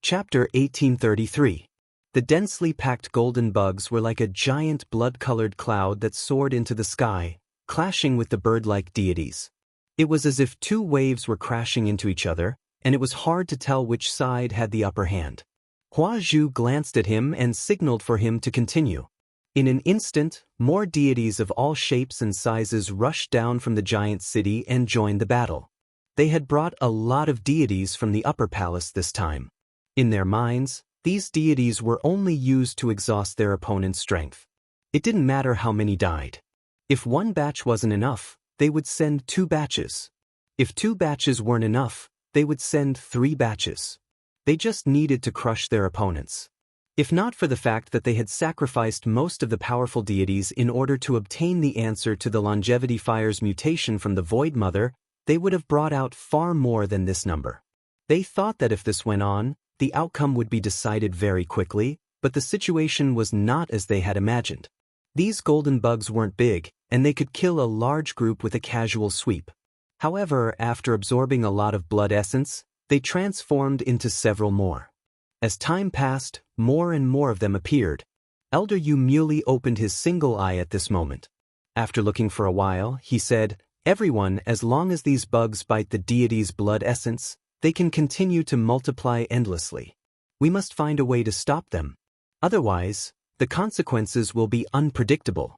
Chapter 1833. The densely packed golden bugs were like a giant blood-colored cloud that soared into the sky, clashing with the bird-like deities. It was as if two waves were crashing into each other, and it was hard to tell which side had the upper hand. Hua Zhu glanced at him and signaled for him to continue. In an instant, more deities of all shapes and sizes rushed down from the giant city and joined the battle. They had brought a lot of deities from the upper palace this time. In their minds, these deities were only used to exhaust their opponent's strength. It didn't matter how many died. If one batch wasn't enough, they would send 2 batches. If 2 batches weren't enough, they would send 3 batches. They just needed to crush their opponents. If not for the fact that they had sacrificed most of the powerful deities in order to obtain the answer to the longevity fire's mutation from the Void Mother, they would have brought out far more than this number. They thought that if this went on, the outcome would be decided very quickly, but the situation was not as they had imagined. These golden bugs weren't big, and they could kill a large group with a casual sweep. However, after absorbing a lot of blood essence, they transformed into several more. As time passed, more and more of them appeared. Elder Yu Muley opened his single eye at this moment. After looking for a while, he said, "Everyone, as long as these bugs bite the deity's blood essence, they can continue to multiply endlessly. We must find a way to stop them. Otherwise, the consequences will be unpredictable."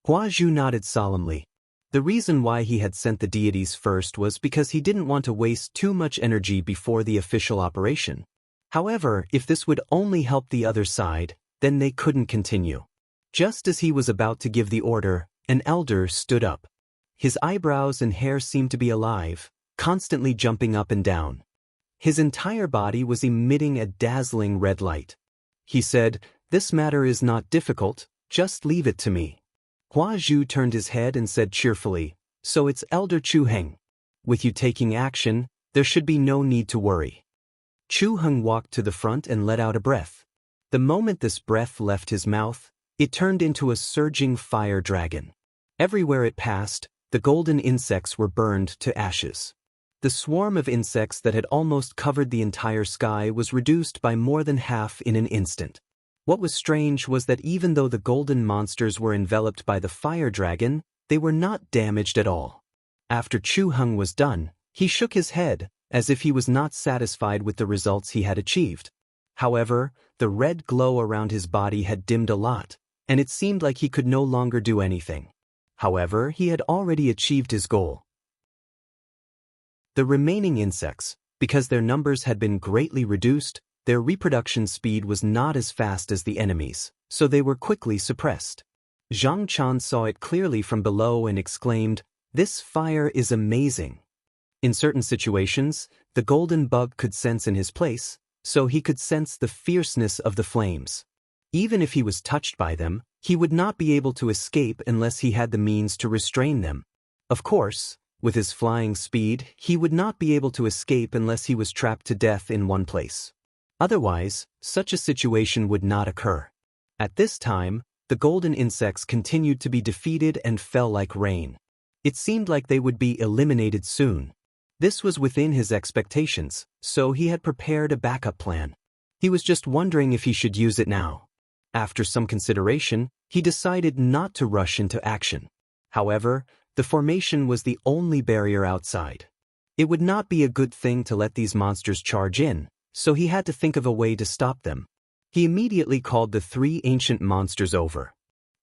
Hua Zhu nodded solemnly. The reason why he had sent the deities first was because he didn't want to waste too much energy before the official operation. However, if this would only help the other side, then they couldn't continue. Just as he was about to give the order, an elder stood up. His eyebrows and hair seemed to be alive, constantly jumping up and down. His entire body was emitting a dazzling red light. He said, "This matter is not difficult, just leave it to me." Hua Zhu turned his head and said cheerfully, "So it's Elder Chu Heng. With you taking action, there should be no need to worry." Chu Heng walked to the front and let out a breath. The moment this breath left his mouth, it turned into a surging fire dragon. Everywhere it passed, the golden insects were burned to ashes. The swarm of insects that had almost covered the entire sky was reduced by more than half in an instant. What was strange was that even though the golden monsters were enveloped by the fire dragon, they were not damaged at all. After Chu Heng was done, he shook his head, as if he was not satisfied with the results he had achieved. However, the red glow around his body had dimmed a lot, and it seemed like he could no longer do anything. However, he had already achieved his goal. The remaining insects, because their numbers had been greatly reduced, their reproduction speed was not as fast as the enemies, so they were quickly suppressed. Zhang Chan saw it clearly from below and exclaimed, "This fire is amazing." In certain situations, the golden bug could sense in his place, so he could sense the fierceness of the flames. Even if he was touched by them, he would not be able to escape unless he had the means to restrain them. Of course, with his flying speed, he would not be able to escape unless he was trapped to death in one place. Otherwise, such a situation would not occur. At this time, the golden insects continued to be defeated and fell like rain. It seemed like they would be eliminated soon. This was within his expectations, so he had prepared a backup plan. He was just wondering if he should use it now. After some consideration, he decided not to rush into action. However, the formation was the only barrier outside. It would not be a good thing to let these monsters charge in, so he had to think of a way to stop them. He immediately called the 3 ancient monsters over.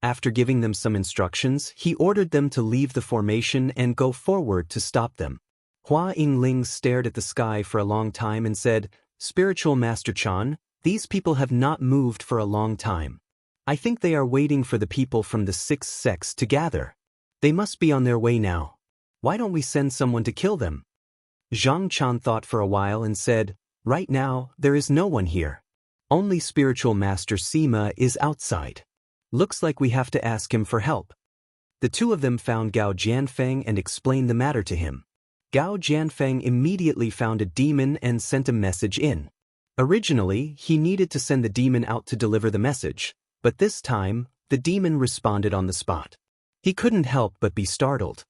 After giving them some instructions, he ordered them to leave the formation and go forward to stop them. Hua Yingling stared at the sky for a long time and said, "Spiritual Master Chan, these people have not moved for a long time. I think they are waiting for the people from the 6th sects to gather. They must be on their way now. Why don't we send someone to kill them?" Zhang Chan thought for a while and said, "Right now, there is no one here. Only Spiritual Master Sima is outside. Looks like we have to ask him for help." The two of them found Gao Jianfeng and explained the matter to him. Gao Jianfeng immediately found a demon and sent a message in. Originally, he needed to send the demon out to deliver the message, but this time, the demon responded on the spot. He couldn't help but be startled.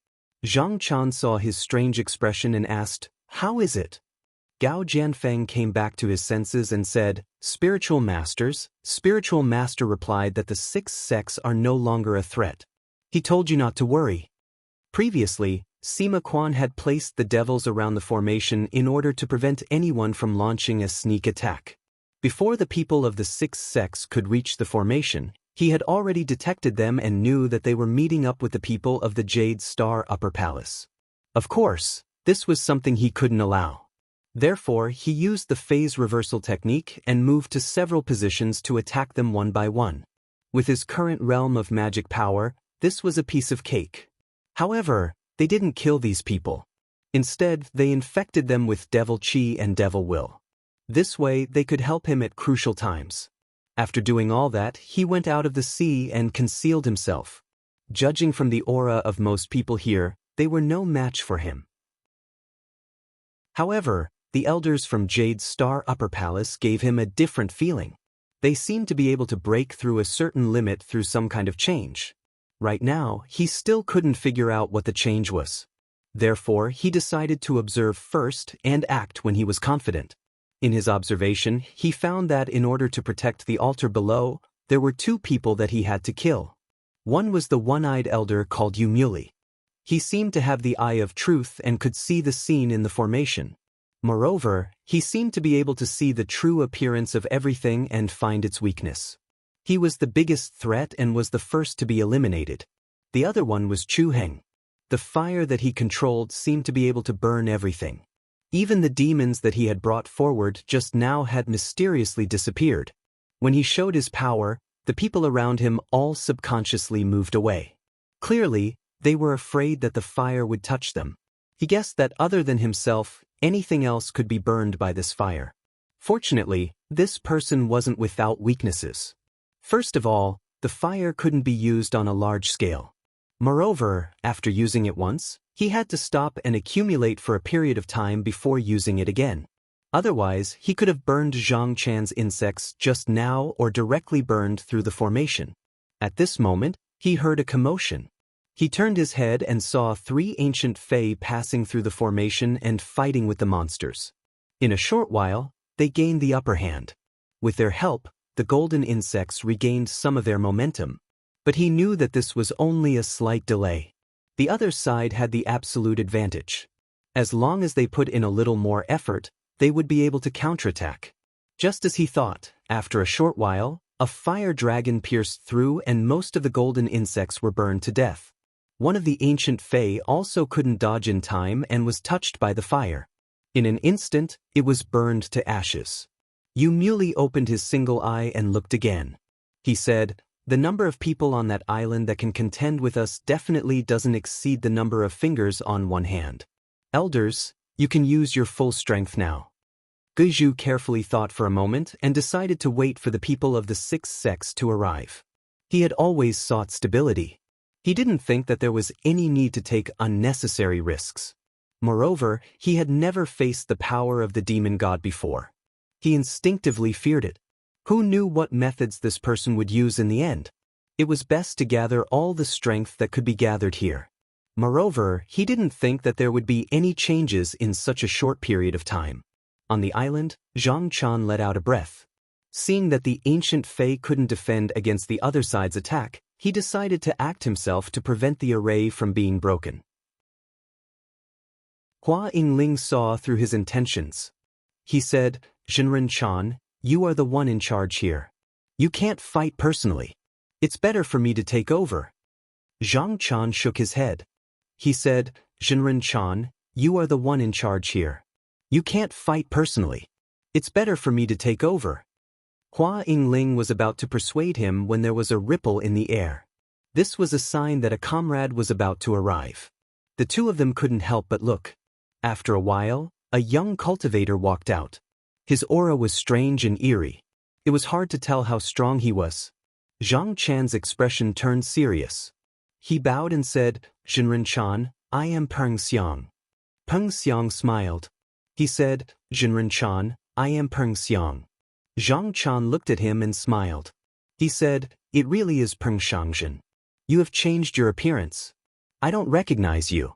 Zhang Chan saw his strange expression and asked, "How is it?" Gao Jianfeng came back to his senses and said, "Spiritual masters." Spiritual master replied that the six sects are no longer a threat. He told you not to worry. Previously, Sima Quan had placed the devils around the formation in order to prevent anyone from launching a sneak attack. Before the people of the six sects could reach the formation, he had already detected them and knew that they were meeting up with the people of the Jade Star Upper Palace. Of course, this was something he couldn't allow. Therefore, he used the phase reversal technique and moved to several positions to attack them one by one. With his current realm of magic power, this was a piece of cake. However, they didn't kill these people. Instead, they infected them with devil chi and devil will. This way, they could help him at crucial times. After doing all that, he went out of the sea and concealed himself. Judging from the aura of most people here, they were no match for him. However, the elders from Jade Star Upper Palace gave him a different feeling. They seemed to be able to break through a certain limit through some kind of change. Right now, he still couldn't figure out what the change was. Therefore, he decided to observe first and act when he was confident. In his observation, he found that in order to protect the altar below, there were two people that he had to kill. One was the one-eyed elder called Yumuli. He seemed to have the eye of truth and could see the scene in the formation. Moreover, he seemed to be able to see the true appearance of everything and find its weakness. He was the biggest threat and was the first to be eliminated. The other one was Chu Heng. The fire that he controlled seemed to be able to burn everything. Even the demons that he had brought forward just now had mysteriously disappeared. When he showed his power, the people around him all subconsciously moved away. Clearly, they were afraid that the fire would touch them. He guessed that other than himself, anything else could be burned by this fire. Fortunately, this person wasn't without weaknesses. First of all, the fire couldn't be used on a large scale. Moreover, after using it once, he had to stop and accumulate for a period of time before using it again. Otherwise, he could have burned Zhang Chan's insects just now or directly burned through the formation. At this moment, he heard a commotion. He turned his head and saw three ancient fae passing through the formation and fighting with the monsters. In a short while, they gained the upper hand. With their help, the golden insects regained some of their momentum. But he knew that this was only a slight delay. The other side had the absolute advantage. As long as they put in a little more effort, they would be able to counterattack. Just as he thought, after a short while, a fire dragon pierced through and most of the golden insects were burned to death. One of the ancient fae also couldn't dodge in time and was touched by the fire. In an instant, it was burned to ashes. Yumuli opened his single eye and looked again. He said, "The number of people on that island that can contend with us definitely doesn't exceed the number of fingers on one hand. Elders, you can use your full strength now." Guizhu carefully thought for a moment and decided to wait for the people of the six sects to arrive. He had always sought stability. He didn't think that there was any need to take unnecessary risks. Moreover, he had never faced the power of the demon god before. He instinctively feared it. Who knew what methods this person would use in the end? It was best to gather all the strength that could be gathered here. Moreover, he didn't think that there would be any changes in such a short period of time. On the island, Zhang Chan let out a breath. Seeing that the ancient fae couldn't defend against the other side's attack, he decided to act himself to prevent the array from being broken. Hua Yingling saw through his intentions. He said, "Zhenren Chan, you are the one in charge here. You can't fight personally. It's better for me to take over." Zhang Chan shook his head. He said, "Zhenren Chan, you are the one in charge here. You can't fight personally. It's better for me to take over." Hua Yingling was about to persuade him when there was a ripple in the air. This was a sign that a comrade was about to arrive. The two of them couldn't help but look. After a while, a young cultivator walked out. His aura was strange and eerie. It was hard to tell how strong he was. Zhang Chan's expression turned serious. He bowed and said, "Zhenren Chan, I am Peng Xiang." Peng Xiang smiled. He said, "Zhenren Chan, I am Peng Xiang." Zhang Chan looked at him and smiled. He said, "It really is Peng Xiangzhen. You have changed your appearance. I don't recognize you."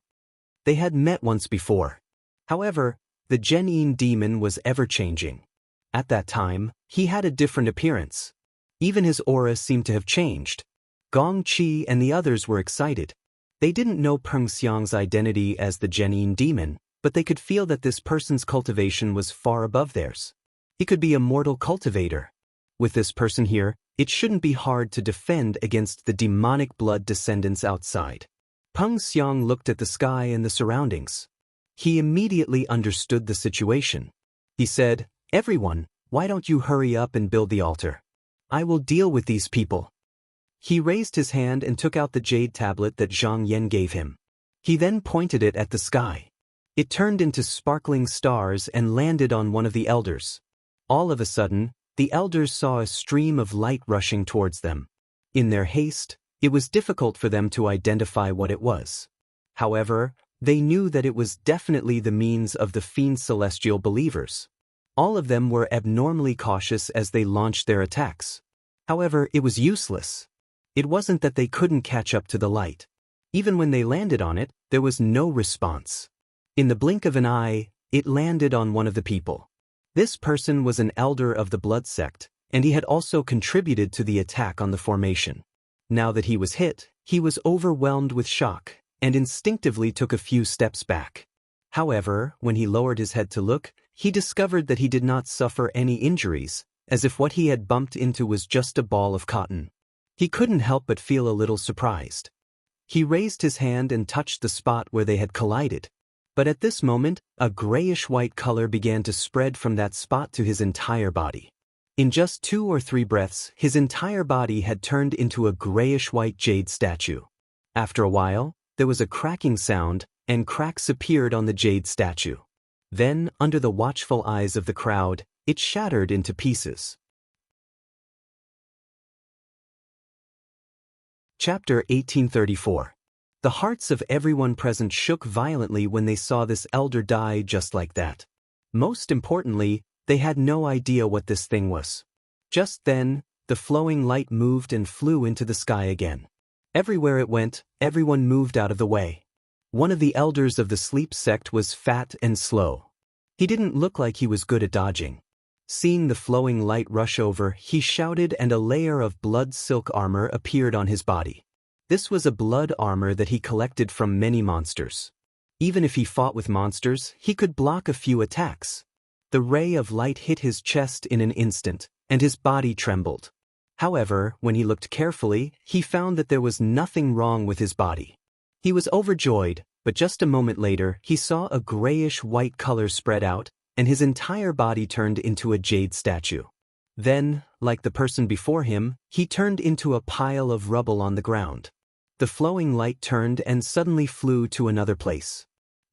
They had met once before. However, The Genin demon was ever-changing. At that time, he had a different appearance. Even his aura seemed to have changed. Gong Qi and the others were excited. They didn't know Peng Xiang's identity as the Genin demon, but they could feel that this person's cultivation was far above theirs. He could be a mortal cultivator. With this person here, it shouldn't be hard to defend against the demonic blood descendants outside. Peng Xiang looked at the sky and the surroundings. He immediately understood the situation. He said, "Everyone, why don't you hurry up and build the altar? I will deal with these people." He raised his hand and took out the jade tablet that Zhang Yan gave him. He then pointed it at the sky. It turned into sparkling stars and landed on one of the elders. All of a sudden, the elders saw a stream of light rushing towards them. In their haste, it was difficult for them to identify what it was. However, they knew that it was definitely the means of the fiend's celestial believers. All of them were abnormally cautious as they launched their attacks. However, it was useless. It wasn't that they couldn't catch up to the light. Even when they landed on it, there was no response. In the blink of an eye, it landed on one of the people. This person was an elder of the blood sect, and he had also contributed to the attack on the formation. Now that he was hit, he was overwhelmed with shock, and instinctively took a few steps back. However, when he lowered his head to look, he discovered that he did not suffer any injuries, as if what he had bumped into was just a ball of cotton. He couldn't help but feel a little surprised. He raised his hand and touched the spot where they had collided. But at this moment, a grayish-white color began to spread from that spot to his entire body. In just 2 or 3 breaths, his entire body had turned into a grayish-white jade statue. After a while, there was a cracking sound, and cracks appeared on the jade statue. Then, under the watchful eyes of the crowd, it shattered into pieces. Chapter 1834. The hearts of everyone present shook violently when they saw this elder die just like that. Most importantly, they had no idea what this thing was. Just then, the flowing light moved and flew into the sky again. Everywhere it went, everyone moved out of the way. One of the elders of the sleep sect was fat and slow. He didn't look like he was good at dodging. Seeing the flowing light rush over, he shouted and a layer of blood silk armor appeared on his body. This was a blood armor that he collected from many monsters. Even if he fought with monsters, he could block a few attacks. The ray of light hit his chest in an instant, and his body trembled. However, when he looked carefully, he found that there was nothing wrong with his body. He was overjoyed, but just a moment later, he saw a grayish-white color spread out, and his entire body turned into a jade statue. Then, like the person before him, he turned into a pile of rubble on the ground. The flowing light turned and suddenly flew to another place.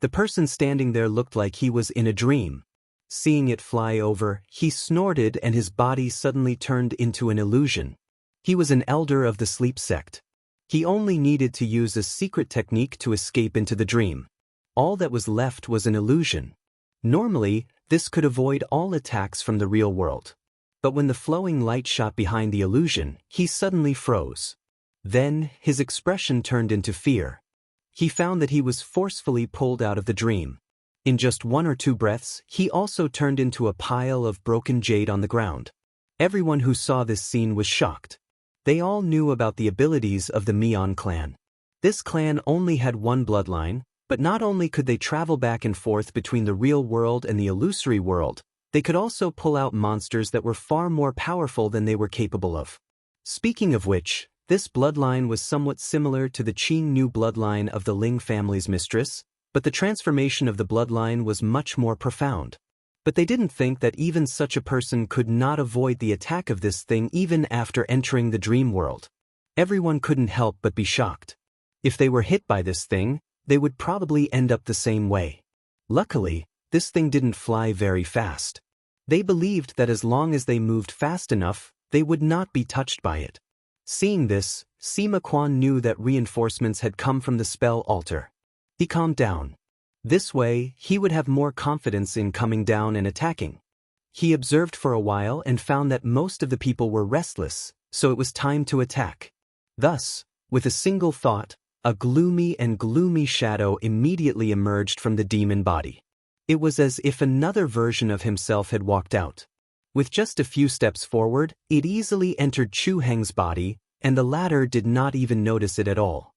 The person standing there looked like he was in a dream. Seeing it fly over, he snorted and his body suddenly turned into an illusion. He was an elder of the sleep sect. He only needed to use a secret technique to escape into the dream. All that was left was an illusion. Normally, this could avoid all attacks from the real world. But when the flowing light shot behind the illusion, he suddenly froze. Then, his expression turned into fear. He found that he was forcefully pulled out of the dream. In just 1 or 2 breaths, he also turned into a pile of broken jade on the ground. Everyone who saw this scene was shocked. They all knew about the abilities of the Mian clan. This clan only had one bloodline, but not only could they travel back and forth between the real world and the illusory world, they could also pull out monsters that were far more powerful than they were capable of. Speaking of which, this bloodline was somewhat similar to the Qing Nu bloodline of the Ling family's mistress, but the transformation of the bloodline was much more profound. But they didn't think that even such a person could not avoid the attack of this thing even after entering the dream world. Everyone couldn't help but be shocked. If they were hit by this thing, they would probably end up the same way. Luckily, this thing didn't fly very fast. They believed that as long as they moved fast enough, they would not be touched by it. Seeing this, Sima Quan knew that reinforcements had come from the spell altar. He calmed down. This way, he would have more confidence in coming down and attacking. He observed for a while and found that most of the people were restless, so it was time to attack. Thus, with a single thought, a gloomy shadow immediately emerged from the demon body. It was as if another version of himself had walked out. With just a few steps forward, it easily entered Chu Heng's body, and the latter did not even notice it at all.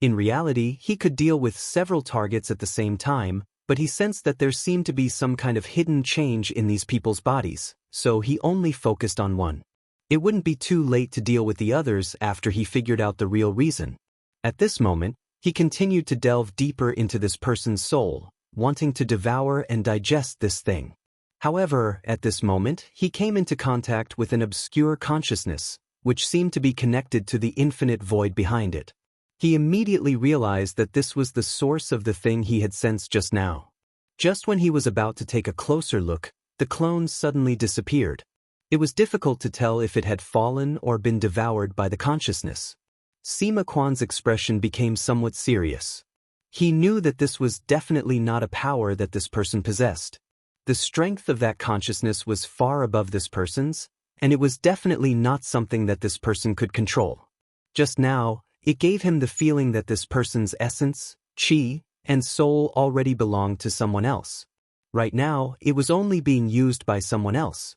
In reality, he could deal with several targets at the same time, but he sensed that there seemed to be some kind of hidden change in these people's bodies, so he only focused on one. It wouldn't be too late to deal with the others after he figured out the real reason. At this moment, he continued to delve deeper into this person's soul, wanting to devour and digest this thing. However, at this moment, he came into contact with an obscure consciousness, which seemed to be connected to the infinite void behind it. He immediately realized that this was the source of the thing he had sensed just now. Just when he was about to take a closer look, the clone suddenly disappeared. It was difficult to tell if it had fallen or been devoured by the consciousness. Sima Quan's expression became somewhat serious. He knew that this was definitely not a power that this person possessed. The strength of that consciousness was far above this person's, and it was definitely not something that this person could control. Just now, it gave him the feeling that this person's essence, qi, and soul already belonged to someone else. Right now, it was only being used by someone else.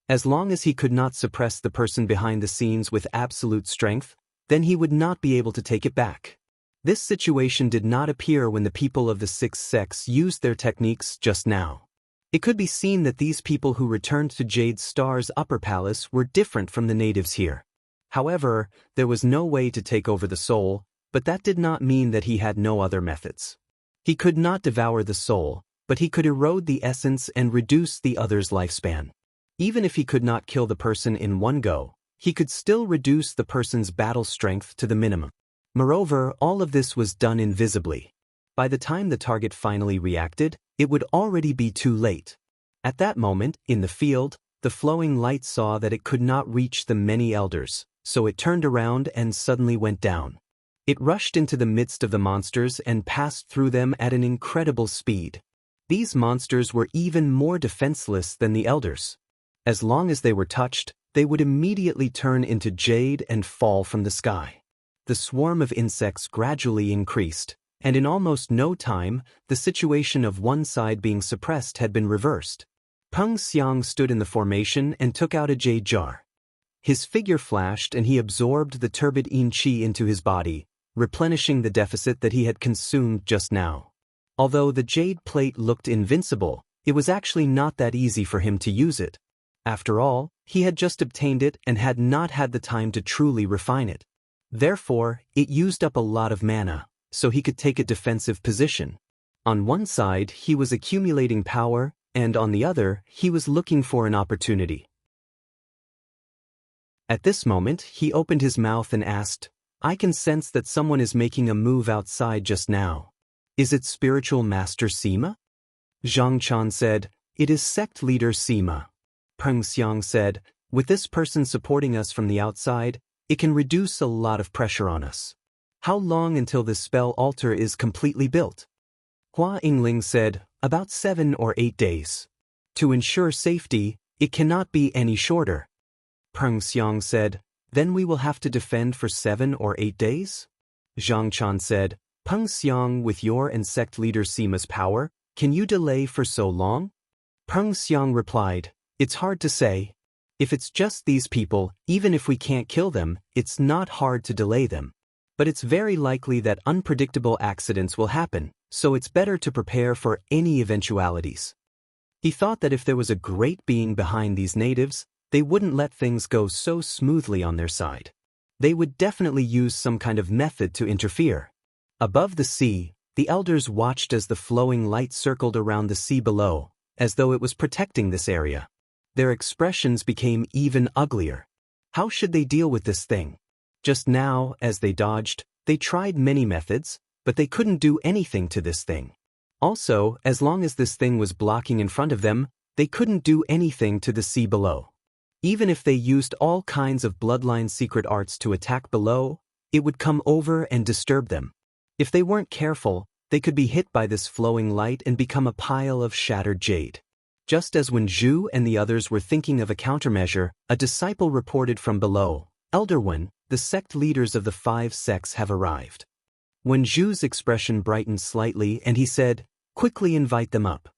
As long as he could not suppress the person behind the scenes with absolute strength, then he would not be able to take it back. This situation did not appear when the people of the sixth sex used their techniques just now. It could be seen that these people who returned to Jade Star's upper palace were different from the natives here. However, there was no way to take over the soul, but that did not mean that he had no other methods. He could not devour the soul, but he could erode the essence and reduce the other's lifespan. Even if he could not kill the person in one go, he could still reduce the person's battle strength to the minimum. Moreover, all of this was done invisibly. By the time the target finally reacted, it would already be too late. At that moment, in the field, the flowing light saw that it could not reach the many elders, so it turned around and suddenly went down. It rushed into the midst of the monsters and passed through them at an incredible speed. These monsters were even more defenseless than the elders. As long as they were touched, they would immediately turn into jade and fall from the sky. The swarm of insects gradually increased, and in almost no time, the situation of one side being suppressed had been reversed. Peng Xiang stood in the formation and took out a jade jar. His figure flashed and he absorbed the turbid yin qi into his body, replenishing the deficit that he had consumed just now. Although the jade plate looked invincible, it was actually not that easy for him to use it. After all, he had just obtained it and had not had the time to truly refine it. Therefore, it used up a lot of mana, so he could take a defensive position. On one side, he was accumulating power, and on the other, he was looking for an opportunity. At this moment, he opened his mouth and asked, "I can sense that someone is making a move outside just now. Is it spiritual master Sima?" Zhang Chan said, "It is sect leader Sima." Peng Xiang said, "With this person supporting us from the outside, it can reduce a lot of pressure on us. How long until this spell altar is completely built?" Hua Yingling said, "About 7 or 8 days. To ensure safety, it cannot be any shorter." Peng Xiang said, "Then we will have to defend for 7 or 8 days?" Zhang Chan said, "Peng Xiang, with your and sect leader Sima's power, can you delay for so long?" Peng Xiang replied, "It's hard to say. If it's just these people, even if we can't kill them, it's not hard to delay them. But it's very likely that unpredictable accidents will happen, so it's better to prepare for any eventualities." He thought that if there was a great being behind these natives, they wouldn't let things go so smoothly on their side. They would definitely use some kind of method to interfere. Above the sea, the elders watched as the flowing light circled around the sea below, as though it was protecting this area. Their expressions became even uglier. How should they deal with this thing? Just now, as they dodged, they tried many methods, but they couldn't do anything to this thing. Also, as long as this thing was blocking in front of them, they couldn't do anything to the sea below. Even if they used all kinds of bloodline secret arts to attack below, it would come over and disturb them. If they weren't careful, they could be hit by this flowing light and become a pile of shattered jade. Just as when Zhu and the others were thinking of a countermeasure, a disciple reported from below, "Elder One, the sect leaders of the 5 sects have arrived." When Zhu's expression brightened slightly and he said, Quickly invite them up.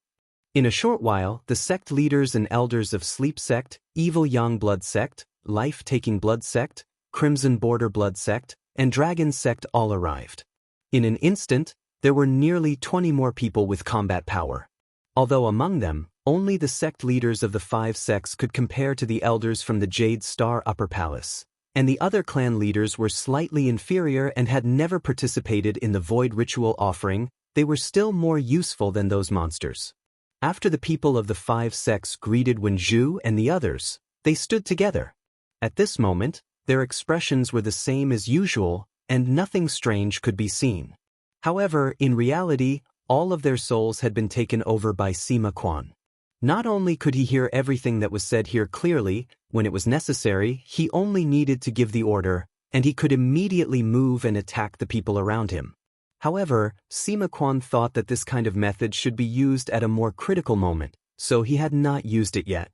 In a short while, the sect leaders and elders of Sleep Sect, Evil Yang Blood Sect, Life-Taking Blood Sect, Crimson Border Blood Sect, and Dragon Sect all arrived. In an instant, there were nearly 20 more people with combat power. Although among them, only the sect leaders of the 5 sects could compare to the elders from the Jade Star Upper Palace, and the other clan leaders were slightly inferior and had never participated in the Void Ritual offering, they were still more useful than those monsters. After the people of the 5 sects greeted Wenju and the others, they stood together. At this moment, their expressions were the same as usual, and nothing strange could be seen. However, in reality, all of their souls had been taken over by Sima Quan. Not only could he hear everything that was said here clearly, when it was necessary, he only needed to give the order, and he could immediately move and attack the people around him. However, Sima Quan thought that this kind of method should be used at a more critical moment, so he had not used it yet.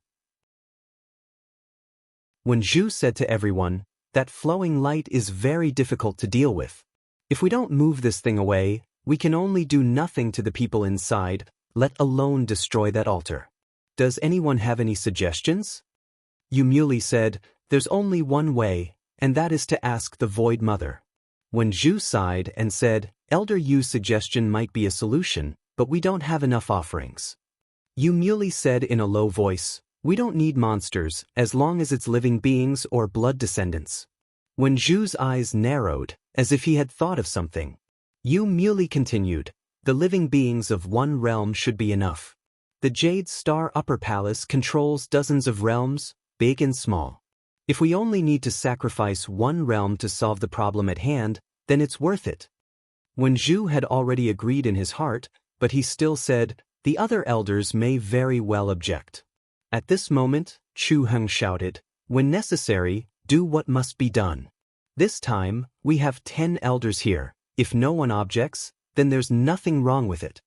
When Zhu said to everyone, "That flowing light is very difficult to deal with. If we don't move this thing away, we can only do nothing to the people inside, let alone destroy that altar. Does anyone have any suggestions?" Yu Muley said, "There's only one way, and that is to ask the Void Mother." When Zhu sighed and said, "Elder Yu's suggestion might be a solution, but we don't have enough offerings." Yu Muley said in a low voice, "We don't need monsters, as long as it's living beings or blood descendants." When Zhu's eyes narrowed, as if he had thought of something, Yu Muley continued, "The living beings of one realm should be enough. The Jade Star Upper Palace controls dozens of realms, big and small. If we only need to sacrifice one realm to solve the problem at hand, then it's worth it." When Zhu had already agreed in his heart, but he still said, "The other elders may very well object." At this moment, Chu Heng shouted, "When necessary, do what must be done. This time, we have 10 elders here. If no one objects, then there's nothing wrong with it."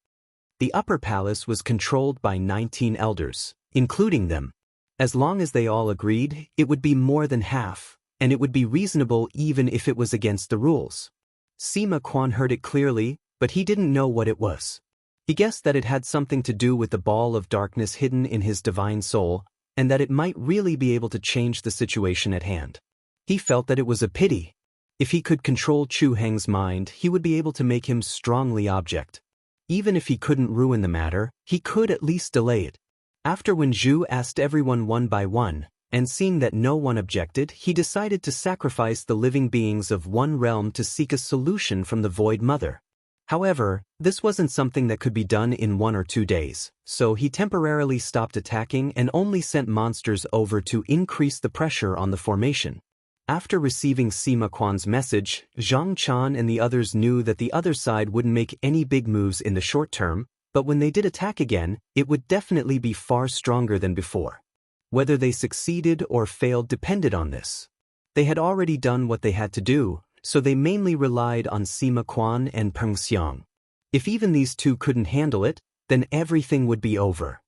The upper palace was controlled by 19 elders, including them. As long as they all agreed, it would be more than half, and it would be reasonable even if it was against the rules. Sima Quan heard it clearly, but he didn't know what it was. He guessed that it had something to do with the ball of darkness hidden in his divine soul, and that it might really be able to change the situation at hand. He felt that it was a pity. If he could control Chu Heng's mind, he would be able to make him strongly object. Even if he couldn't ruin the matter, he could at least delay it. After when Zhu asked everyone one by one, and seeing that no one objected, he decided to sacrifice the living beings of one realm to seek a solution from the Void Mother. However, this wasn't something that could be done in 1 or 2 days, so he temporarily stopped attacking and only sent monsters over to increase the pressure on the formation. After receiving Sima Quan's message, Zhang Chan and the others knew that the other side wouldn't make any big moves in the short term, but when they did attack again, it would definitely be far stronger than before. Whether they succeeded or failed depended on this. They had already done what they had to do, so they mainly relied on Sima Quan and Peng Xiang. If even these two couldn't handle it, then everything would be over.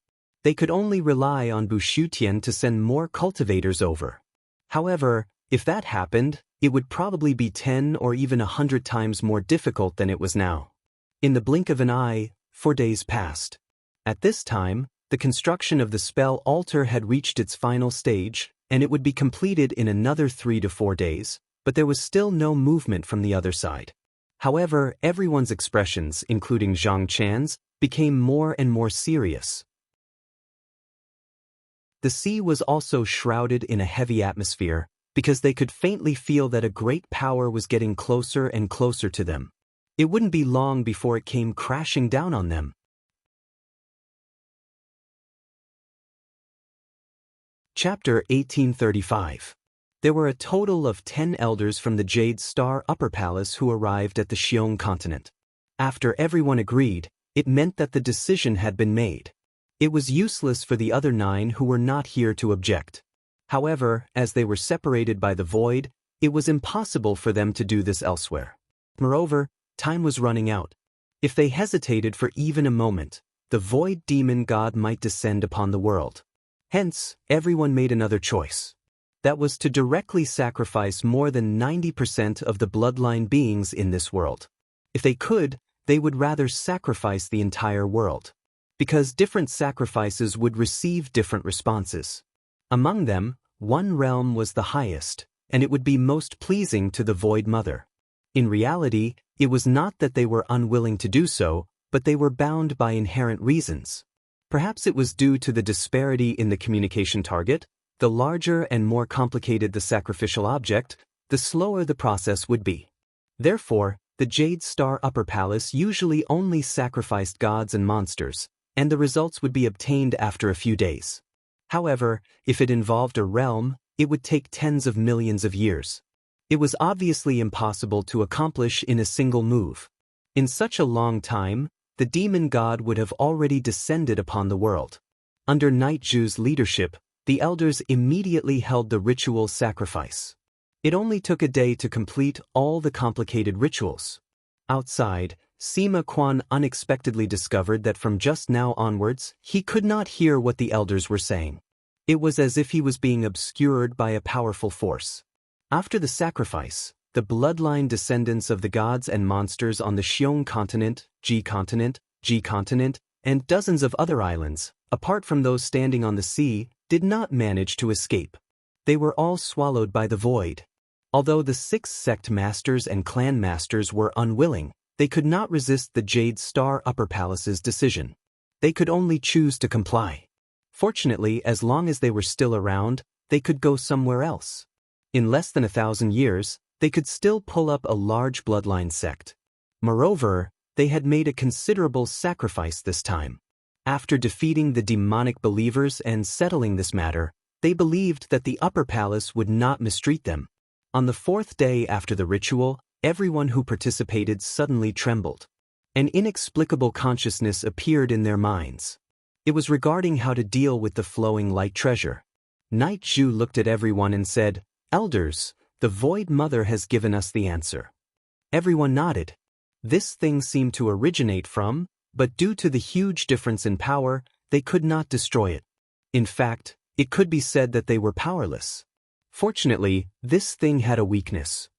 They could only rely on Bu Shutian to send more cultivators over. However, if that happened, it would probably be 10 or even 100 times more difficult than it was now. In the blink of an eye, 4 days passed. At this time, the construction of the spell altar had reached its final stage, and it would be completed in another 3 to 4 days, but there was still no movement from the other side. However, everyone's expressions, including Zhang Chan's, became more and more serious. The sea was also shrouded in a heavy atmosphere, because they could faintly feel that a great power was getting closer and closer to them. It wouldn't be long before it came crashing down on them. Chapter 1835. There were a total of 10 elders from the Jade Star Upper Palace who arrived at the Xiong continent. After everyone agreed, it meant that the decision had been made. It was useless for the other 9 who were not here to object. However, as they were separated by the void, it was impossible for them to do this elsewhere. Moreover, time was running out. If they hesitated for even a moment, the void demon god might descend upon the world. Hence, everyone made another choice. That was to directly sacrifice more than 90% of the bloodline beings in this world. If they could, they would rather sacrifice the entire world. Because different sacrifices would receive different responses. Among them, one realm was the highest, and it would be most pleasing to the Void Mother. In reality, it was not that they were unwilling to do so, but they were bound by inherent reasons. Perhaps it was due to the disparity in the communication target. The larger and more complicated the sacrificial object, the slower the process would be. Therefore, the Jade Star Upper Palace usually only sacrificed gods and monsters, and the results would be obtained after a few days. However, if it involved a realm, it would take tens of millions of years. It was obviously impossible to accomplish in a single move. In such a long time, the demon god would have already descended upon the world. Under Nightju's leadership, the elders immediately held the ritual sacrifice. It only took a day to complete all the complicated rituals. Outside, Sima Quan unexpectedly discovered that from just now onwards, he could not hear what the elders were saying. It was as if he was being obscured by a powerful force. After the sacrifice, the bloodline descendants of the gods and monsters on the Xiong continent, G continent, and dozens of other islands, apart from those standing on the sea, did not manage to escape. They were all swallowed by the void. Although the 6 sect masters and clan masters were unwilling, they could not resist the Jade Star Upper Palace's decision. They could only choose to comply. Fortunately, as long as they were still around, they could go somewhere else. In less than 1,000 years, they could still pull up a large bloodline sect. Moreover, they had made a considerable sacrifice this time. After defeating the demonic believers and settling this matter, they believed that the Upper Palace would not mistreat them. On the 4th day after the ritual, everyone who participated suddenly trembled. An inexplicable consciousness appeared in their minds. It was regarding how to deal with the flowing light treasure. Nightju looked at everyone and said, "Elders, the Void Mother has given us the answer." Everyone nodded. This thing seemed to originate from, but due to the huge difference in power, they could not destroy it. In fact, it could be said that they were powerless. Fortunately, this thing had a weakness.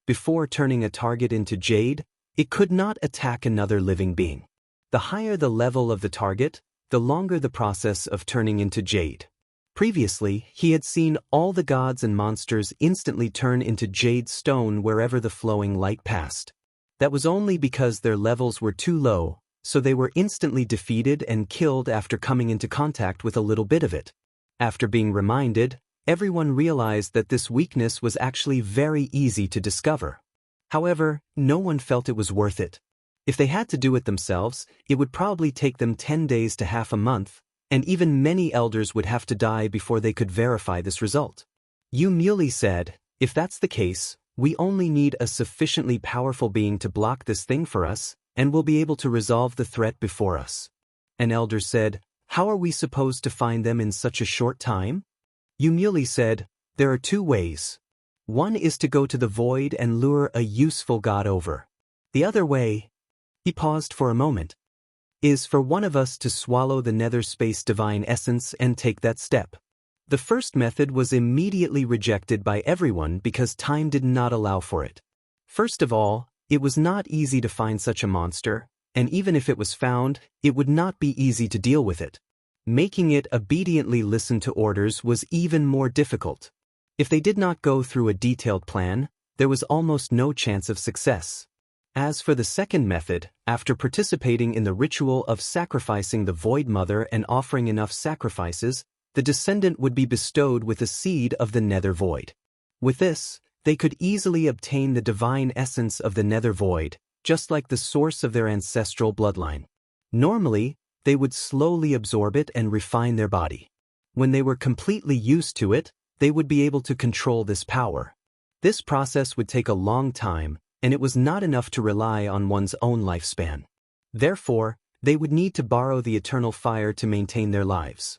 Before turning a target into jade, it could not attack another living being. The higher the level of the target, the longer the process of turning into jade. Previously, he had seen all the gods and monsters instantly turn into jade stone wherever the flowing light passed. That was only because their levels were too low, so they were instantly defeated and killed after coming into contact with a little bit of it. After being reminded, everyone realized that this weakness was actually very easy to discover. However, no one felt it was worth it. If they had to do it themselves, it would probably take them 10 days to half a month, and even many elders would have to die before they could verify this result. Yu Muley said, "If that's the case, we only need a sufficiently powerful being to block this thing for us, and we'll be able to resolve the threat before us." An elder said, "How are we supposed to find them in such a short time?" Yu Muley said, "There are 2 ways. One is to go to the void and lure a useful god over. The other way," he paused for a moment, "is for one of us to swallow the nether space divine essence and take that step." The first method was immediately rejected by everyone because time did not allow for it. First of all, it was not easy to find such a monster, and even if it was found, it would not be easy to deal with it. Making it obediently listen to orders was even more difficult. If they did not go through a detailed plan, there was almost no chance of success. As for the second method, after participating in the ritual of sacrificing the Void Mother and offering enough sacrifices, the descendant would be bestowed with a seed of the Nether Void. With this, they could easily obtain the divine essence of the Nether Void, just like the source of their ancestral bloodline. Normally, they would slowly absorb it and refine their body. When they were completely used to it, they would be able to control this power. This process would take a long time, and it was not enough to rely on one's own lifespan. Therefore, they would need to borrow the eternal fire to maintain their lives.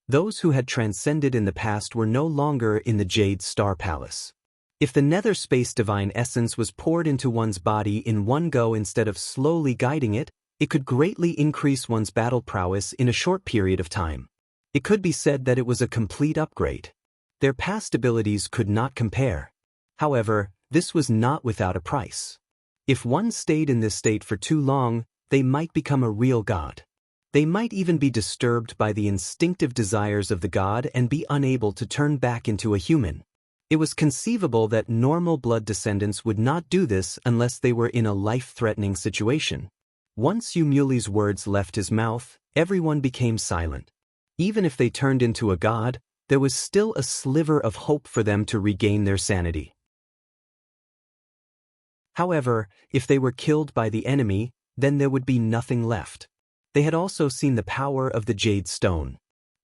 Those who had transcended in the past were no longer in the Jade Star Palace. If the nether space divine essence was poured into one's body in one go instead of slowly guiding it, it could greatly increase one's battle prowess in a short period of time. It could be said that it was a complete upgrade. Their past abilities could not compare. However, this was not without a price. If one stayed in this state for too long, they might become a real god. They might even be disturbed by the instinctive desires of the god and be unable to turn back into a human. It was conceivable that normal blood descendants would not do this unless they were in a life-threatening situation. Once Yu Muli's words left his mouth, everyone became silent. Even if they turned into a god, there was still a sliver of hope for them to regain their sanity. However, if they were killed by the enemy, then there would be nothing left. They had also seen the power of the Jade Stone.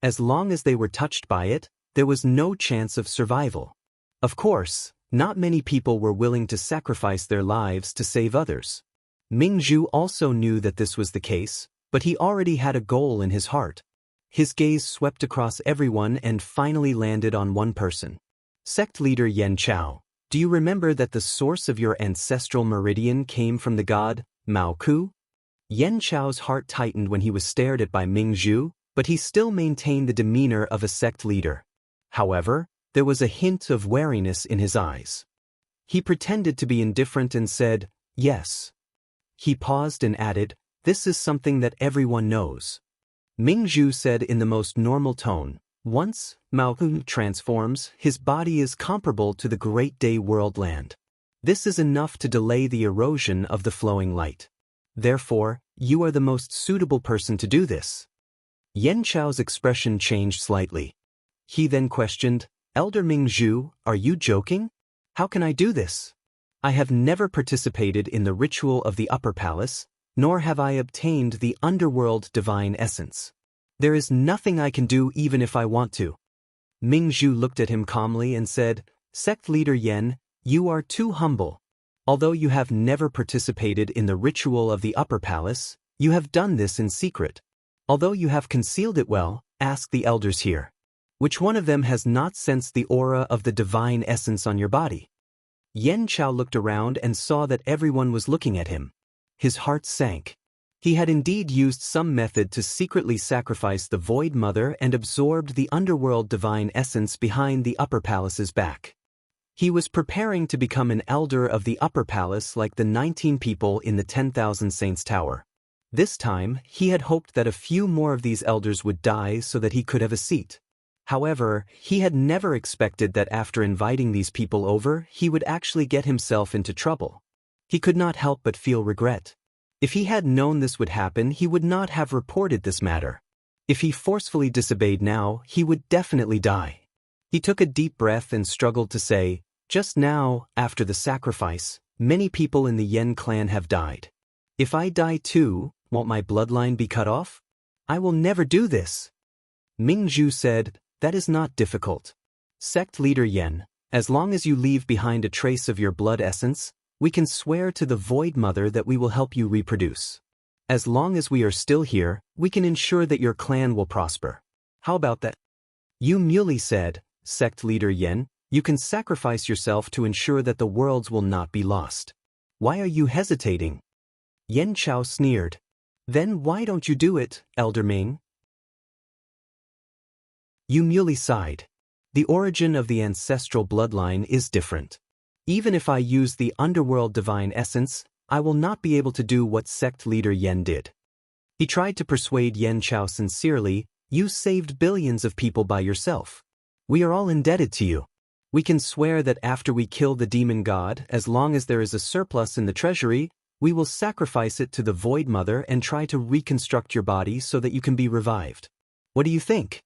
As long as they were touched by it, there was no chance of survival. Of course, not many people were willing to sacrifice their lives to save others. Ming Zhu also knew that this was the case, but he already had a goal in his heart. His gaze swept across everyone and finally landed on one person. Sect leader Yan Chao, do you remember that the source of your ancestral meridian came from the god, Mao Ku? Yan Chao's heart tightened when he was stared at by Ming Zhu, but he still maintained the demeanor of a sect leader. However, there was a hint of wariness in his eyes. He pretended to be indifferent and said, yes. He paused and added, this is something that everyone knows. Ming Zhu said in the most normal tone, once Mao Ku transforms, his body is comparable to the Great Day World Land. This is enough to delay the erosion of the flowing light. Therefore, you are the most suitable person to do this. Yan Chao's expression changed slightly. He then questioned, Elder Ming Zhu, are you joking? How can I do this? I have never participated in the ritual of the Upper Palace, nor have I obtained the underworld divine essence. There is nothing I can do even if I want to. Ming Zhu looked at him calmly and said, Sect leader Yan, you are too humble. Although you have never participated in the ritual of the Upper Palace, you have done this in secret. Although you have concealed it well, ask the elders here. Which one of them has not sensed the aura of the divine essence on your body? Yan Chao looked around and saw that everyone was looking at him. His heart sank. He had indeed used some method to secretly sacrifice the Void Mother and absorbed the underworld divine essence behind the Upper Palace's back. He was preparing to become an elder of the Upper Palace like the 19 people in the 10,000 Saints Tower. This time, he had hoped that a few more of these elders would die so that he could have a seat. However, he had never expected that after inviting these people over, he would actually get himself into trouble. He could not help but feel regret. If he had known this would happen, he would not have reported this matter. If he forcefully disobeyed now, he would definitely die. He took a deep breath and struggled to say, just now, after the sacrifice, many people in the Yen clan have died. If I die too, won't my bloodline be cut off? I will never do this. Ming Zhu said, that is not difficult. Sect leader Yen, as long as you leave behind a trace of your blood essence, we can swear to the Void Mother that we will help you reproduce. As long as we are still here, we can ensure that your clan will prosper. How about that? Yu Muli said, Sect leader Yen, you can sacrifice yourself to ensure that the worlds will not be lost. Why are you hesitating? Yan Chao sneered. Then why don't you do it, Elder Ming? Yu Muli sighed. The origin of the ancestral bloodline is different. Even if I use the underworld divine essence, I will not be able to do what sect leader Yen did. He tried to persuade Yan Chao sincerely, you saved billions of people by yourself. We are all indebted to you. We can swear that after we kill the demon god, as long as there is a surplus in the treasury, we will sacrifice it to the Void Mother and try to reconstruct your body so that you can be revived. What do you think?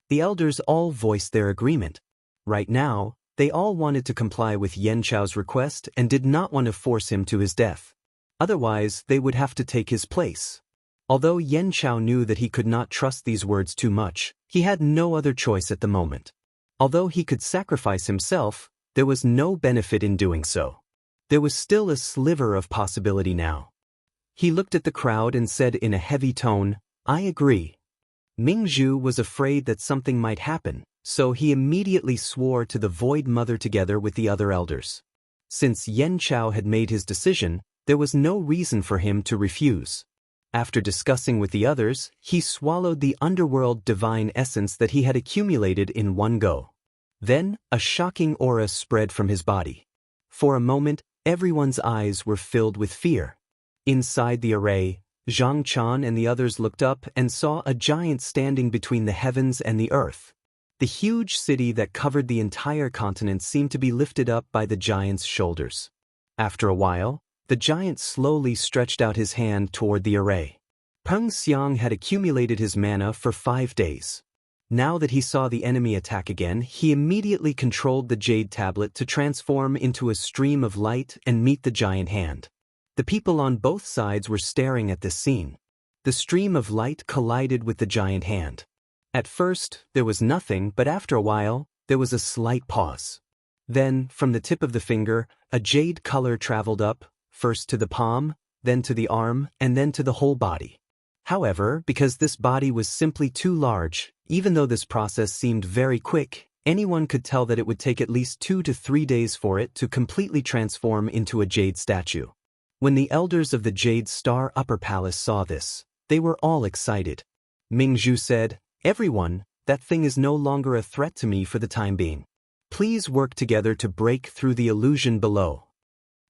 The elders all voiced their agreement. Right now, they all wanted to comply with Yan Chao's request and did not want to force him to his death. Otherwise, they would have to take his place. Although Yan Chao knew that he could not trust these words too much, he had no other choice at the moment. Although he could sacrifice himself, there was no benefit in doing so. There was still a sliver of possibility now. He looked at the crowd and said in a heavy tone, I agree. Ming Zhu was afraid that something might happen, so he immediately swore to the Void Mother together with the other elders. Since Yan Chao had made his decision, there was no reason for him to refuse. After discussing with the others, he swallowed the underworld divine essence that he had accumulated in one go. Then, a shocking aura spread from his body. For a moment, everyone's eyes were filled with fear. Inside the array, Zhang Chan and the others looked up and saw a giant standing between the heavens and the earth. The huge city that covered the entire continent seemed to be lifted up by the giant's shoulders. After a while, the giant slowly stretched out his hand toward the array. Peng Xiang had accumulated his mana for 5 days. Now that he saw the enemy attack again, he immediately controlled the jade tablet to transform into a stream of light and meet the giant hand. The people on both sides were staring at this scene. The stream of light collided with the giant hand. At first, there was nothing, but after a while, there was a slight pause. Then, from the tip of the finger, a jade color traveled up, first to the palm, then to the arm, and then to the whole body. However, because this body was simply too large, even though this process seemed very quick, anyone could tell that it would take at least 2 to 3 days for it to completely transform into a jade statue. When the elders of the Jade Star Upper Palace saw this, they were all excited. Mingzhu said, "Everyone, that thing is no longer a threat to me for the time being. Please work together to break through the illusion below."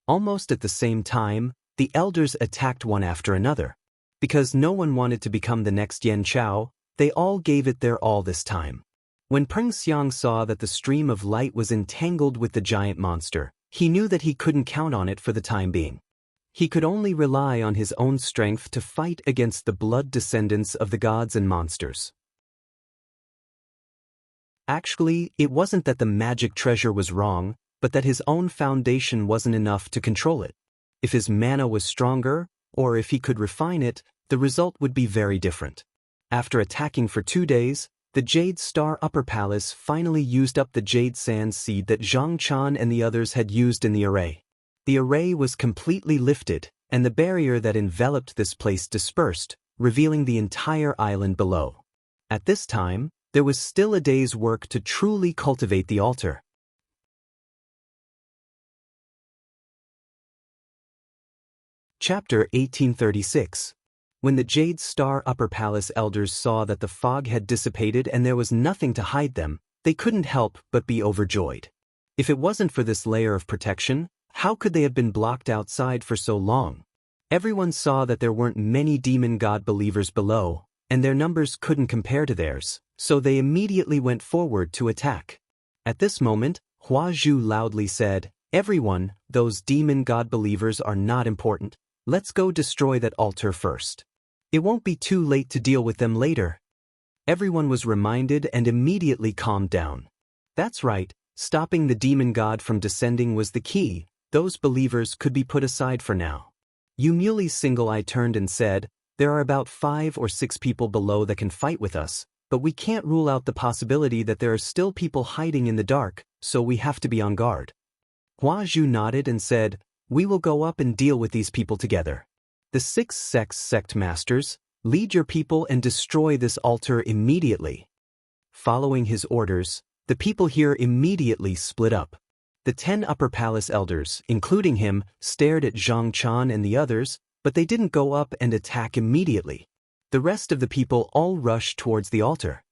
Almost at the same time, the elders attacked one after another. Because no one wanted to become the next Yan Chao, they all gave it their all this time. When Peng Xiang saw that the stream of light was entangled with the giant monster, he knew that he couldn't count on it for the time being. He could only rely on his own strength to fight against the blood descendants of the gods and monsters. Actually, it wasn't that the magic treasure was wrong, but that his own foundation wasn't enough to control it. If his mana was stronger, or if he could refine it, the result would be very different. After attacking for 2 days, the Jade Star Upper Palace finally used up the Jade Sand Seed that Zhang Chan and the others had used in the array. The array was completely lifted, and the barrier that enveloped this place dispersed, revealing the entire island below. At this time, there was still a day's work to truly cultivate the altar. Chapter 1836. When the Jade Star Upper Palace elders saw that the fog had dissipated and there was nothing to hide them, they couldn't help but be overjoyed. If it wasn't for this layer of protection, how could they have been blocked outside for so long? Everyone saw that there weren't many demon god believers below, and their numbers couldn't compare to theirs, so they immediately went forward to attack. At this moment, Hua Zhu loudly said, "Everyone, those demon god believers are not important. Let's go destroy that altar first. It won't be too late to deal with them later." Everyone was reminded and immediately calmed down. That's right, stopping the demon god from descending was the key. Those believers could be put aside for now. Yu Muli's single eye turned and said, "There are about 5 or 6 people below that can fight with us, but we can't rule out the possibility that there are still people hiding in the dark, so we have to be on guard." Hua Zhu nodded and said, "We will go up and deal with these people together. The 6 sect masters, lead your people and destroy this altar immediately." Following his orders, the people here immediately split up. The 10 Upper Palace elders, including him, stared at Zhang Chan and the others, but they didn't go up and attack immediately. The rest of the people all rushed towards the altar.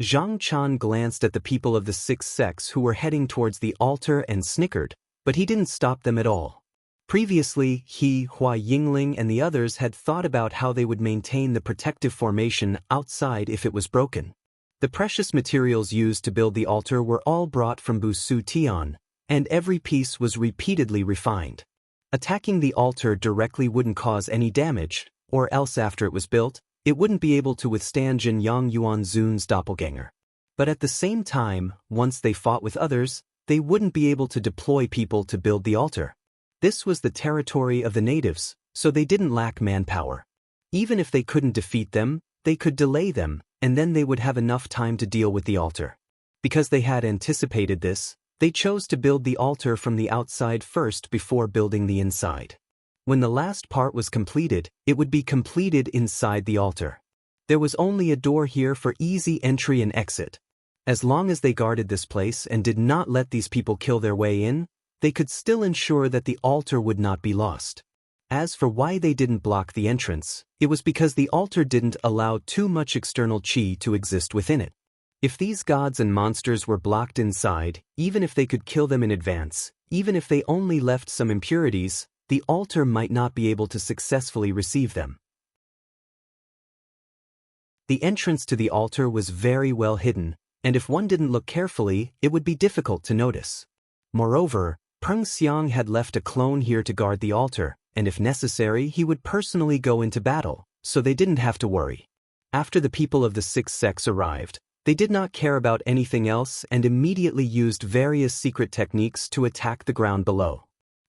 Zhang Chan glanced at the people of the 6 sects who were heading towards the altar and snickered, but he didn't stop them at all. Previously, he, Hua Yingling and the others had thought about how they would maintain the protective formation outside if it was broken. The precious materials used to build the altar were all brought from Busu Tian, and every piece was repeatedly refined. Attacking the altar directly wouldn't cause any damage, or else after it was built, it wouldn't be able to withstand Jin Yang Yuan Zun's doppelganger. But at the same time, once they fought with others, they wouldn't be able to deploy people to build the altar. This was the territory of the natives, so they didn't lack manpower. Even if they couldn't defeat them, they could delay them, and then they would have enough time to deal with the altar. Because they had anticipated this, they chose to build the altar from the outside first before building the inside. When the last part was completed, it would be completed inside the altar. There was only a door here for easy entry and exit. As long as they guarded this place and did not let these people kill their way in, they could still ensure that the altar would not be lost. As for why they didn't block the entrance, it was because the altar didn't allow too much external qi to exist within it. If these gods and monsters were blocked inside, even if they could kill them in advance, even if they only left some impurities, the altar might not be able to successfully receive them. The entrance to the altar was very well hidden, and if one didn't look carefully, it would be difficult to notice. Moreover, Peng Xiang had left a clone here to guard the altar, and if necessary he would personally go into battle, so they didn't have to worry. After the people of the six sects arrived, they did not care about anything else and immediately used various secret techniques to attack the ground below.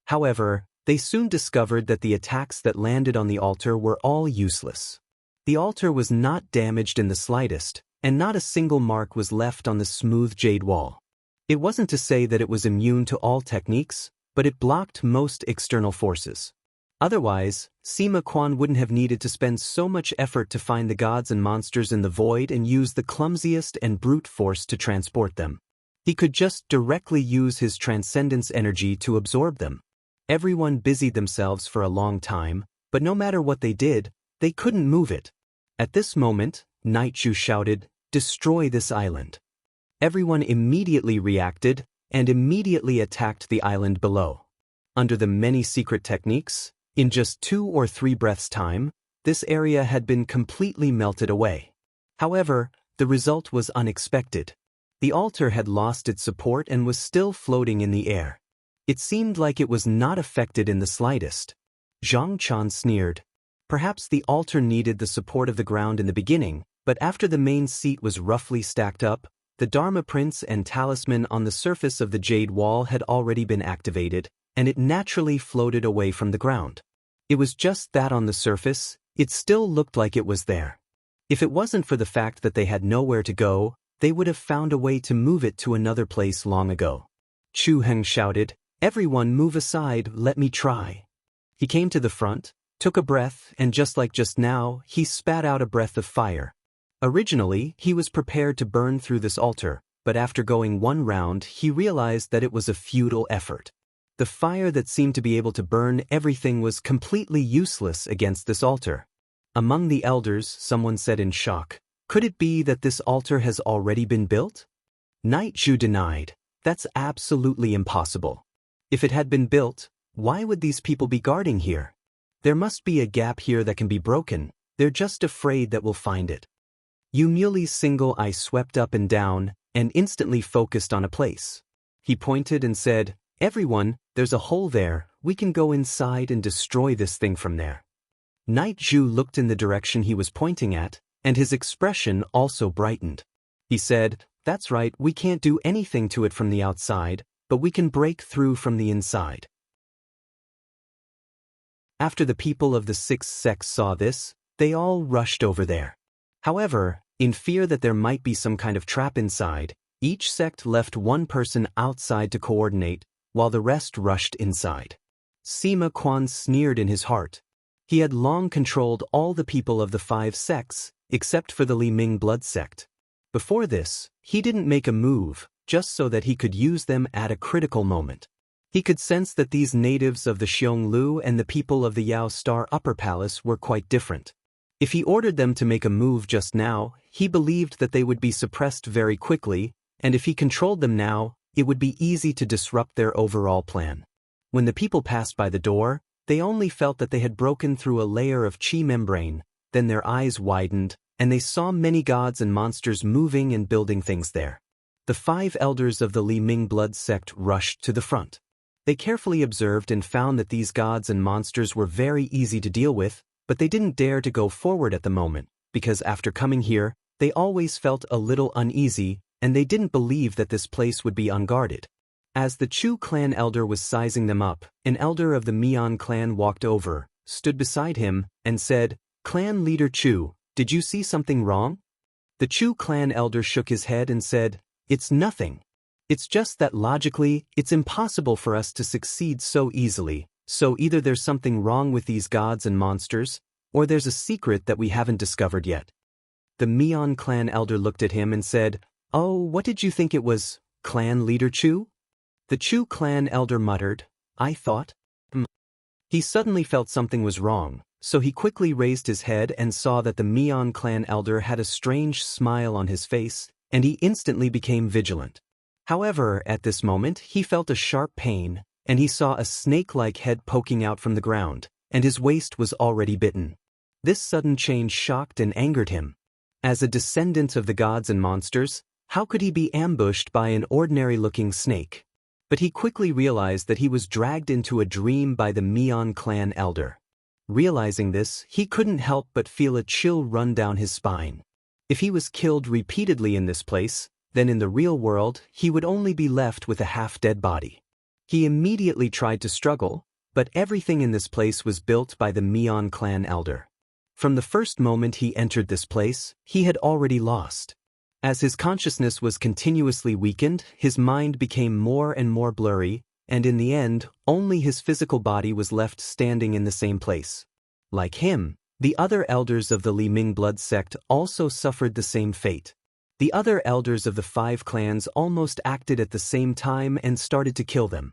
However, they soon discovered that the attacks that landed on the altar were all useless. The altar was not damaged in the slightest, and not a single mark was left on the smooth jade wall. It wasn't to say that it was immune to all techniques, but it blocked most external forces. Otherwise, Sima Quan wouldn't have needed to spend so much effort to find the gods and monsters in the void and use the clumsiest and brute force to transport them. He could just directly use his transcendence energy to absorb them. Everyone busied themselves for a long time, but no matter what they did, they couldn't move it. At this moment, Nightshoe shouted, "Destroy this island." Everyone immediately reacted and immediately attacked the island below. Under the many secret techniques, in just 2 or 3 breaths' time, this area had been completely melted away. However, the result was unexpected. The altar had lost its support and was still floating in the air. It seemed like it was not affected in the slightest. Zhang Chan sneered. Perhaps the altar needed the support of the ground in the beginning, but after the main seat was roughly stacked up, the Dharma Prince and talisman on the surface of the jade wall had already been activated, and it naturally floated away from the ground. It was just that on the surface, it still looked like it was there. If it wasn't for the fact that they had nowhere to go, they would have found a way to move it to another place long ago. Chu Heng shouted, "Everyone move aside, let me try." He came to the front, took a breath, and just like just now, he spat out a breath of fire. Originally, he was prepared to burn through this altar, but after going 1 round, he realized that it was a futile effort. The fire that seemed to be able to burn everything was completely useless against this altar. Among the elders, someone said in shock, "Could it be that this altar has already been built?" Nightshoe denied, "That's absolutely impossible. If it had been built, why would these people be guarding here? There must be a gap here that can be broken, they're just afraid that we'll find it." Yu Muli's single eye swept up and down, and instantly focused on a place. He pointed and said, "Everyone, there's a hole there, we can go inside and destroy this thing from there." Nightshoe looked in the direction he was pointing at, and his expression also brightened. He said, "That's right, we can't do anything to it from the outside, but we can break through from the inside." After the people of the 6 sects saw this, they all rushed over there. However, in fear that there might be some kind of trap inside, each sect left 1 person outside to coordinate, while the rest rushed inside. Sima Quan sneered in his heart. He had long controlled all the people of the 5 sects, except for the Li Ming blood sect. Before this, he didn't make a move, just so that he could use them at a critical moment. He could sense that these natives of the Xionglu and the people of the Yao Star Upper Palace were quite different. If he ordered them to make a move just now, he believed that they would be suppressed very quickly, and if he controlled them now, it would be easy to disrupt their overall plan. When the people passed by the door, they only felt that they had broken through a layer of chi membrane, then their eyes widened, and they saw many gods and monsters moving and building things there. The 5 elders of the Li Ming blood sect rushed to the front. They carefully observed and found that these gods and monsters were very easy to deal with, but they didn't dare to go forward at the moment, because after coming here, they always felt a little uneasy, and they didn't believe that this place would be unguarded. As the Chu clan elder was sizing them up, an elder of the Mian clan walked over, stood beside him, and said, "Clan leader Chu, did you see something wrong?" The Chu clan elder shook his head and said, "It's nothing. It's just that logically, it's impossible for us to succeed so easily, so either there's something wrong with these gods and monsters, or there's a secret that we haven't discovered yet." The Mian clan elder looked at him and said, "Oh, what did you think it was, clan leader Chu?" The Chu clan elder muttered, "I thought." He suddenly felt something was wrong, so he quickly raised his head and saw that the Mian clan elder had a strange smile on his face, and he instantly became vigilant. However, at this moment he felt a sharp pain, and he saw a snake-like head poking out from the ground, and his waist was already bitten. This sudden change shocked and angered him. As a descendant of the gods and monsters, how could he be ambushed by an ordinary-looking snake? But he quickly realized that he was dragged into a dream by the Mion clan elder. Realizing this, he couldn't help but feel a chill run down his spine. If he was killed repeatedly in this place, then in the real world, he would only be left with a half-dead body. He immediately tried to struggle, but everything in this place was built by the Mion clan elder. From the first moment he entered this place, he had already lost. As his consciousness was continuously weakened, his mind became more and more blurry, and in the end, only his physical body was left standing in the same place. Like him, the other elders of the Li Ming blood sect also suffered the same fate. The other elders of the 5 clans almost acted at the same time and started to kill them.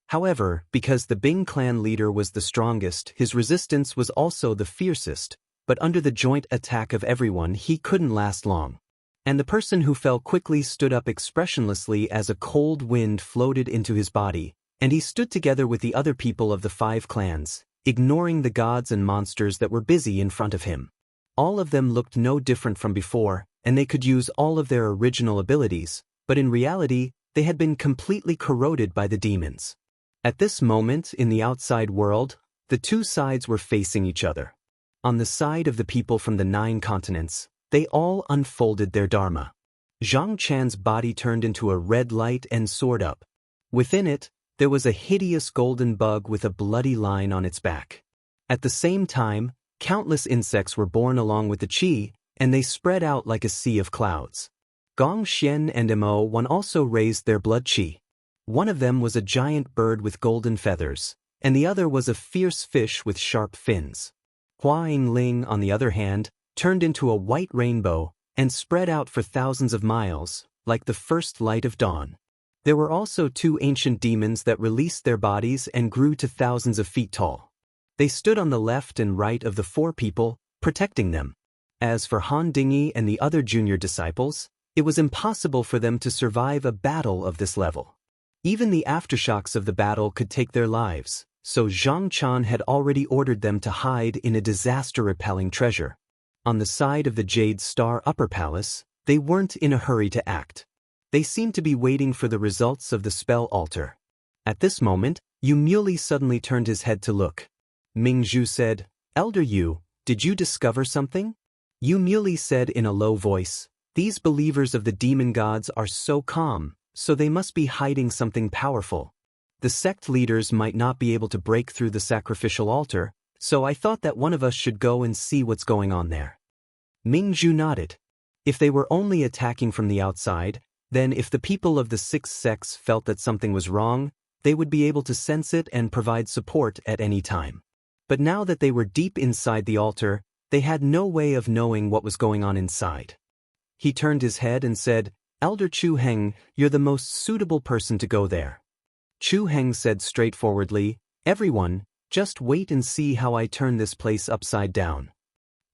However, because the Bing clan leader was the strongest, his resistance was also the fiercest, but under the joint attack of everyone he couldn't last long. And the person who fell quickly stood up expressionlessly as a cold wind floated into his body, and he stood together with the other people of the 5 clans, ignoring the gods and monsters that were busy in front of him. All of them looked no different from before, and they could use all of their original abilities, but in reality, they had been completely corroded by the demons. At this moment in the outside world, the 2 sides were facing each other. On the side of the people from the 9 continents, they all unfolded their dharma. Zhang Chan's body turned into a red light and soared up. Within it, there was a hideous golden bug with a bloody line on its back. At the same time, countless insects were born along with the qi, and they spread out like a sea of clouds. Gong Xian and Mo1 also raised their blood qi. One of them was a giant bird with golden feathers, and the other was a fierce fish with sharp fins. Hua Yingling, on the other hand, turned into a white rainbow and spread out for thousands of miles, like the first light of dawn. There were also 2 ancient demons that released their bodies and grew to thousands of feet tall. They stood on the left and right of the 4 people, protecting them. As for Han Dingy and the other junior disciples, it was impossible for them to survive a battle of this level. Even the aftershocks of the battle could take their lives, so Zhang Chan had already ordered them to hide in a disaster-repelling treasure. On the side of the Jade Star Upper Palace, they weren't in a hurry to act. They seemed to be waiting for the results of the spell altar. At this moment, Yu Muley suddenly turned his head to look. Ming Zhu said, "Elder Yu, did you discover something?" Yu Muley said in a low voice, "These believers of the demon gods are so calm, so they must be hiding something powerful. The sect leaders might not be able to break through the sacrificial altar, so I thought that one of us should go and see what's going on there." Ming Zhu nodded. If they were only attacking from the outside, then if the people of the 6 sects felt that something was wrong, they would be able to sense it and provide support at any time. But now that they were deep inside the altar, they had no way of knowing what was going on inside. He turned his head and said, "Elder Chu Heng, you're the most suitable person to go there." Chu Heng said straightforwardly, "Everyone, just wait and see how I turn this place upside down."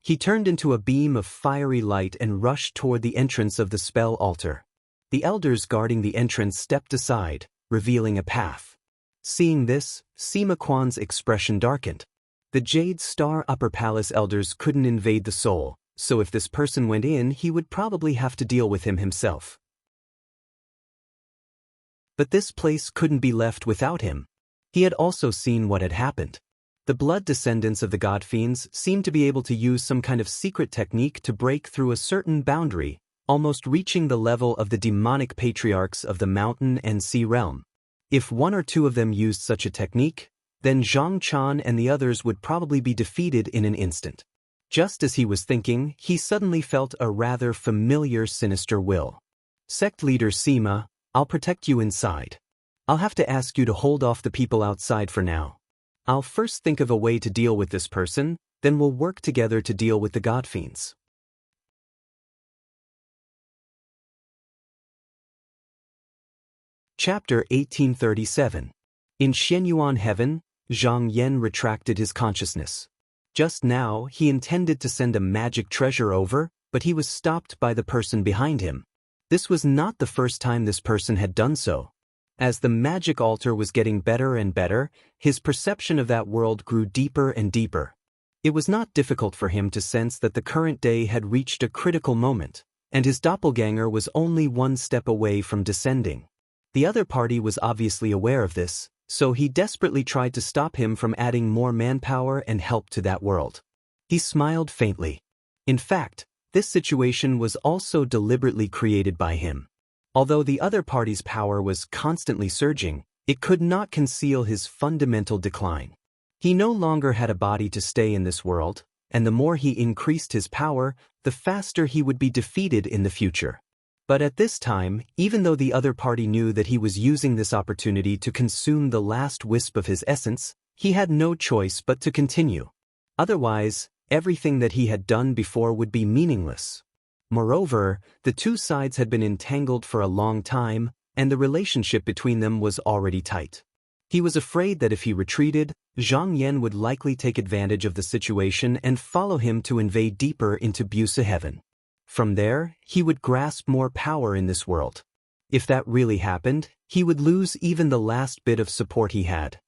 He turned into a beam of fiery light and rushed toward the entrance of the spell altar. The elders guarding the entrance stepped aside, revealing a path. Seeing this, Sima Quan's expression darkened. The Jade Star Upper Palace elders couldn't invade the soul, so if this person went in, he would probably have to deal with him himself. But this place couldn't be left without him. He had also seen what had happened. The blood descendants of the god fiends seemed to be able to use some kind of secret technique to break through a certain boundary, almost reaching the level of the demonic patriarchs of the mountain and sea realm. If 1 or 2 of them used such a technique, then Zhang Chan and the others would probably be defeated in an instant. Just as he was thinking, he suddenly felt a rather familiar sinister will. "Sect leader Sima, I'll protect you inside. I'll have to ask you to hold off the people outside for now. I'll first think of a way to deal with this person, then we'll work together to deal with the god fiends." Chapter 1837. In Xianyuan Heaven, Zhang Yan retracted his consciousness. Just now, he intended to send a magic treasure over, but he was stopped by the person behind him. This was not the first time this person had done so. As the magic altar was getting better and better, his perception of that world grew deeper and deeper. It was not difficult for him to sense that the current day had reached a critical moment, and his doppelganger was only one step away from descending. The other party was obviously aware of this, so he desperately tried to stop him from adding more manpower and help to that world. He smiled faintly. In fact, this situation was also deliberately created by him. Although the other party's power was constantly surging, it could not conceal his fundamental decline. He no longer had a body to stay in this world, and the more he increased his power, the faster he would be defeated in the future. But at this time, even though the other party knew that he was using this opportunity to consume the last wisp of his essence, he had no choice but to continue. Otherwise, everything that he had done before would be meaningless. Moreover, the two sides had been entangled for a long time, and the relationship between them was already tight. He was afraid that if he retreated, Zhang Yan would likely take advantage of the situation and follow him to invade deeper into Busa Heaven. From there, he would grasp more power in this world. If that really happened, he would lose even the last bit of support he had.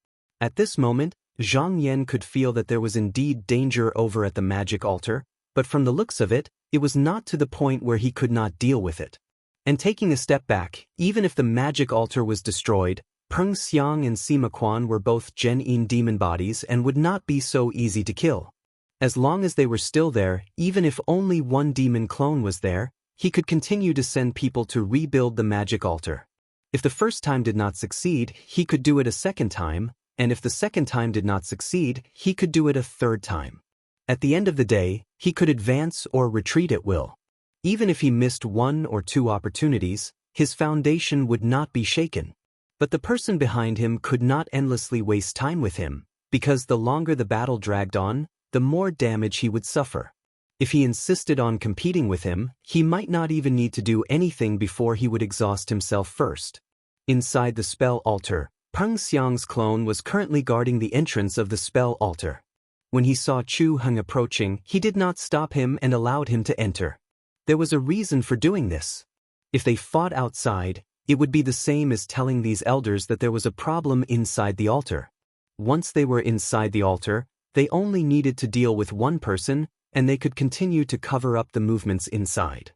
At this moment, Zhang Yan could feel that there was indeed danger over at the magic altar, but from the looks of it, it was not to the point where he could not deal with it. And taking a step back, even if the magic altar was destroyed, Peng Xiang and Sima Quan were both Gen-in demon bodies and would not be so easy to kill. As long as they were still there, even if only one demon clone was there, he could continue to send people to rebuild the magic altar. If the first time did not succeed, he could do it a second time, and if the second time did not succeed, he could do it a third time. At the end of the day, he could advance or retreat at will. Even if he missed one or two opportunities, his foundation would not be shaken. But the person behind him could not endlessly waste time with him, because the longer the battle dragged on, the more damage he would suffer. If he insisted on competing with him, he might not even need to do anything before he would exhaust himself first. Inside the spell altar, Peng Xiang's clone was currently guarding the entrance of the spell altar. When he saw Chu Heng approaching, he did not stop him and allowed him to enter. There was a reason for doing this. If they fought outside, it would be the same as telling these elders that there was a problem inside the altar. Once they were inside the altar, they only needed to deal with one person, and they could continue to cover up the movements inside.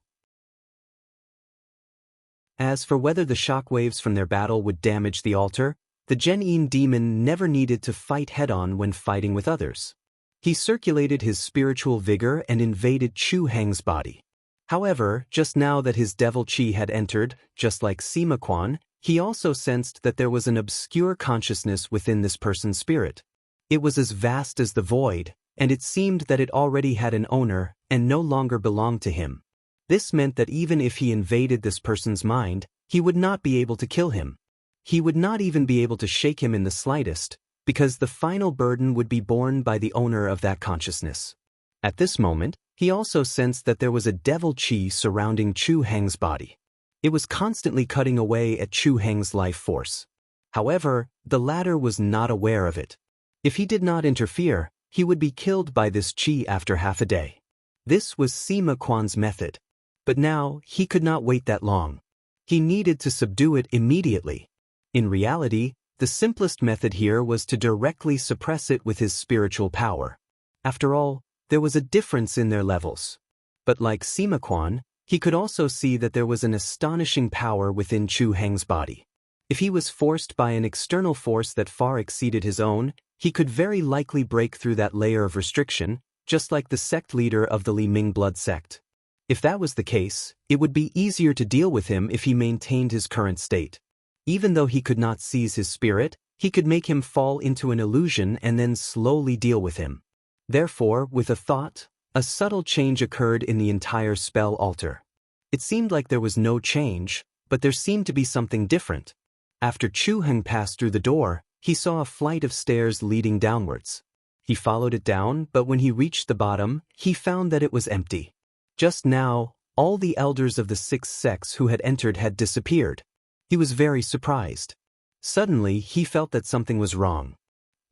As for whether the shockwaves from their battle would damage the altar, the Gen-in demon never needed to fight head-on when fighting with others. He circulated his spiritual vigor and invaded Chu Heng's body. However, just now that his devil chi had entered, just like Sima Quan, he also sensed that there was an obscure consciousness within this person's spirit. It was as vast as the void, and it seemed that it already had an owner and no longer belonged to him. This meant that even if he invaded this person's mind, he would not be able to kill him. He would not even be able to shake him in the slightest, because the final burden would be borne by the owner of that consciousness. At this moment, he also sensed that there was a devil chi surrounding Chu Heng's body. It was constantly cutting away at Chu Heng's life force. However, the latter was not aware of it. If he did not interfere, he would be killed by this chi after half a day. This was Sima Quan's method. But now, he could not wait that long. He needed to subdue it immediately. In reality, the simplest method here was to directly suppress it with his spiritual power. After all, there was a difference in their levels. But like Sima Quan, he could also see that there was an astonishing power within Chu Heng's body. If he was forced by an external force that far exceeded his own, he could very likely break through that layer of restriction, just like the sect leader of the Li Ming blood sect. If that was the case, it would be easier to deal with him if he maintained his current state. Even though he could not seize his spirit, he could make him fall into an illusion and then slowly deal with him. Therefore, with a thought, a subtle change occurred in the entire spell altar. It seemed like there was no change, but there seemed to be something different. After Chu Heng passed through the door, he saw a flight of stairs leading downwards. He followed it down, but when he reached the bottom, he found that it was empty. Just now, all the elders of the 6 sects who had entered had disappeared. He was very surprised. Suddenly, he felt that something was wrong.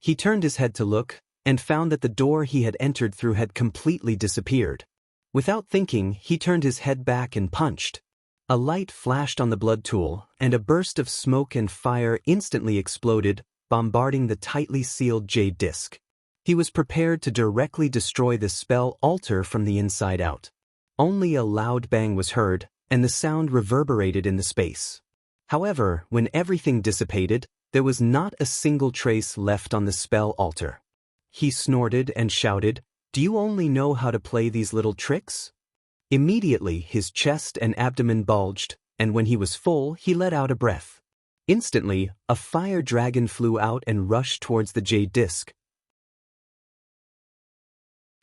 He turned his head to look, and found that the door he had entered through had completely disappeared. Without thinking, he turned his head back and punched. A light flashed on the blood tool, and a burst of smoke and fire instantly exploded, bombarding the tightly sealed jade disc. He was prepared to directly destroy the spell altar from the inside out. Only a loud bang was heard, and the sound reverberated in the space. However, when everything dissipated, there was not a single trace left on the spell altar. He snorted and shouted, "Do you only know how to play these little tricks?" Immediately, his chest and abdomen bulged, and when he was full, he let out a breath. Instantly, a fire dragon flew out and rushed towards the jade disc.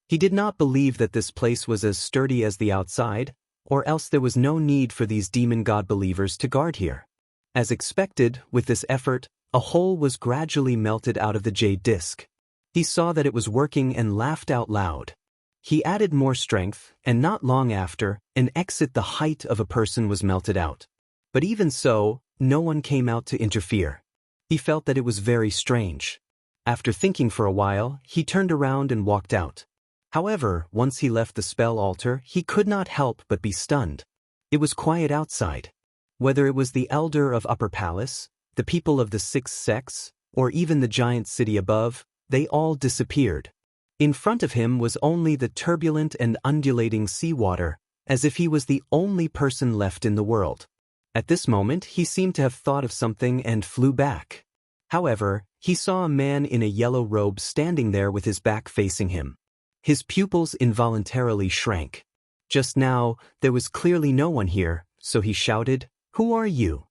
He did not believe that this place was as sturdy as the outside, or else there was no need for these demon god believers to guard here. As expected, with this effort, a hole was gradually melted out of the jade disc. He saw that it was working and laughed out loud. He added more strength, and not long after, an exit the height of a person was melted out. But even so, no one came out to interfere. He felt that it was very strange. After thinking for a while, he turned around and walked out. However, once he left the spell altar, he could not help but be stunned. It was quiet outside. Whether it was the elder of Upper Palace, the people of the sixth sex, or even the giant city above, they all disappeared. In front of him was only the turbulent and undulating seawater, as if he was the only person left in the world. At this moment, he seemed to have thought of something and flew back. However, he saw a man in a yellow robe standing there with his back facing him. His pupils involuntarily shrank. Just now, there was clearly no one here, so he shouted, "Who are you?"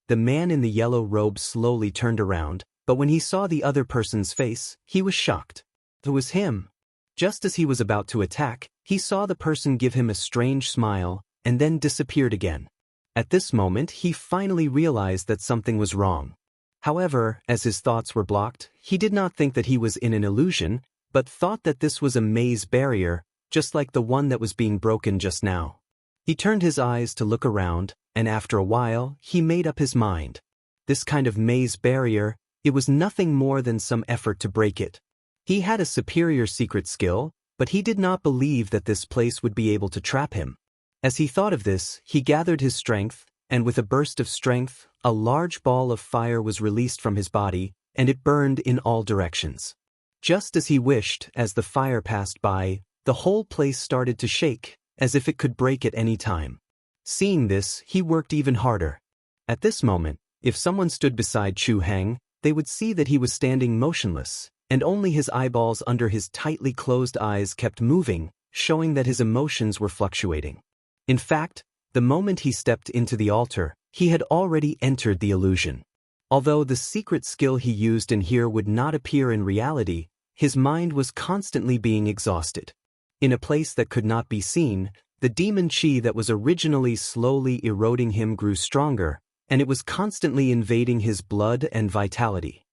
The man in the yellow robe slowly turned around, but when he saw the other person's face, he was shocked. It was him. Just as he was about to attack, he saw the person give him a strange smile, and then disappeared again. At this moment, he finally realized that something was wrong. However, as his thoughts were blocked, he did not think that he was in an illusion, but thought that this was a maze barrier, just like the one that was being broken just now. He turned his eyes to look around, and after a while, he made up his mind. This kind of maze barrier, it was nothing more than some effort to break it. He had a superior secret skill, but he did not believe that this place would be able to trap him. As he thought of this, he gathered his strength, and with a burst of strength, a large ball of fire was released from his body, and it burned in all directions. Just as he wished, as the fire passed by, the whole place started to shake, as if it could break at any time. Seeing this, he worked even harder. At this moment, if someone stood beside Chu Heng, they would see that he was standing motionless, and only his eyeballs under his tightly closed eyes kept moving, showing that his emotions were fluctuating. In fact, the moment he stepped into the altar, he had already entered the illusion. Although the secret skill he used in here would not appear in reality, his mind was constantly being exhausted. In a place that could not be seen, the demon chi that was originally slowly eroding him grew stronger, and it was constantly invading his blood and vitality.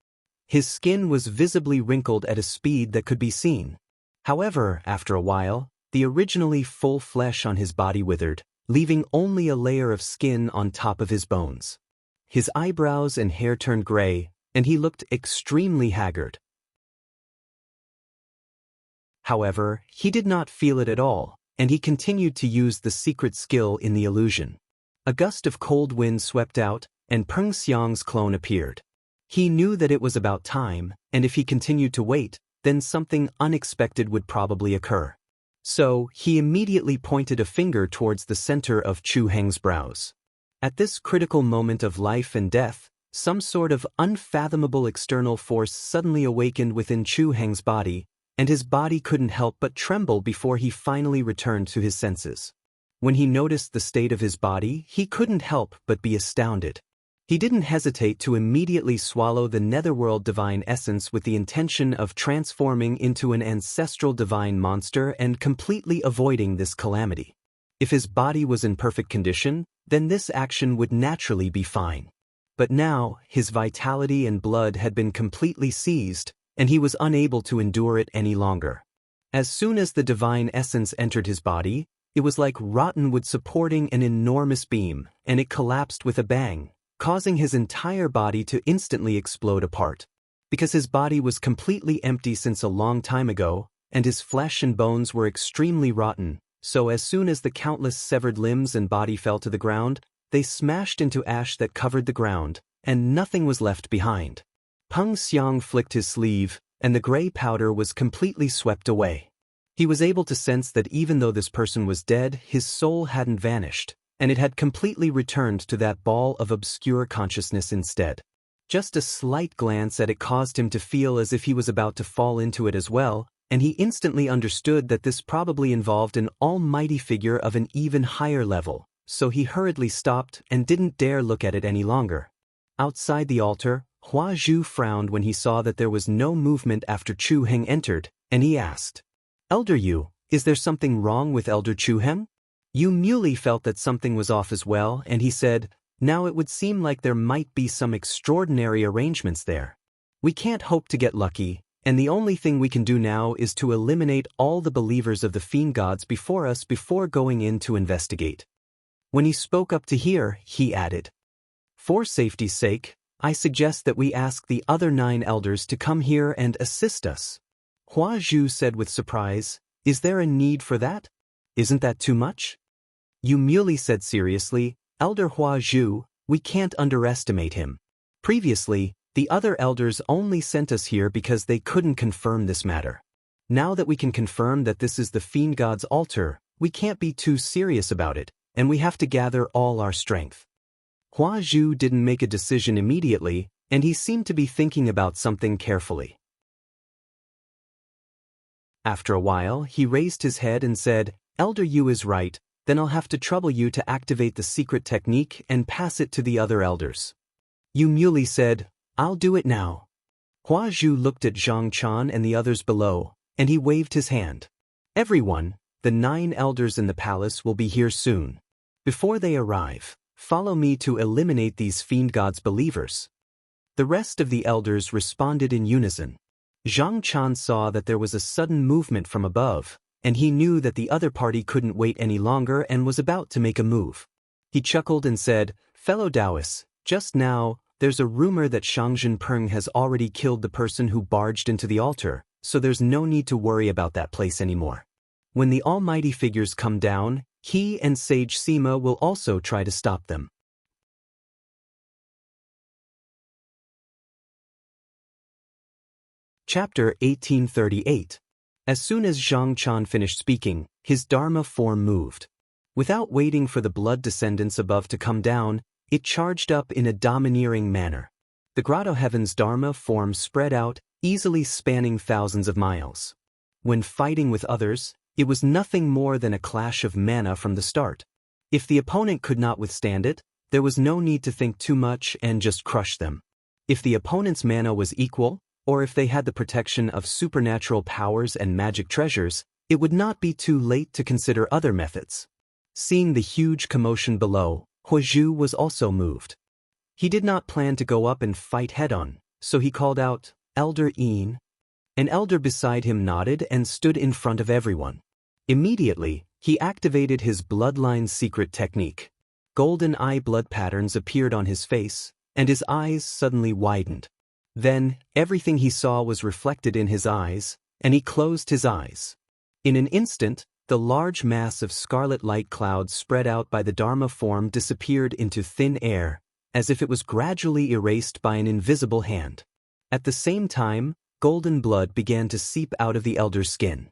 His skin was visibly wrinkled at a speed that could be seen. However, after a while, the originally full flesh on his body withered, leaving only a layer of skin on top of his bones. His eyebrows and hair turned gray, and he looked extremely haggard. However, he did not feel it at all, and he continued to use the secret skill in the illusion. A gust of cold wind swept out, and Peng Xiang's clone appeared. He knew that it was about time, and if he continued to wait, then something unexpected would probably occur. So, he immediately pointed a finger towards the center of Chu Heng's brows. At this critical moment of life and death, some sort of unfathomable external force suddenly awakened within Chu Heng's body, and his body couldn't help but tremble before he finally returned to his senses. When he noticed the state of his body, he couldn't help but be astounded. He didn't hesitate to immediately swallow the netherworld divine essence with the intention of transforming into an ancestral divine monster and completely avoiding this calamity. If his body was in perfect condition, then this action would naturally be fine. But now, his vitality and blood had been completely seized, and he was unable to endure it any longer. As soon as the divine essence entered his body, it was like rotten wood supporting an enormous beam, and it collapsed with a bang, causing his entire body to instantly explode apart. Because his body was completely empty since a long time ago, and his flesh and bones were extremely rotten, so as soon as the countless severed limbs and body fell to the ground, they smashed into ash that covered the ground, and nothing was left behind. Peng Xiang flicked his sleeve, and the gray powder was completely swept away. He was able to sense that even though this person was dead, his soul hadn't vanished, and it had completely returned to that ball of obscure consciousness instead. Just a slight glance at it caused him to feel as if he was about to fall into it as well, and he instantly understood that this probably involved an almighty figure of an even higher level, so he hurriedly stopped and didn't dare look at it any longer. Outside the altar, Hua Zhu frowned when he saw that there was no movement after Chu Heng entered, and he asked, "Elder Yu, is there something wrong with Elder Chu Heng?" Yu Muley felt that something was off as well, and he said, "Now it would seem like there might be some extraordinary arrangements there. We can't hope to get lucky, and the only thing we can do now is to eliminate all the believers of the fiend gods before us before going in to investigate." When he spoke up to here, he added, "For safety's sake, I suggest that we ask the other 9 elders to come here and assist us." Hua Zhu said with surprise, "Is there a need for that? Isn't that too much?" Yu Muley said seriously, "Elder Hua Zhu, we can't underestimate him. Previously, the other elders only sent us here because they couldn't confirm this matter. Now that we can confirm that this is the fiend god's altar, we can't be too serious about it, and we have to gather all our strength." Hua Zhu didn't make a decision immediately, and he seemed to be thinking about something carefully. After a while, he raised his head and said, "Elder Yu is right, then I'll have to trouble you to activate the secret technique and pass it to the other elders." Yu Muley said, "I'll do it now." Hua Zhu looked at Zhang Chan and the others below, and he waved his hand. "Everyone, the 9 elders in the palace will be here soon. Before they arrive, follow me to eliminate these fiend gods' believers." The rest of the elders responded in unison. Zhang Chan saw that there was a sudden movement from above, and he knew that the other party couldn't wait any longer and was about to make a move. He chuckled and said, "Fellow Taoists, just now, there's a rumor that Shangjin Peng has already killed the person who barged into the altar, so there's no need to worry about that place anymore. When the almighty figures come down, he and Sage Sima will also try to stop them." Chapter 1838. As soon as Zhang Chan finished speaking, his Dharma form moved. Without waiting for the blood descendants above to come down, it charged up in a domineering manner. The grotto heaven's Dharma form spread out, easily spanning thousands of miles. When fighting with others, it was nothing more than a clash of mana from the start. If the opponent could not withstand it, there was no need to think too much and just crush them. If the opponent's mana was equal, or if they had the protection of supernatural powers and magic treasures, it would not be too late to consider other methods. Seeing the huge commotion below, Hua Zhu was also moved. He did not plan to go up and fight head-on, so he called out, "Elder Yin." An elder beside him nodded and stood in front of everyone. Immediately, he activated his bloodline secret technique. Golden eye blood patterns appeared on his face, and his eyes suddenly widened. Then, everything he saw was reflected in his eyes, and he closed his eyes. In an instant, the large mass of scarlet light clouds spread out by the Dharma form disappeared into thin air, as if it was gradually erased by an invisible hand. At the same time, golden blood began to seep out of the elder's skin.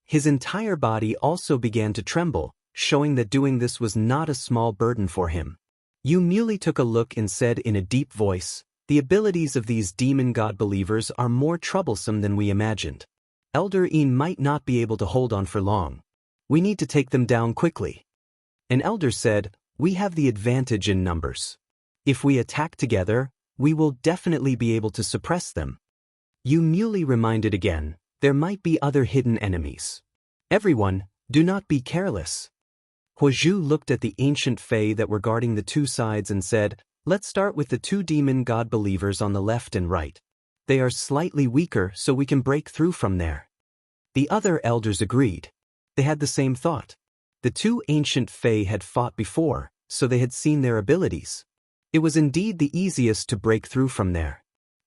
His entire body also began to tremble, showing that doing this was not a small burden for him. Yu Muley took a look and said in a deep voice, "The abilities of these demon god believers are more troublesome than we imagined. Elder Yin might not be able to hold on for long. We need to take them down quickly." An elder said, "We have the advantage in numbers. If we attack together, we will definitely be able to suppress them." Yu Muley reminded again, "There might be other hidden enemies. Everyone, do not be careless." Hua Zhu looked at the ancient Fae that were guarding the 2 sides and said, "Let's start with the 2 demon god believers on the left and right. They are slightly weaker, so we can break through from there." The other elders agreed. They had the same thought. The 2 ancient Fae had fought before, so they had seen their abilities. It was indeed the easiest to break through from there.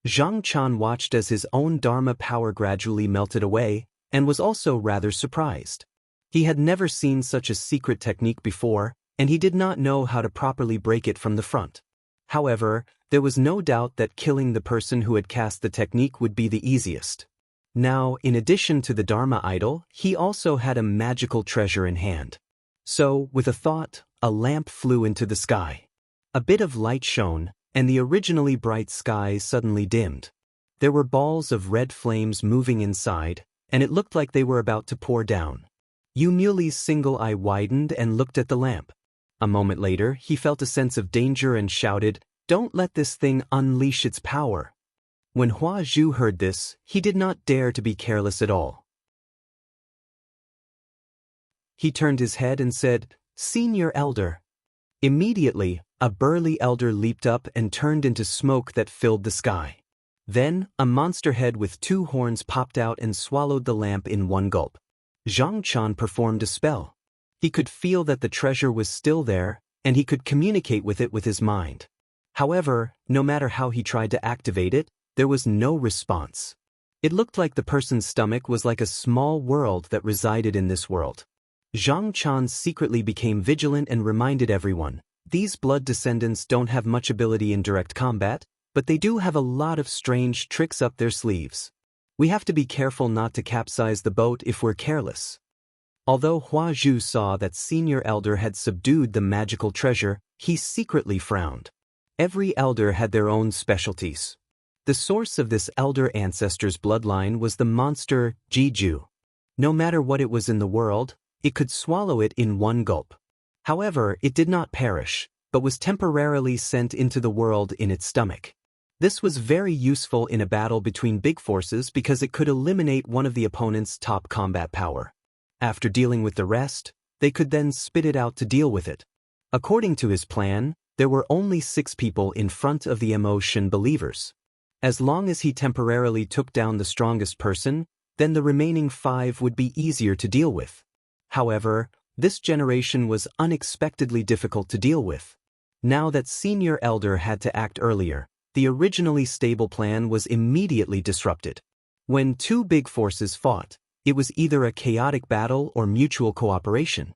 Zhang Chan watched as his own Dharma power gradually melted away, and was also rather surprised. He had never seen such a secret technique before, and he did not know how to properly break it from the front. However, there was no doubt that killing the person who had cast the technique would be the easiest. Now, in addition to the Dharma idol, he also had a magical treasure in hand. So, with a thought, a lamp flew into the sky. A bit of light shone, and the originally bright sky suddenly dimmed. There were balls of red flames moving inside, and it looked like they were about to pour down. Yu Muli's single eye widened and looked at the lamp. A moment later, he felt a sense of danger and shouted, "Don't let this thing unleash its power." When Hua Zhu heard this, he did not dare to be careless at all. He turned his head and said, "Senior Elder." Immediately, a burly elder leaped up and turned into smoke that filled the sky. Then, a monster head with 2 horns popped out and swallowed the lamp in one gulp. Zhang Chan performed a spell. He could feel that the treasure was still there, and he could communicate with it with his mind. However, no matter how he tried to activate it, there was no response. It looked like the person's stomach was like a small world that resided in this world. Zhang Chan secretly became vigilant and reminded everyone, "These blood descendants don't have much ability in direct combat, but they do have a lot of strange tricks up their sleeves. We have to be careful not to capsize the boat if we're careless." Although Hua Zhu saw that Senior Elder had subdued the magical treasure, he secretly frowned. Every elder had their own specialties. The source of this elder ancestor's bloodline was the monster Jiju. No matter what it was in the world, it could swallow it in one gulp. However, it did not perish, but was temporarily sent into the world in its stomach. This was very useful in a battle between big forces because it could eliminate one of the opponent's top combat power. After dealing with the rest, they could then spit it out to deal with it. According to his plan, there were only 6 people in front of the emotion believers. As long as he temporarily took down the strongest person, then the remaining 5 would be easier to deal with. However, this generation was unexpectedly difficult to deal with. Now that Senior Elder had to act earlier, the originally stable plan was immediately disrupted. When 2 big forces fought, it was either a chaotic battle or mutual cooperation.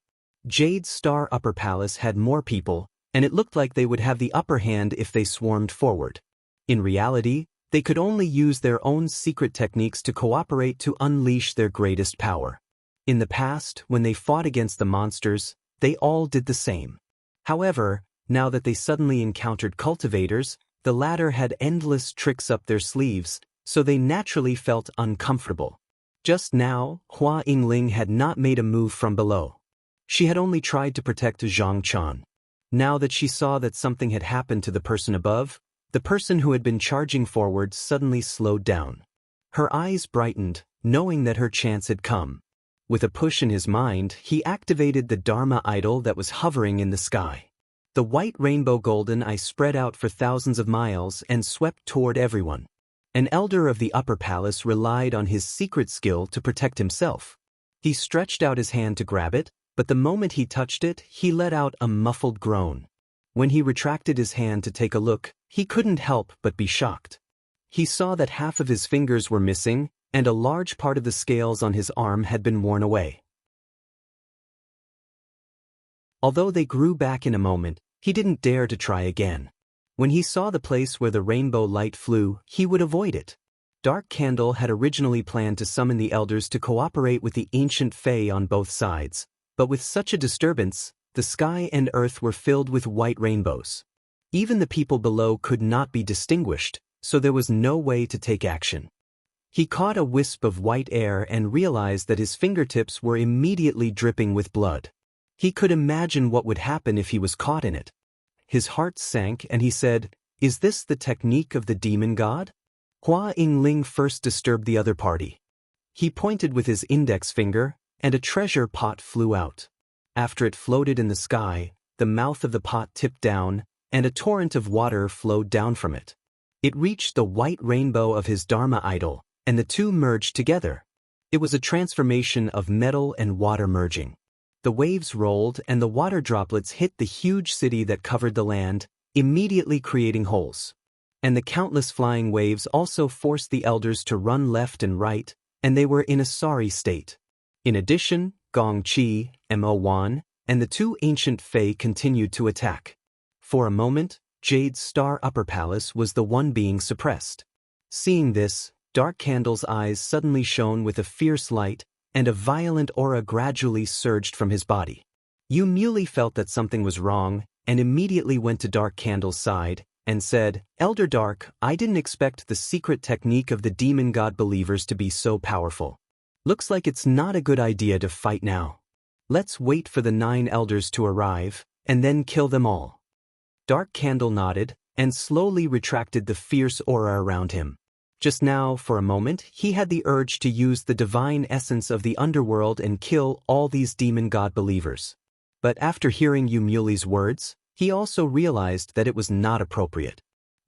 Jade Star Upper Palace had more people, and it looked like they would have the upper hand if they swarmed forward. In reality, they could only use their own secret techniques to cooperate to unleash their greatest power. In the past, when they fought against the monsters, they all did the same. However, now that they suddenly encountered cultivators, the latter had endless tricks up their sleeves, so they naturally felt uncomfortable. Just now, Hua Yingling had not made a move from below. She had only tried to protect Zhang Chan. Now that she saw that something had happened to the person above, the person who had been charging forward suddenly slowed down. Her eyes brightened, knowing that her chance had come. With a push in his mind, he activated the Dharma idol that was hovering in the sky. The white rainbow golden eye spread out for thousands of miles and swept toward everyone. An elder of the upper palace relied on his secret skill to protect himself. He stretched out his hand to grab it, but the moment he touched it, he let out a muffled groan. When he retracted his hand to take a look, he couldn't help but be shocked. He saw that half of his fingers were missing, and a large part of the scales on his arm had been worn away. Although they grew back in a moment, he didn't dare to try again. When he saw the place where the rainbow light flew, he would avoid it. Dark Candle had originally planned to summon the elders to cooperate with the ancient Fae on both sides, but with such a disturbance, the sky and earth were filled with white rainbows. Even the people below could not be distinguished, so there was no way to take action. He caught a wisp of white air and realized that his fingertips were immediately dripping with blood. He could imagine what would happen if he was caught in it. His heart sank and he said, "Is this the technique of the demon god?" Hua Yingling first disturbed the other party. He pointed with his index finger, and a treasure pot flew out. After it floated in the sky, the mouth of the pot tipped down, and a torrent of water flowed down from it. It reached the white rainbow of his Dharma idol, and the two merged together. It was a transformation of metal and water merging. The waves rolled and the water droplets hit the huge city that covered the land, immediately creating holes. And the countless flying waves also forced the elders to run left and right, and they were in a sorry state. In addition, Gong Chi, Mo Wan, and the two ancient Fae continued to attack. For a moment, Jade's star upper palace was the one being suppressed. Seeing this, Dark Candle's eyes suddenly shone with a fierce light, and a violent aura gradually surged from his body. Yu Muley felt that something was wrong, and immediately went to Dark Candle's side, and said, "Elder Dark, I didn't expect the secret technique of the demon god believers to be so powerful. Looks like it's not a good idea to fight now. Let's wait for the 9 elders to arrive, and then kill them all." Dark Candle nodded, and slowly retracted the fierce aura around him. Just now, for a moment, he had the urge to use the divine essence of the underworld and kill all these demon god believers. But after hearing Yu Muley's words, he also realized that it was not appropriate.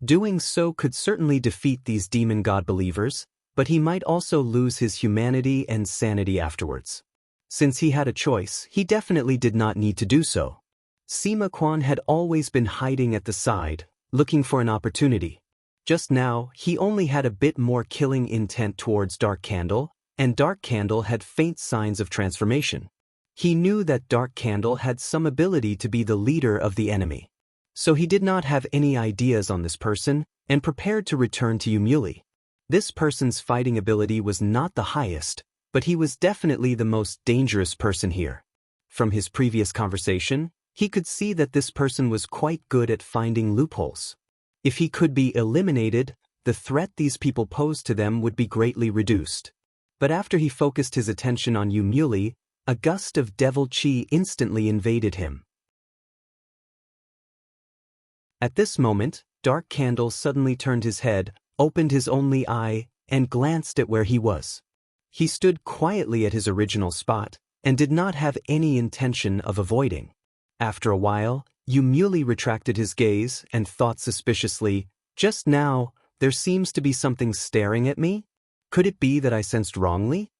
Doing so could certainly defeat these demon god believers, but he might also lose his humanity and sanity afterwards. Since he had a choice, he definitely did not need to do so. Sima Quan had always been hiding at the side, looking for an opportunity. Just now, he only had a bit more killing intent towards Dark Candle, and Dark Candle had faint signs of transformation. He knew that Dark Candle had some ability to be the leader of the enemy. So he did not have any ideas on this person, and prepared to return to Yu Muley. This person's fighting ability was not the highest, but he was definitely the most dangerous person here. From his previous conversation, he could see that this person was quite good at finding loopholes. If he could be eliminated, the threat these people posed to them would be greatly reduced. But after he focused his attention on Yu Muley, a gust of devil chi instantly invaded him. At this moment, Dark Candle suddenly turned his head, opened his only eye, and glanced at where he was. He stood quietly at his original spot, and did not have any intention of avoiding. After a while, Yu Muley retracted his gaze and thought suspiciously, "Just now, there seems to be something staring at me? Could it be that I sensed wrongly?"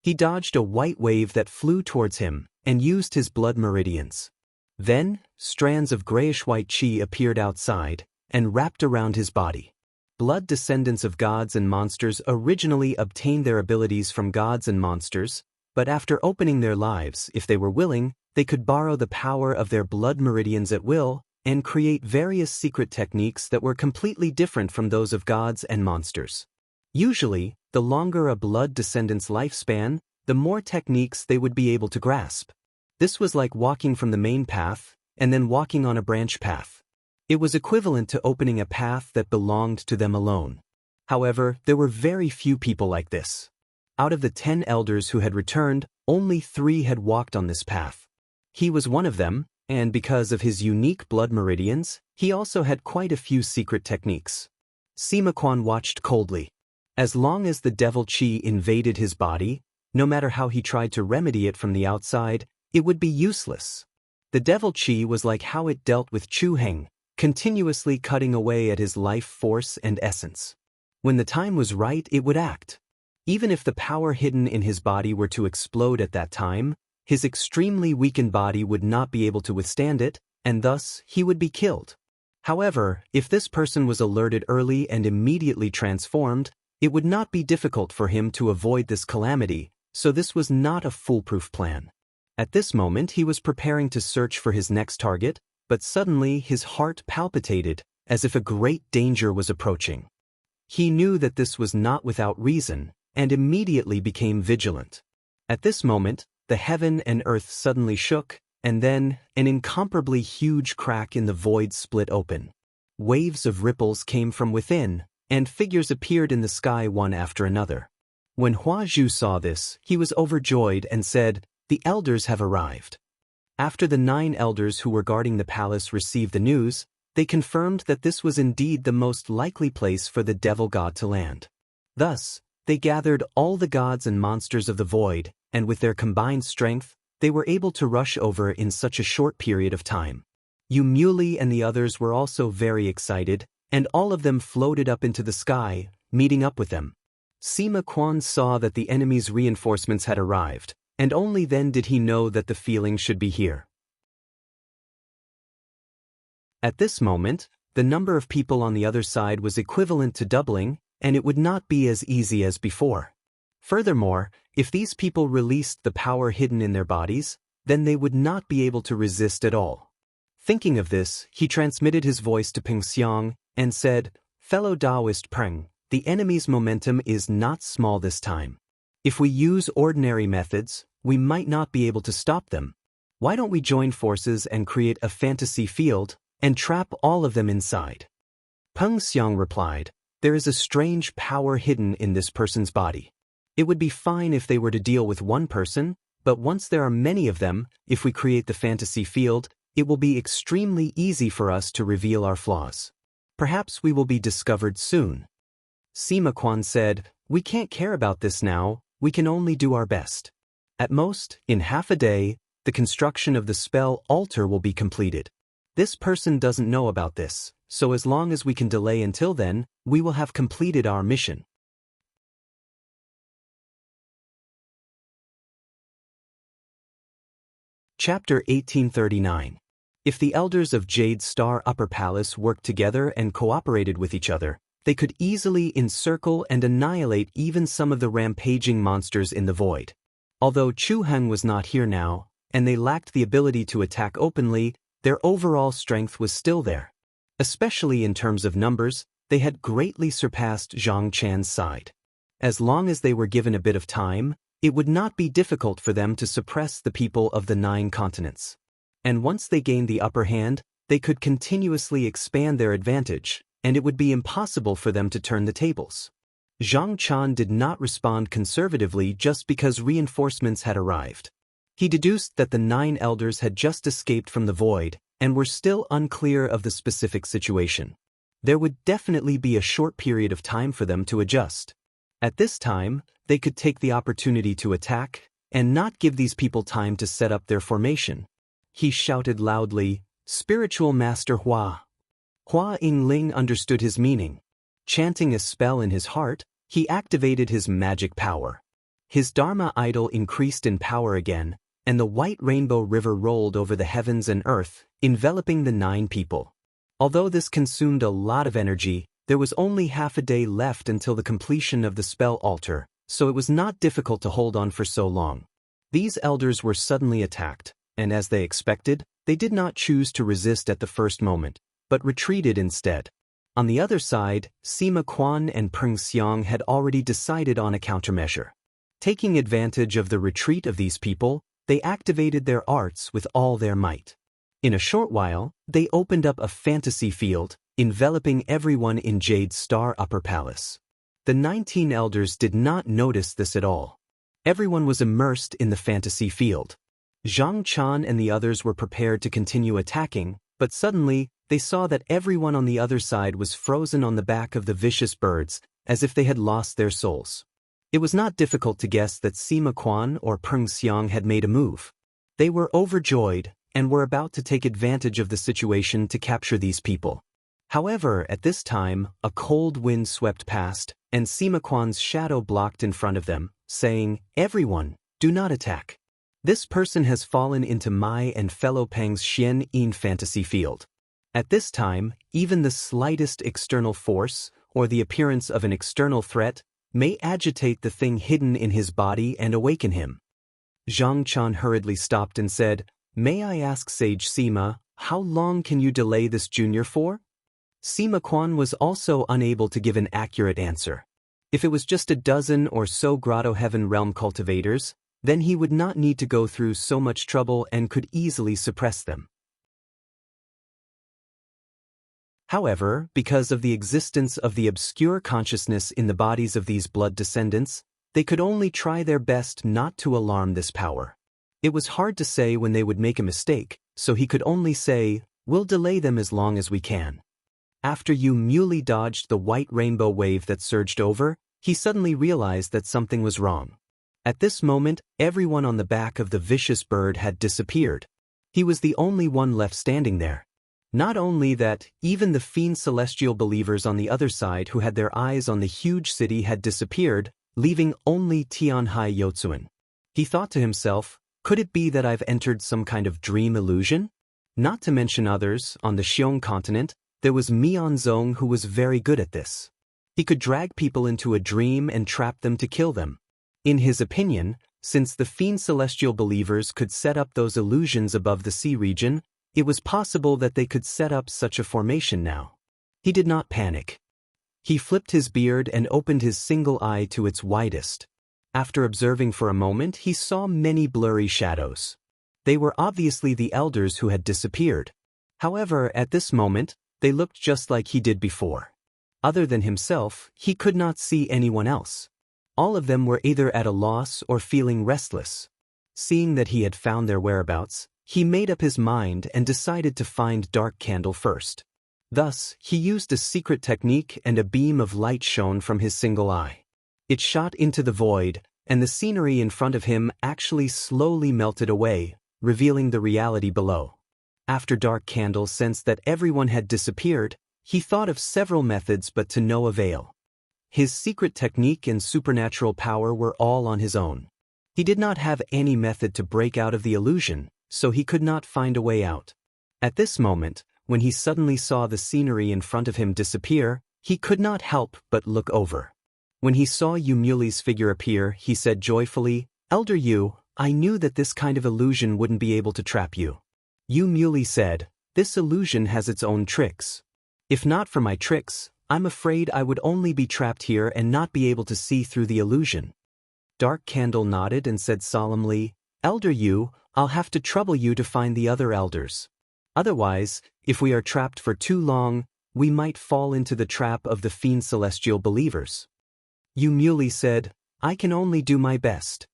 He dodged a white wave that flew towards him, and used his blood meridians. Then, strands of grayish-white chi appeared outside, and wrapped around his body. Blood descendants of gods and monsters originally obtained their abilities from gods and monsters, but after opening their lives, if they were willing, they could borrow the power of their blood meridians at will, and create various secret techniques that were completely different from those of gods and monsters. Usually, the longer a blood descendant's lifespan, the more techniques they would be able to grasp. This was like walking from the main path, and then walking on a branch path. It was equivalent to opening a path that belonged to them alone. However, there were very few people like this. Out of the 10 elders who had returned, only 3 had walked on this path. He was one of them, and because of his unique blood meridians, he also had quite a few secret techniques. Sima Quan watched coldly. As long as the devil chi invaded his body, no matter how he tried to remedy it from the outside, it would be useless. The devil chi was like how it dealt with Chu Heng, continuously cutting away at his life force and essence. When the time was right, it would act. Even if the power hidden in his body were to explode at that time, his extremely weakened body would not be able to withstand it, and thus he would be killed. However, if this person was alerted early and immediately transformed, it would not be difficult for him to avoid this calamity, so this was not a foolproof plan. At this moment he was preparing to search for his next target, but suddenly his heart palpitated, as if a great danger was approaching. He knew that this was not without reason, and immediately became vigilant. At this moment, the heaven and earth suddenly shook, and then, an incomparably huge crack in the void split open. Waves of ripples came from within, and figures appeared in the sky one after another. When Hua Zhu saw this, he was overjoyed and said, "The elders have arrived." After the 9 elders who were guarding the palace received the news, they confirmed that this was indeed the most likely place for the devil god to land. Thus, they gathered all the gods and monsters of the void, and with their combined strength, they were able to rush over in such a short period of time. Yu Muley and the others were also very excited, and all of them floated up into the sky, meeting up with them. Sima Quan saw that the enemy's reinforcements had arrived, and only then did he know that the feeling should be here. At this moment, the number of people on the other side was equivalent to doubling, and it would not be as easy as before. Furthermore, if these people released the power hidden in their bodies, then they would not be able to resist at all. Thinking of this, he transmitted his voice to Peng Xiang and said, "Fellow Taoist Peng, the enemy's momentum is not small this time. If we use ordinary methods, we might not be able to stop them. Why don't we join forces and create a fantasy field and trap all of them inside?" Peng Xiang replied, "There is a strange power hidden in this person's body. It would be fine if they were to deal with one person, but once there are many of them, if we create the fantasy field, it will be extremely easy for us to reveal our flaws. Perhaps we will be discovered soon." Sima Quan said, "We can't care about this now, we can only do our best. At most, in half a day, the construction of the spell altar will be completed. This person doesn't know about this, so as long as we can delay until then, we will have completed our mission." Chapter 1839. If the elders of Jade Star Upper Palace worked together and cooperated with each other, they could easily encircle and annihilate even some of the rampaging monsters in the void. Although Chu Heng was not here now, and they lacked the ability to attack openly, their overall strength was still there. Especially in terms of numbers, they had greatly surpassed Zhang Chan's side. As long as they were given a bit of time, it would not be difficult for them to suppress the people of the 9 continents. And once they gained the upper hand, they could continuously expand their advantage, and it would be impossible for them to turn the tables. Zhang Chan did not respond conservatively just because reinforcements had arrived. He deduced that the 9 elders had just escaped from the void and were still unclear of the specific situation. There would definitely be a short period of time for them to adjust. At this time, they could take the opportunity to attack and not give these people time to set up their formation. He shouted loudly, "Spiritual Master Hua!" Hua Yingling understood his meaning. Chanting a spell in his heart, he activated his magic power. His Dharma idol increased in power again, and the white rainbow river rolled over the heavens and earth, enveloping the 9 people. Although this consumed a lot of energy, there was only half a day left until the completion of the spell altar, so it was not difficult to hold on for so long. These elders were suddenly attacked, and as they expected, they did not choose to resist at the first moment, but retreated instead. On the other side, Sima Quan and Peng Xiang had already decided on a countermeasure. Taking advantage of the retreat of these people, they activated their arts with all their might. In a short while, they opened up a fantasy field, enveloping everyone in Jade Star Upper Palace. The 19 elders did not notice this at all. Everyone was immersed in the fantasy field. Zhang Chan and the others were prepared to continue attacking, but suddenly, they saw that everyone on the other side was frozen on the back of the vicious birds, as if they had lost their souls. It was not difficult to guess that Sima Quan or Peng Xiang had made a move. They were overjoyed and were about to take advantage of the situation to capture these people. However, at this time, a cold wind swept past, and Sima Quan's shadow blocked in front of them, saying, "Everyone, do not attack. This person has fallen into my and fellow Peng's Xian Yin fantasy field." At this time, even the slightest external force, or the appearance of an external threat, may agitate the thing hidden in his body and awaken him. Zhang Chan hurriedly stopped and said, "May I ask Sage Sima, how long can you delay this junior for?" Sima Quan was also unable to give an accurate answer. If it was just a dozen or so Grotto Heaven Realm cultivators, then he would not need to go through so much trouble and could easily suppress them. However, because of the existence of the obscure consciousness in the bodies of these blood descendants, they could only try their best not to alarm this power. It was hard to say when they would make a mistake, so he could only say, "We'll delay them as long as we can." After Yu Muley dodged the white rainbow wave that surged over, he suddenly realized that something was wrong. At this moment, everyone on the back of the vicious bird had disappeared. He was the only one left standing there. Not only that, even the fiend celestial believers on the other side who had their eyes on the huge city had disappeared, leaving only Tianhai Yotsuan. He thought to himself, could it be that I've entered some kind of dream illusion? Not to mention others, on the Xiong continent, there was Mianzong who was very good at this. He could drag people into a dream and trap them to kill them. In his opinion, since the fiend celestial believers could set up those illusions above the sea region, it was possible that they could set up such a formation now. He did not panic. He flipped his beard and opened his single eye to its widest. After observing for a moment, he saw many blurry shadows. They were obviously the elders who had disappeared. However, at this moment, they looked just like he did before. Other than himself, he could not see anyone else. All of them were either at a loss or feeling restless. Seeing that he had found their whereabouts, he made up his mind and decided to find Dark Candle first. Thus, he used a secret technique and a beam of light shone from his single eye. It shot into the void, and the scenery in front of him actually slowly melted away, revealing the reality below. After Dark Candle sensed that everyone had disappeared, he thought of several methods but to no avail. His secret technique and supernatural power were all on his own. He did not have any method to break out of the illusion, so he could not find a way out. At this moment, when he suddenly saw the scenery in front of him disappear, he could not help but look over. When he saw Youmuli's figure appear, he said joyfully, "Elder Yu, I knew that this kind of illusion wouldn't be able to trap you." Youmuli said, "This illusion has its own tricks. If not for my tricks, I'm afraid I would only be trapped here and not be able to see through the illusion." Dark Candle nodded and said solemnly, "Elder Yu, I'll have to trouble you to find the other elders. Otherwise, if we are trapped for too long, we might fall into the trap of the fiend celestial believers." Youmuli said, "I can only do my best."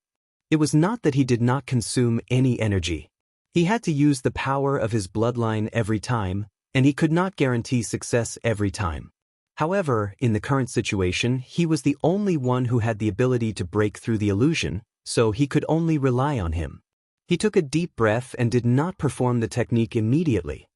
It was not that he did not consume any energy. He had to use the power of his bloodline every time, and he could not guarantee success every time. However, in the current situation, he was the only one who had the ability to break through the illusion, so he could only rely on him. He took a deep breath and did not perform the technique immediately.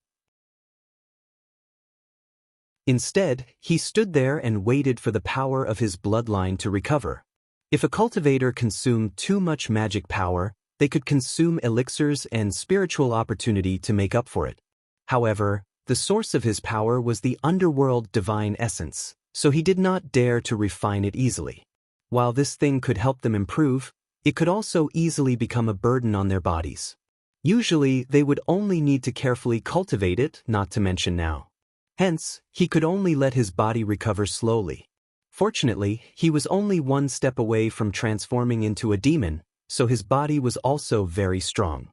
Instead, he stood there and waited for the power of his bloodline to recover. If a cultivator consumed too much magic power, they could consume elixirs and spiritual opportunity to make up for it. However, the source of his power was the underworld divine essence, so he did not dare to refine it easily. While this thing could help them improve, it could also easily become a burden on their bodies. Usually, they would only need to carefully cultivate it, not to mention now. Hence, he could only let his body recover slowly. Fortunately, he was only one step away from transforming into a demon, so his body was also very strong.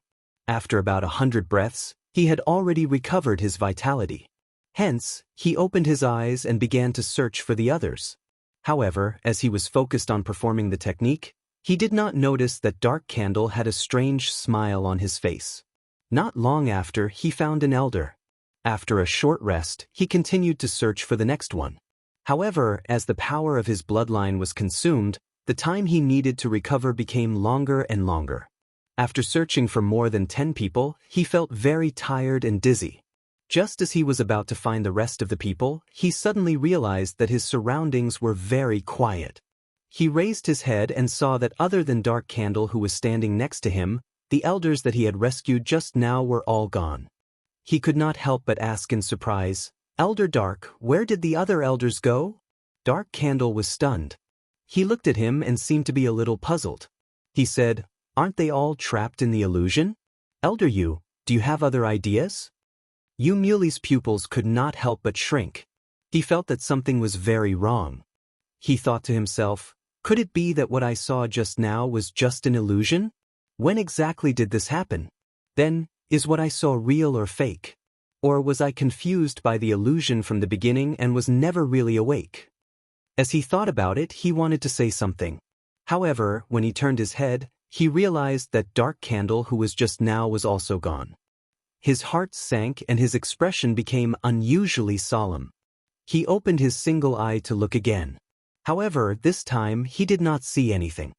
After about 100 breaths, he had already recovered his vitality. Hence, he opened his eyes and began to search for the others. However, as he was focused on performing the technique, he did not notice that Dark Candle had a strange smile on his face. Not long after, he found an elder. After a short rest, he continued to search for the next one. However, as the power of his bloodline was consumed, the time he needed to recover became longer and longer. After searching for more than 10 people, he felt very tired and dizzy. Just as he was about to find the rest of the people, he suddenly realized that his surroundings were very quiet. He raised his head and saw that other than Dark Candle who was standing next to him, the elders that he had rescued just now were all gone. He could not help but ask in surprise, "Elder Dark, where did the other elders go?" Dark Candle was stunned. He looked at him and seemed to be a little puzzled. He said, "Aren't they all trapped in the illusion? Elder Yu, do you have other ideas?" Youmuli's pupils could not help but shrink. He felt that something was very wrong. He thought to himself, could it be that what I saw just now was just an illusion? When exactly did this happen? Then, is what I saw real or fake? Or was I confused by the illusion from the beginning and was never really awake? As he thought about it, he wanted to say something. However, when he turned his head, he realized that Dark Candle who was just now was also gone. His heart sank and his expression became unusually solemn. He opened his single eye to look again. However, this time he did not see anything.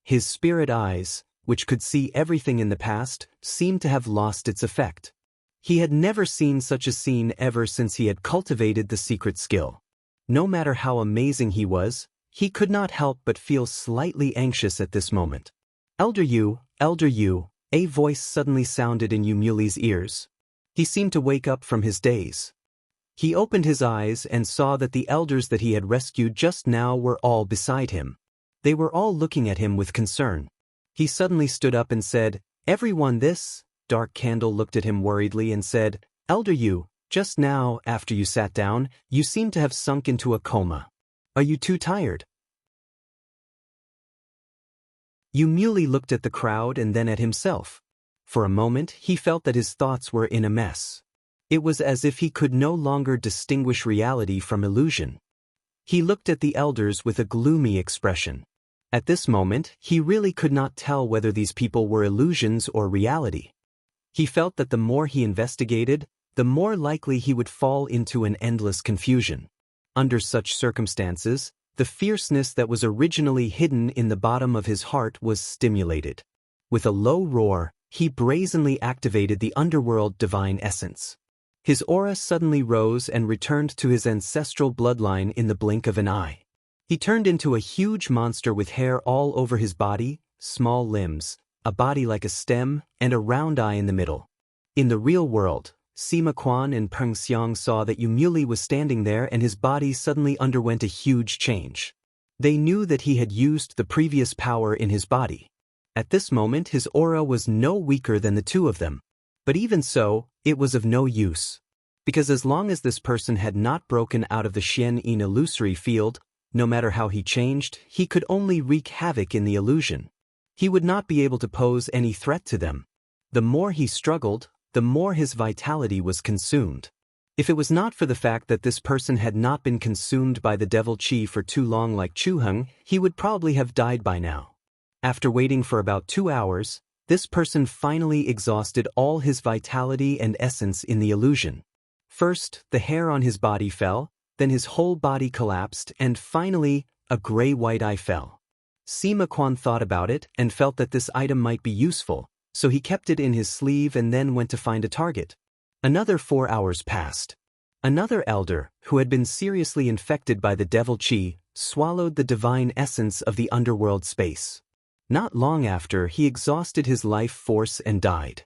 His spirit eyes, which could see everything in the past, seemed to have lost its effect. He had never seen such a scene ever since he had cultivated the secret skill. No matter how amazing he was, he could not help but feel slightly anxious at this moment. Elder Yu, a voice suddenly sounded in Youmuli's ears. He seemed to wake up from his daze. He opened his eyes and saw that the elders that he had rescued just now were all beside him. They were all looking at him with concern. He suddenly stood up and said, "Everyone, this." Dark Candle looked at him worriedly and said, "Elder Yu, just now, after you sat down, you seem to have sunk into a coma. Are you too tired?" Yu merely looked at the crowd and then at himself. For a moment, he felt that his thoughts were in a mess. It was as if he could no longer distinguish reality from illusion. He looked at the elders with a gloomy expression. At this moment, he really could not tell whether these people were illusions or reality. He felt that the more he investigated, the more likely he would fall into an endless confusion. Under such circumstances, the fierceness that was originally hidden in the bottom of his heart was stimulated. With a low roar, he brazenly activated the underworld divine essence. His aura suddenly rose and returned to his ancestral bloodline in the blink of an eye. He turned into a huge monster with hair all over his body, small limbs, a body like a stem, and a round eye in the middle. In the real world, Sima Quan and Peng Xiang saw that Yu Muli was standing there and his body suddenly underwent a huge change. They knew that he had used the previous power in his body. At this moment his aura was no weaker than the two of them. But even so, it was of no use. Because as long as this person had not broken out of the Xian-Yin illusory field, no matter how he changed, he could only wreak havoc in the illusion. He would not be able to pose any threat to them. The more he struggled, the more his vitality was consumed. If it was not for the fact that this person had not been consumed by the devil Qi for too long like Chu Heng, he would probably have died by now. After waiting for about 2 hours, this person finally exhausted all his vitality and essence in the illusion. First, the hair on his body fell, then his whole body collapsed, and finally, a gray-white eye fell. Sima Quan thought about it and felt that this item might be useful, so he kept it in his sleeve and then went to find a target. Another 4 hours passed. Another elder, who had been seriously infected by the devil Qi, swallowed the divine essence of the underworld space. Not long after, he exhausted his life force and died.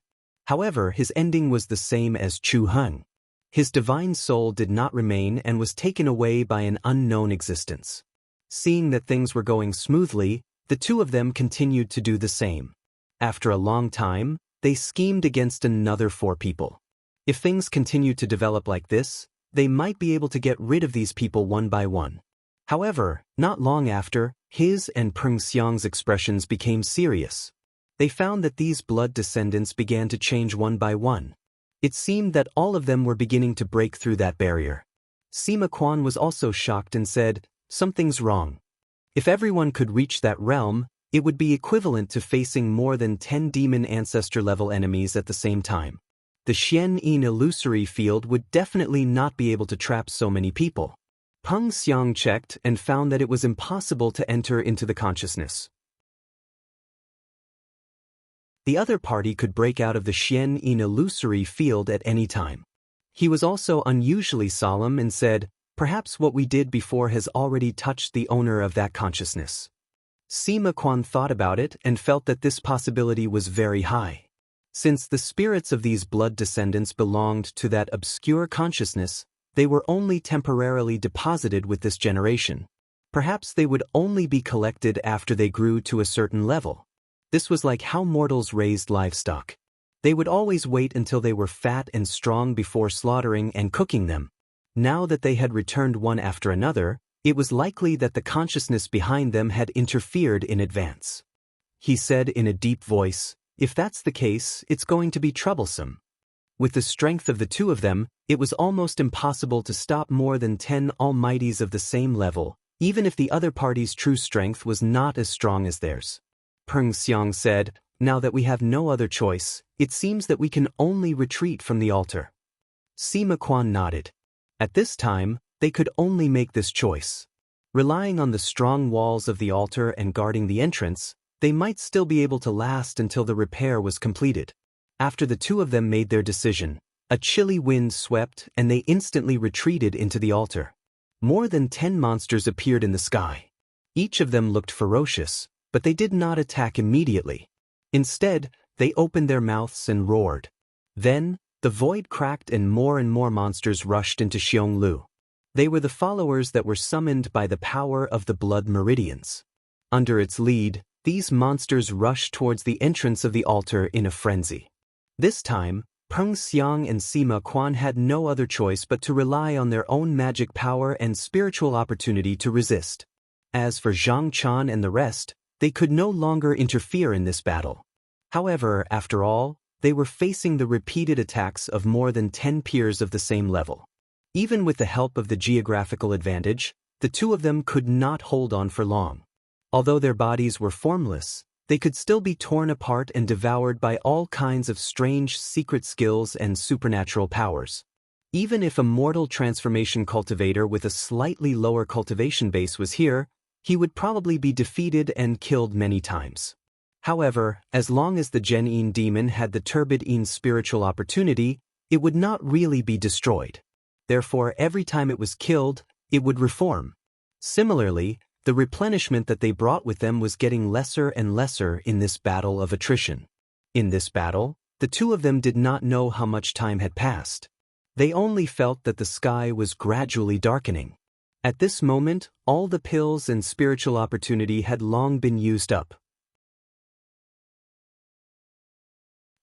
However, his ending was the same as Chu Heng. His divine soul did not remain and was taken away by an unknown existence. Seeing that things were going smoothly, the two of them continued to do the same. After a long time, they schemed against another 4 people. If things continued to develop like this, they might be able to get rid of these people one by one. However, not long after, his and Peng Xiang's expressions became serious. They found that these blood descendants began to change one by one. It seemed that all of them were beginning to break through that barrier. Sima Quan was also shocked and said, "Something's wrong. If everyone could reach that realm, it would be equivalent to facing more than 10 demon ancestor-level enemies at the same time. The Xian-Yin illusory field would definitely not be able to trap so many people." Peng Xiang checked and found that it was impossible to enter into the consciousness. The other party could break out of the Xian-Yin illusory field at any time. He was also unusually solemn and said, "Perhaps what we did before has already touched the owner of that consciousness." Sima Quan thought about it and felt that this possibility was very high. Since the spirits of these blood descendants belonged to that obscure consciousness, they were only temporarily deposited with this generation. Perhaps they would only be collected after they grew to a certain level. This was like how mortals raised livestock. They would always wait until they were fat and strong before slaughtering and cooking them. Now that they had returned one after another, it was likely that the consciousness behind them had interfered in advance. He said in a deep voice, "If that's the case, it's going to be troublesome." With the strength of the two of them, it was almost impossible to stop more than 10 almighties of the same level, even if the other party's true strength was not as strong as theirs. Peng Xiang said, "Now that we have no other choice, it seems that we can only retreat from the altar." Sima Quan nodded. At this time, they could only make this choice. Relying on the strong walls of the altar and guarding the entrance, they might still be able to last until the repair was completed. After the two of them made their decision, a chilly wind swept and they instantly retreated into the altar. More than 10 monsters appeared in the sky. Each of them looked ferocious, but they did not attack immediately. Instead, they opened their mouths and roared. Then, the void cracked and more monsters rushed into Xionglu. They were the followers that were summoned by the power of the blood meridians. Under its lead, these monsters rushed towards the entrance of the altar in a frenzy. This time, Peng Xiang and Sima Quan had no other choice but to rely on their own magic power and spiritual opportunity to resist. As for Zhang Chan and the rest, they could no longer interfere in this battle. However, after all, they were facing the repeated attacks of more than 10 peers of the same level. Even with the help of the geographical advantage, the two of them could not hold on for long. Although their bodies were formless, they could still be torn apart and devoured by all kinds of strange secret skills and supernatural powers. Even if a mortal transformation cultivator with a slightly lower cultivation base was here, he would probably be defeated and killed many times. However, as long as the Gen-in demon had the turbid-in spiritual opportunity, it would not really be destroyed. Therefore, every time it was killed, it would reform. Similarly, the replenishment that they brought with them was getting lesser and lesser in this battle of attrition. In this battle, the two of them did not know how much time had passed. They only felt that the sky was gradually darkening. At this moment, all the pills and spiritual opportunity had long been used up.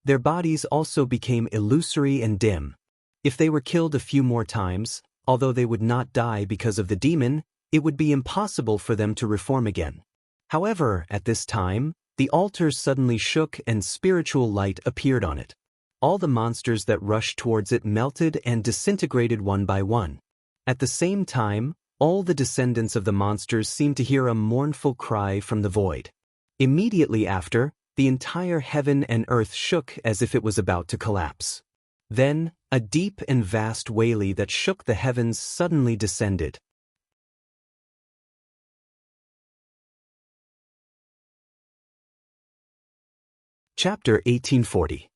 Their bodies also became illusory and dim. If they were killed a few more times, although they would not die because of the demon, it would be impossible for them to reform again. However, at this time, the altar suddenly shook and spiritual light appeared on it. All the monsters that rushed towards it melted and disintegrated one by one. At the same time, all the descendants of the monsters seemed to hear a mournful cry from the void. Immediately after, the entire heaven and earth shook as if it was about to collapse. Then, a deep and vast wail that shook the heavens suddenly descended. Chapter 1840.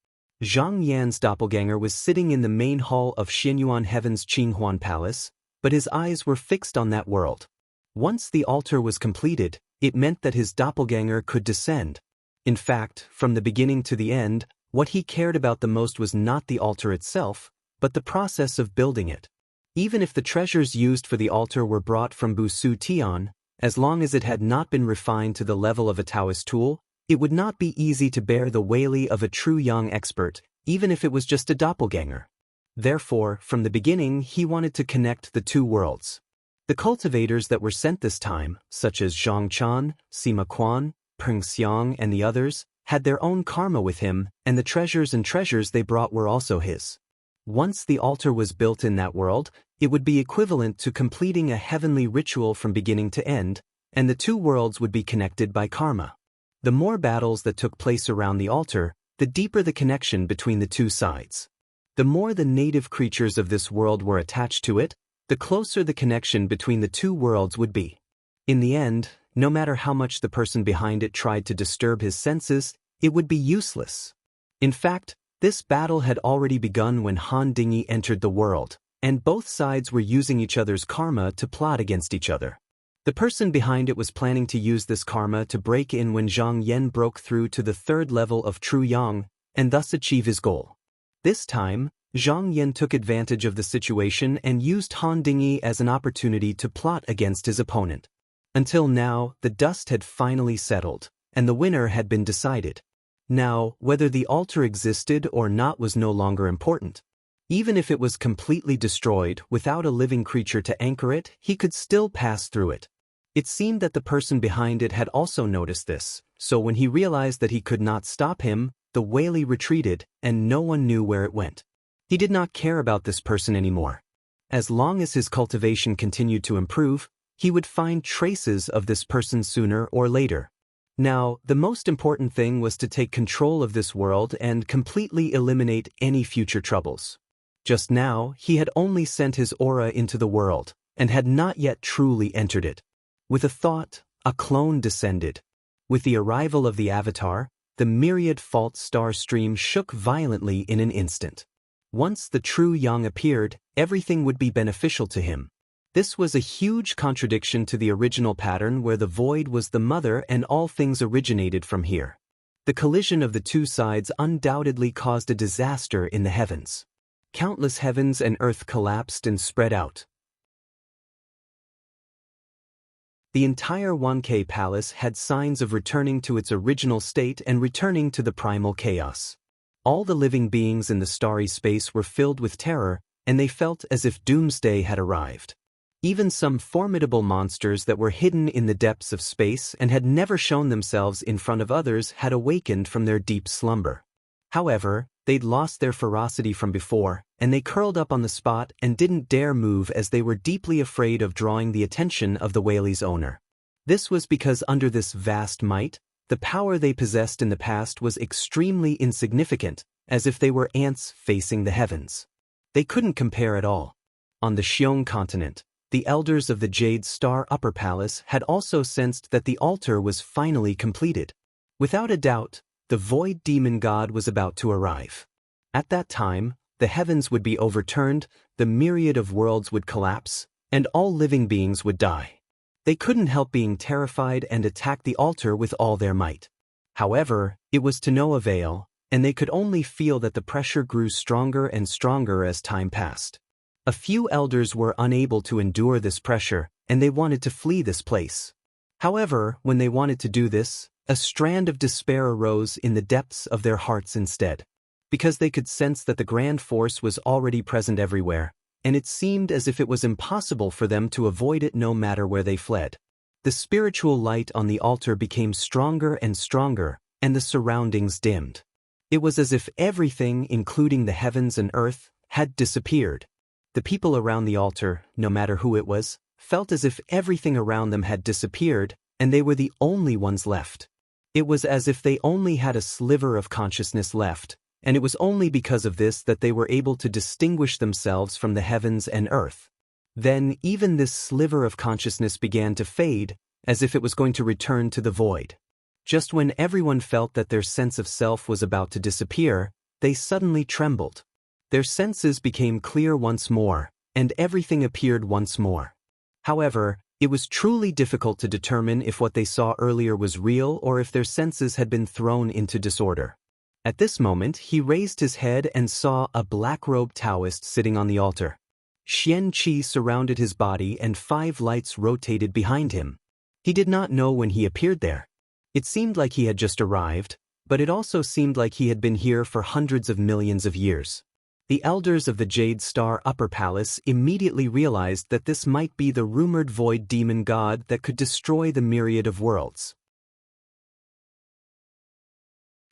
Zhang Yan's doppelganger was sitting in the main hall of Xianyuan Heaven's Qinghuan Palace, but his eyes were fixed on that world. Once the altar was completed, it meant that his doppelganger could descend. In fact, from the beginning to the end, what he cared about the most was not the altar itself, but the process of building it. Even if the treasures used for the altar were brought from Busu Tian, as long as it had not been refined to the level of a Taoist tool, it would not be easy to bear the waili of a true young expert, even if it was just a doppelganger. Therefore, from the beginning, he wanted to connect the two worlds. The cultivators that were sent this time, such as Zhang Chan, Sima Quan, Peng Xiang and the others, had their own karma with him, and the treasures they brought were also his. Once the altar was built in that world, it would be equivalent to completing a heavenly ritual from beginning to end, and the two worlds would be connected by karma. The more battles that took place around the altar, the deeper the connection between the two sides. The more the native creatures of this world were attached to it, the closer the connection between the two worlds would be. In the end, no matter how much the person behind it tried to disturb his senses, it would be useless. In fact, this battle had already begun when Han Dingy entered the world, and both sides were using each other's karma to plot against each other. The person behind it was planning to use this karma to break in when Zhang Yan broke through to the third level of True Yang, and thus achieve his goal. This time, Zhang Yan took advantage of the situation and used Han Dingy as an opportunity to plot against his opponent. Until now, the dust had finally settled, and the winner had been decided. Now, whether the altar existed or not was no longer important. Even if it was completely destroyed without a living creature to anchor it, he could still pass through it. It seemed that the person behind it had also noticed this, so when he realized that he could not stop him, the waili retreated, and no one knew where it went. He did not care about this person anymore. As long as his cultivation continued to improve, he would find traces of this person sooner or later. Now, the most important thing was to take control of this world and completely eliminate any future troubles. Just now, he had only sent his aura into the world, and had not yet truly entered it. With a thought, a clone descended. With the arrival of the avatar, the myriad fault star stream shook violently in an instant. Once the true Yang appeared, everything would be beneficial to him. This was a huge contradiction to the original pattern where the void was the mother and all things originated from here. The collision of the two sides undoubtedly caused a disaster in the heavens. Countless heavens and earth collapsed and spread out. The entire 1K palace had signs of returning to its original state and returning to the primal chaos. All the living beings in the starry space were filled with terror, and they felt as if doomsday had arrived. Even some formidable monsters that were hidden in the depths of space and had never shown themselves in front of others had awakened from their deep slumber. However, they'd lost their ferocity from before, and they curled up on the spot and didn't dare move as they were deeply afraid of drawing the attention of the whaley's owner. This was because under this vast might, the power they possessed in the past was extremely insignificant, as if they were ants facing the heavens. They couldn't compare at all. On the Xiong continent, the elders of the Jade Star Upper Palace had also sensed that the altar was finally completed. Without a doubt, the Void Demon God was about to arrive. At that time, the heavens would be overturned, the myriad of worlds would collapse, and all living beings would die. They couldn't help being terrified and attacked the altar with all their might. However, it was to no avail, and they could only feel that the pressure grew stronger and stronger as time passed. A few elders were unable to endure this pressure, and they wanted to flee this place. However, when they wanted to do this, a strand of despair arose in the depths of their hearts instead. Because they could sense that the grand force was already present everywhere, and it seemed as if it was impossible for them to avoid it no matter where they fled. The spiritual light on the altar became stronger and stronger, and the surroundings dimmed. It was as if everything, including the heavens and earth, had disappeared. The people around the altar, no matter who it was, felt as if everything around them had disappeared, and they were the only ones left. It was as if they only had a sliver of consciousness left, and it was only because of this that they were able to distinguish themselves from the heavens and earth. Then even this sliver of consciousness began to fade, as if it was going to return to the void. Just when everyone felt that their sense of self was about to disappear, they suddenly trembled. Their senses became clear once more, and everything appeared once more. However, it was truly difficult to determine if what they saw earlier was real or if their senses had been thrown into disorder. At this moment, he raised his head and saw a black-robed Taoist sitting on the altar. Xian Qi surrounded his body and 5 lights rotated behind him. He did not know when he appeared there. It seemed like he had just arrived, but it also seemed like he had been here for hundreds of millions of years. The elders of the Jade Star Upper Palace immediately realized that this might be the rumored Void Demon God that could destroy the myriad of worlds.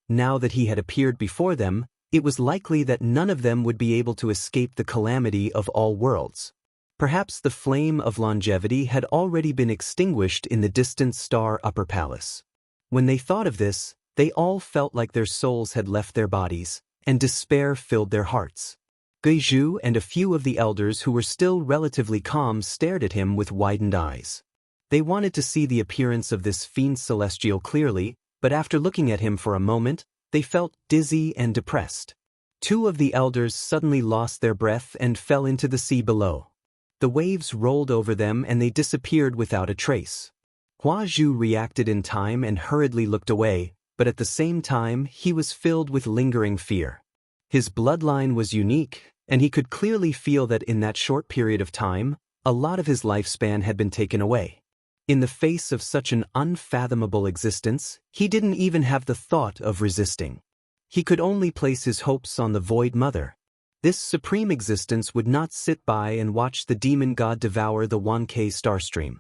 Now that he had appeared before them, it was likely that none of them would be able to escape the calamity of all worlds. Perhaps the flame of longevity had already been extinguished in the distant Star Upper Palace. When they thought of this, they all felt like their souls had left their bodies, and despair filled their hearts. Guizhu and a few of the elders who were still relatively calm stared at him with widened eyes. They wanted to see the appearance of this fiend celestial clearly, but after looking at him for a moment, they felt dizzy and depressed. 2 of the elders suddenly lost their breath and fell into the sea below. The waves rolled over them and they disappeared without a trace. Hua Zhu reacted in time and hurriedly looked away, but at the same time he was filled with lingering fear. His bloodline was unique, and he could clearly feel that in that short period of time, a lot of his lifespan had been taken away. In the face of such an unfathomable existence, he didn't even have the thought of resisting. He could only place his hopes on the Void Mother. This supreme existence would not sit by and watch the demon god devour the 1K starstream.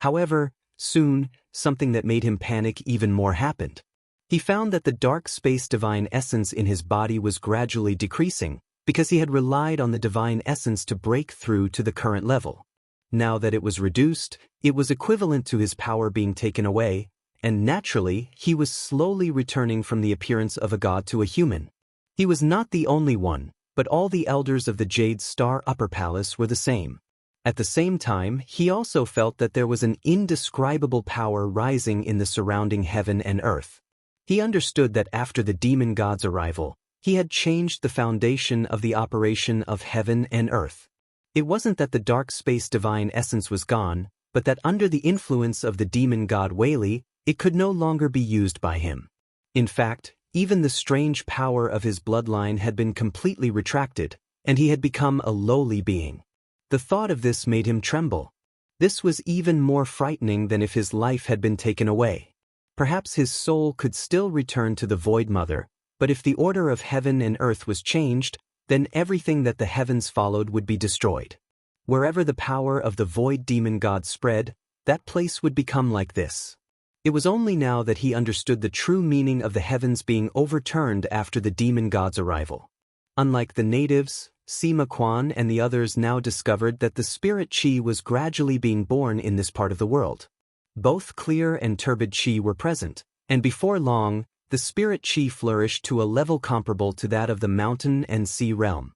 However, soon, something that made him panic even more happened. He found that the dark space divine essence in his body was gradually decreasing, because he had relied on the divine essence to break through to the current level. Now that it was reduced, it was equivalent to his power being taken away, and naturally, he was slowly returning from the appearance of a god to a human. He was not the only one, but all the elders of the Jade Star Upper Palace were the same. At the same time, he also felt that there was an indescribable power rising in the surrounding heaven and earth. He understood that after the demon god's arrival, he had changed the foundation of the operation of heaven and earth. It wasn't that the dark space divine essence was gone, but that under the influence of the demon god Whaley, it could no longer be used by him. In fact, even the strange power of his bloodline had been completely retracted, and he had become a lowly being. The thought of this made him tremble. This was even more frightening than if his life had been taken away. Perhaps his soul could still return to the Void Mother, but if the order of heaven and earth was changed, then everything that the heavens followed would be destroyed. Wherever the power of the Void Demon God spread, that place would become like this. It was only now that he understood the true meaning of the heavens being overturned after the demon god's arrival. Unlike the natives, Sima Quan and the others now discovered that the spirit chi was gradually being born in this part of the world. Both clear and turbid chi were present, and before long, the spirit chi flourished to a level comparable to that of the mountain and sea realm.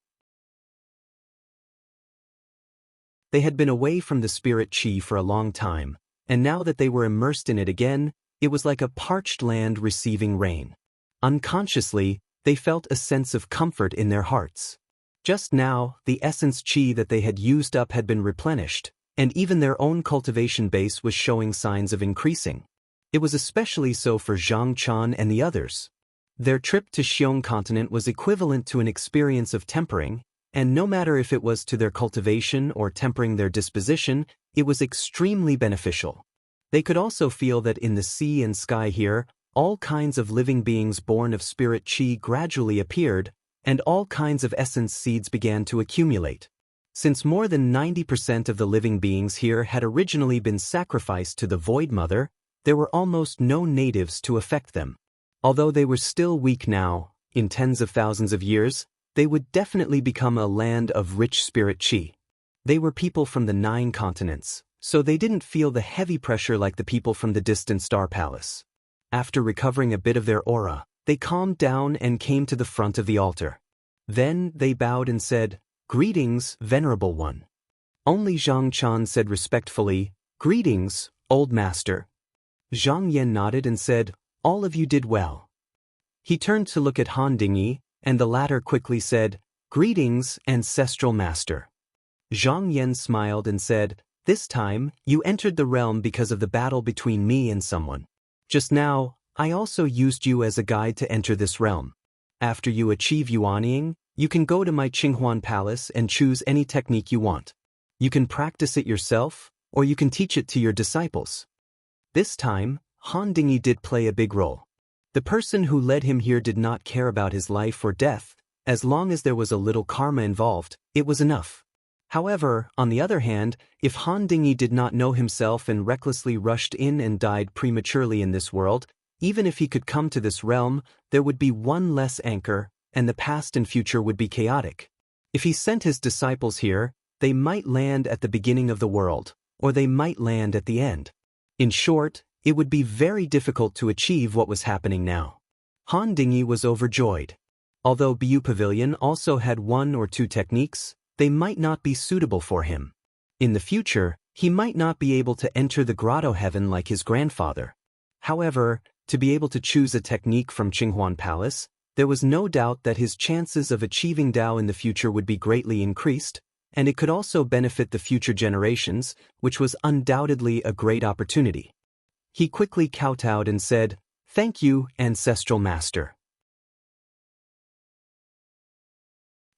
They had been away from the spirit chi for a long time, and now that they were immersed in it again, it was like a parched land receiving rain. Unconsciously, they felt a sense of comfort in their hearts. Just now, the essence chi that they had used up had been replenished, and even their own cultivation base was showing signs of increasing. It was especially so for Zhang Chan and the others. Their trip to Xiong continent was equivalent to an experience of tempering, and no matter if it was to their cultivation or tempering their disposition, it was extremely beneficial. They could also feel that in the sea and sky here, all kinds of living beings born of spirit chi gradually appeared, and all kinds of essence seeds began to accumulate. Since more than 90% of the living beings here had originally been sacrificed to the Void Mother, there were almost no natives to affect them. Although they were still weak now, in tens of thousands of years, they would definitely become a land of rich spirit chi. They were people from the 9 continents, so they didn't feel the heavy pressure like the people from the distant Star Palace. After recovering a bit of their aura, they calmed down and came to the front of the altar. Then they bowed and said, "Greetings, Venerable One." Only Zhang Chan said respectfully, "Greetings, Old Master." Zhang Yan nodded and said, "All of you did well." He turned to look at Han Dingyi, and the latter quickly said, "Greetings, Ancestral Master." Zhang Yan smiled and said, "This time, you entered the realm because of the battle between me and someone. Just now, I also used you as a guide to enter this realm. After you achieve Yuanying, you can go to my Qinghuan Palace and choose any technique you want. You can practice it yourself, or you can teach it to your disciples." This time, Han Dingyi did play a big role. The person who led him here did not care about his life or death. As long as there was a little karma involved, it was enough. However, on the other hand, if Han Dingyi did not know himself and recklessly rushed in and died prematurely in this world, even if he could come to this realm, there would be one less anchor, and the past and future would be chaotic. If he sent his disciples here, they might land at the beginning of the world, or they might land at the end. In short, it would be very difficult to achieve what was happening now. Han Dingyi was overjoyed. Although Bu Pavilion also had 1 or 2 techniques, they might not be suitable for him. In the future, he might not be able to enter the grotto heaven like his grandfather. However, to be able to choose a technique from Qinghuan Palace, there was no doubt that his chances of achieving Dao in the future would be greatly increased, and it could also benefit the future generations, which was undoubtedly a great opportunity. He quickly kowtowed and said, "Thank you, Ancestral Master."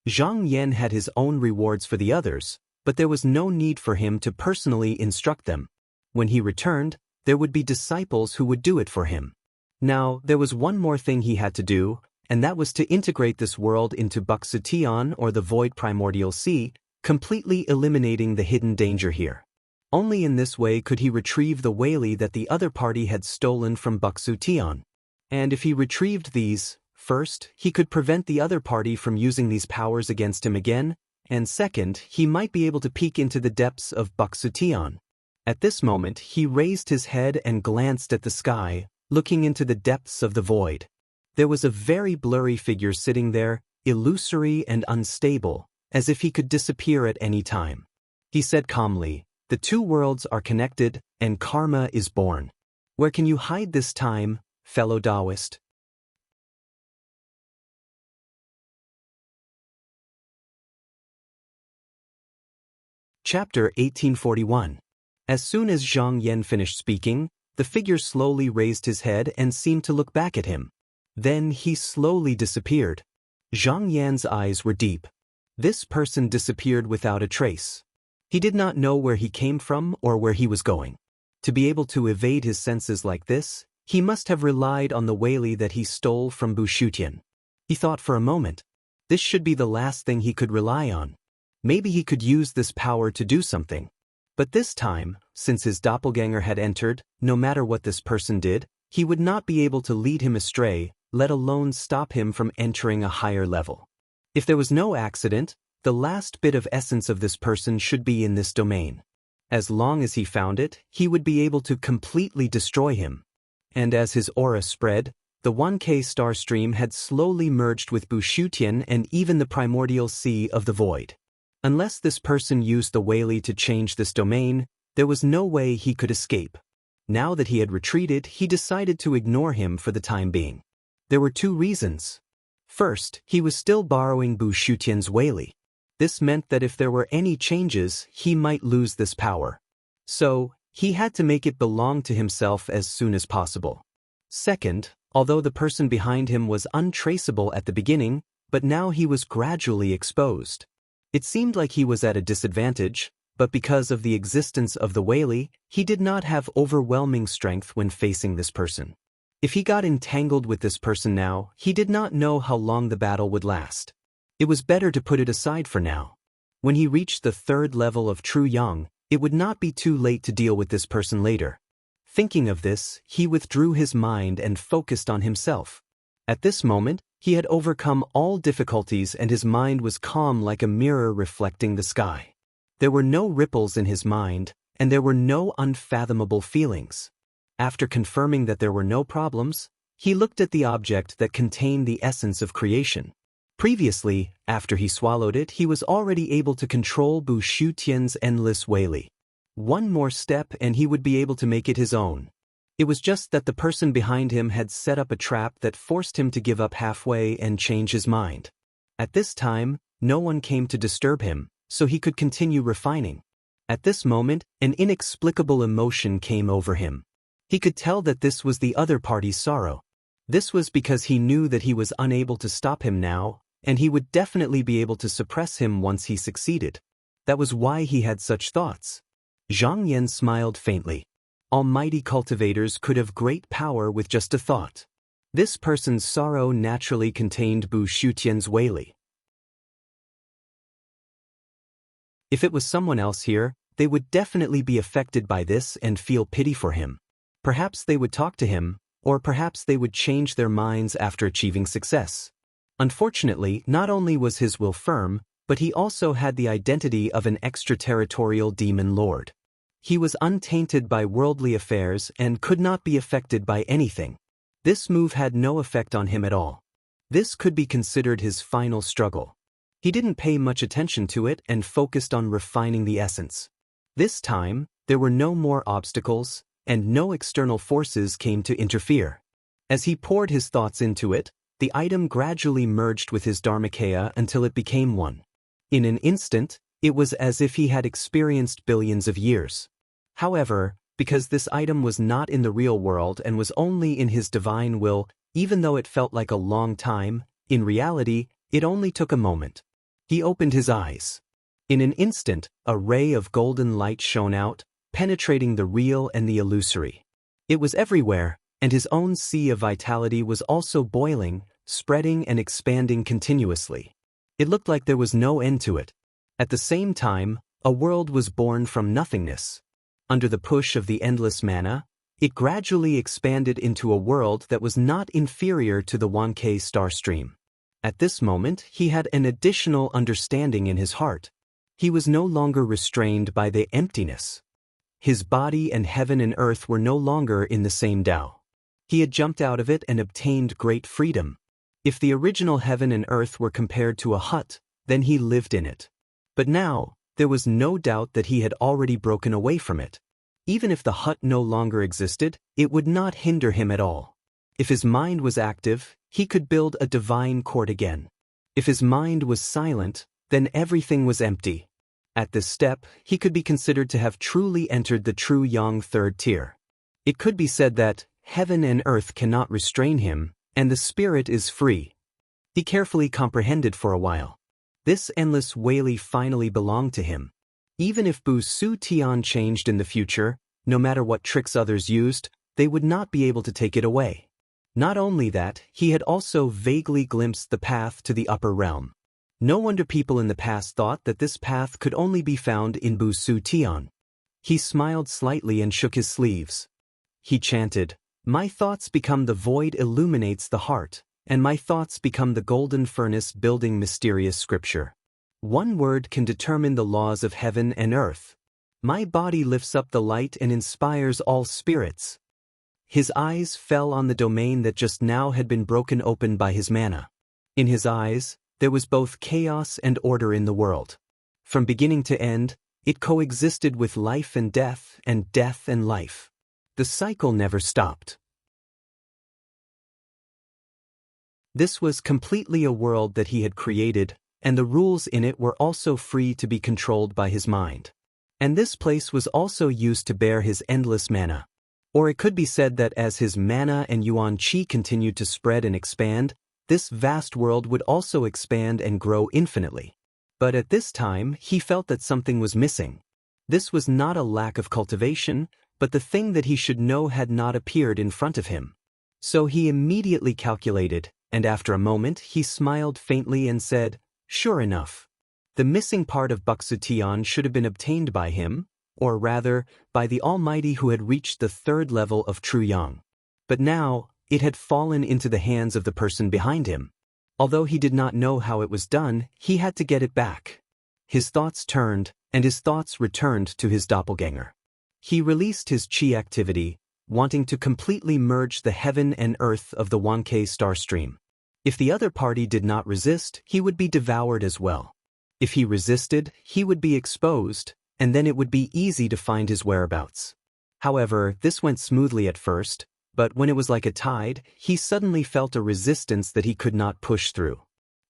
Zhang Yan had his own rewards for the others, but there was no need for him to personally instruct them. When he returned, there would be disciples who would do it for him. Now, there was one more thing he had to do, and that was to integrate this world into Buxutian or the Void Primordial Sea, completely eliminating the hidden danger here. Only in this way could he retrieve the Whaley that the other party had stolen from Buxutian. And if he retrieved these, first, he could prevent the other party from using these powers against him again, and second, he might be able to peek into the depths of Buxutian. At this moment, he raised his head and glanced at the sky, looking into the depths of the void. There was a very blurry figure sitting there, illusory and unstable, as if he could disappear at any time. He said calmly, "The 2 worlds are connected, and karma is born. Where can you hide this time, fellow Taoist?" Chapter 1841. As soon as Zhang Yan finished speaking, the figure slowly raised his head and seemed to look back at him. Then he slowly disappeared. Zhang Yan's eyes were deep. This person disappeared without a trace. He did not know where he came from or where he was going. To be able to evade his senses like this, he must have relied on the Whaley that he stole from Bushutian. He thought for a moment. This should be the last thing he could rely on. Maybe he could use this power to do something. But this time, since his doppelganger had entered, no matter what this person did, he would not be able to lead him astray, let alone stop him from entering a higher level. If there was no accident, the last bit of essence of this person should be in this domain. As long as he found it, he would be able to completely destroy him. And as his aura spread, the 1K star stream had slowly merged with Bushutian and even the primordial sea of the void. Unless this person used the Whaley to change this domain, there was no way he could escape. Now that he had retreated, he decided to ignore him for the time being. There were two reasons. First, he was still borrowing Bushutian's Whaley. This meant that if there were any changes, he might lose this power. So, he had to make it belong to himself as soon as possible. Second, although the person behind him was untraceable at the beginning, but now he was gradually exposed. It seemed like he was at a disadvantage, but because of the existence of the Whaley, he did not have overwhelming strength when facing this person. If he got entangled with this person now, he did not know how long the battle would last. It was better to put it aside for now. When he reached the third level of True Yang, it would not be too late to deal with this person later. Thinking of this, he withdrew his mind and focused on himself. At this moment, he had overcome all difficulties and his mind was calm like a mirror reflecting the sky. There were no ripples in his mind, and there were no unfathomable feelings. After confirming that there were no problems, he looked at the object that contained the essence of creation. Previously, after he swallowed it, he was already able to control Bushutian's endless Whaley. One more step and he would be able to make it his own. It was just that the person behind him had set up a trap that forced him to give up halfway and change his mind. At this time, no one came to disturb him, so he could continue refining. At this moment, an inexplicable emotion came over him. He could tell that this was the other party's sorrow. This was because he knew that he was unable to stop him now, and he would definitely be able to suppress him once he succeeded. That was why he had such thoughts. Zhang Yan smiled faintly. Almighty cultivators could have great power with just a thought. This person's sorrow naturally contained Bushutian's Whaley. If it was someone else here, they would definitely be affected by this and feel pity for him. Perhaps they would talk to him, or perhaps they would change their minds after achieving success. Unfortunately, not only was his will firm, but he also had the identity of an extraterritorial demon lord. He was untainted by worldly affairs and could not be affected by anything. This move had no effect on him at all. This could be considered his final struggle. He didn't pay much attention to it and focused on refining the essence. This time, there were no more obstacles, and no external forces came to interfere. As he poured his thoughts into it, the item gradually merged with his Dharmakaya until it became one. In an instant, it was as if he had experienced billions of years. However, because this item was not in the real world and was only in his divine will, even though it felt like a long time, in reality, it only took a moment. He opened his eyes. In an instant, a ray of golden light shone out, penetrating the real and the illusory. It was everywhere, and his own sea of vitality was also boiling, spreading and expanding continuously. It looked like there was no end to it. At the same time, a world was born from nothingness. Under the push of the endless mana, it gradually expanded into a world that was not inferior to the 1K star stream. At this moment, he had an additional understanding in his heart. He was no longer restrained by the emptiness. His body and heaven and earth were no longer in the same Tao. He had jumped out of it and obtained great freedom. If the original heaven and earth were compared to a hut, then he lived in it. But now, there was no doubt that he had already broken away from it. Even if the hut no longer existed, it would not hinder him at all. If his mind was active, he could build a divine court again. If his mind was silent, then everything was empty. At this step, he could be considered to have truly entered the True Yang third tier. It could be said that heaven and earth cannot restrain him, and the spirit is free. He carefully comprehended for a while. This endless Whaley finally belonged to him. Even if Bu Su Tian changed in the future, no matter what tricks others used, they would not be able to take it away. Not only that, he had also vaguely glimpsed the path to the upper realm. No wonder people in the past thought that this path could only be found in Bu Su Tian. He smiled slightly and shook his sleeves. He chanted, "My thoughts become the void illuminates the heart, and my thoughts become the golden furnace building mysterious scripture. One word can determine the laws of heaven and earth. My body lifts up the light and inspires all spirits." His eyes fell on the domain that just now had been broken open by his mana. In his eyes, there was both chaos and order in the world. From beginning to end, it coexisted with life and death and life. The cycle never stopped. This was completely a world that he had created, and the rules in it were also free to be controlled by his mind. And this place was also used to bear his endless mana. Or it could be said that as his mana and yuan qi continued to spread and expand, this vast world would also expand and grow infinitely. But at this time, he felt that something was missing. This was not a lack of cultivation, but the thing that he should know had not appeared in front of him. So he immediately calculated, and after a moment he smiled faintly and said, "Sure enough. The missing part of Buxu Tian should have been obtained by him, or rather, by the Almighty who had reached the third level of true yang. But now, it had fallen into the hands of the person behind him. Although he did not know how it was done, he had to get it back." His thoughts turned, and his thoughts returned to his doppelganger. He released his qi activity, wanting to completely merge the heaven and earth of the Wanke star stream. If the other party did not resist, he would be devoured as well. If he resisted, he would be exposed, and then it would be easy to find his whereabouts. However, this went smoothly at first, but when it was like a tide, he suddenly felt a resistance that he could not push through.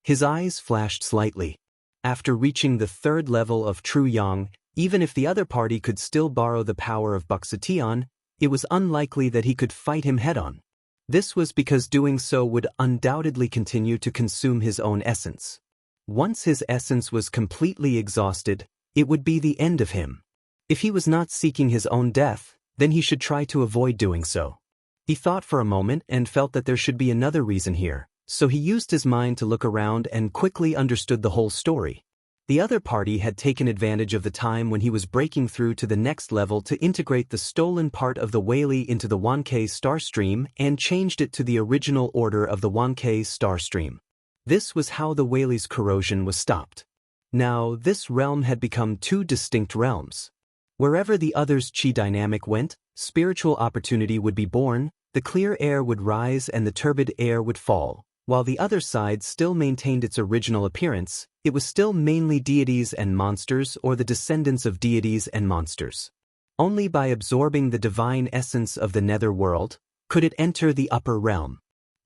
His eyes flashed slightly. After reaching the third level of true yang, even if the other party could still borrow the power of Buxu Tian, it was unlikely that he could fight him head-on. This was because doing so would undoubtedly continue to consume his own essence. Once his essence was completely exhausted, it would be the end of him. If he was not seeking his own death, then he should try to avoid doing so. He thought for a moment and felt that there should be another reason here, so he used his mind to look around and quickly understood the whole story. The other party had taken advantage of the time when he was breaking through to the next level to integrate the stolen part of the Whaley into the Wanke star stream and changed it to the original order of the Wanke star stream. This was how the Whaley's corrosion was stopped. Now, this realm had become two distinct realms. Wherever the other's qi dynamic went, spiritual opportunity would be born, the clear air would rise and the turbid air would fall. While the other side still maintained its original appearance, it was still mainly deities and monsters or the descendants of deities and monsters. Only by absorbing the divine essence of the nether world could it enter the upper realm.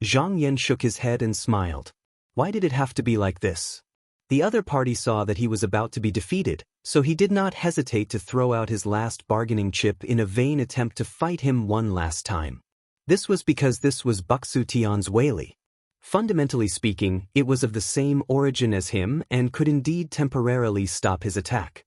Zhang Yan shook his head and smiled. Why did it have to be like this? The other party saw that he was about to be defeated, so he did not hesitate to throw out his last bargaining chip in a vain attempt to fight him one last time. This was because this was Buxu Tian's Whaley. Fundamentally speaking, it was of the same origin as him and could indeed temporarily stop his attack.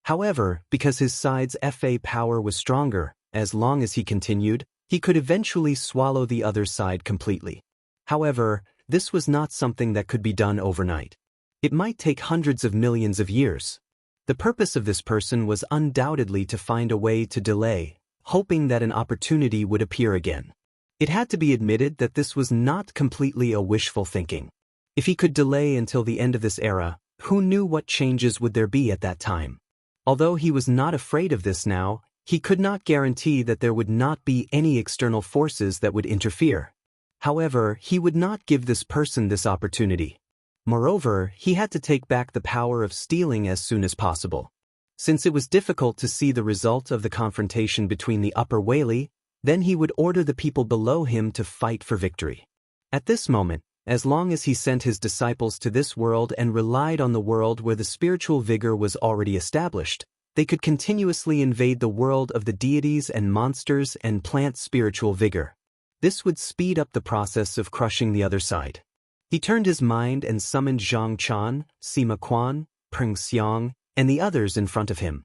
However, because his side's FA power was stronger, as long as he continued, he could eventually swallow the other side completely. However, this was not something that could be done overnight. It might take hundreds of millions of years. The purpose of this person was undoubtedly to find a way to delay, hoping that an opportunity would appear again. It had to be admitted that this was not completely a wishful thinking. If he could delay until the end of this era, who knew what changes would there be at that time? Although he was not afraid of this now, he could not guarantee that there would not be any external forces that would interfere. However, he would not give this person this opportunity. Moreover, he had to take back the power of stealing as soon as possible. Since it was difficult to see the result of the confrontation between the upper Whaley, then he would order the people below him to fight for victory. At this moment, as long as he sent his disciples to this world and relied on the world where the spiritual vigor was already established, they could continuously invade the world of the deities and monsters and plant spiritual vigor. This would speed up the process of crushing the other side. He turned his mind and summoned Zhang Chan, Sima Quan, Peng Xiang, and the others in front of him.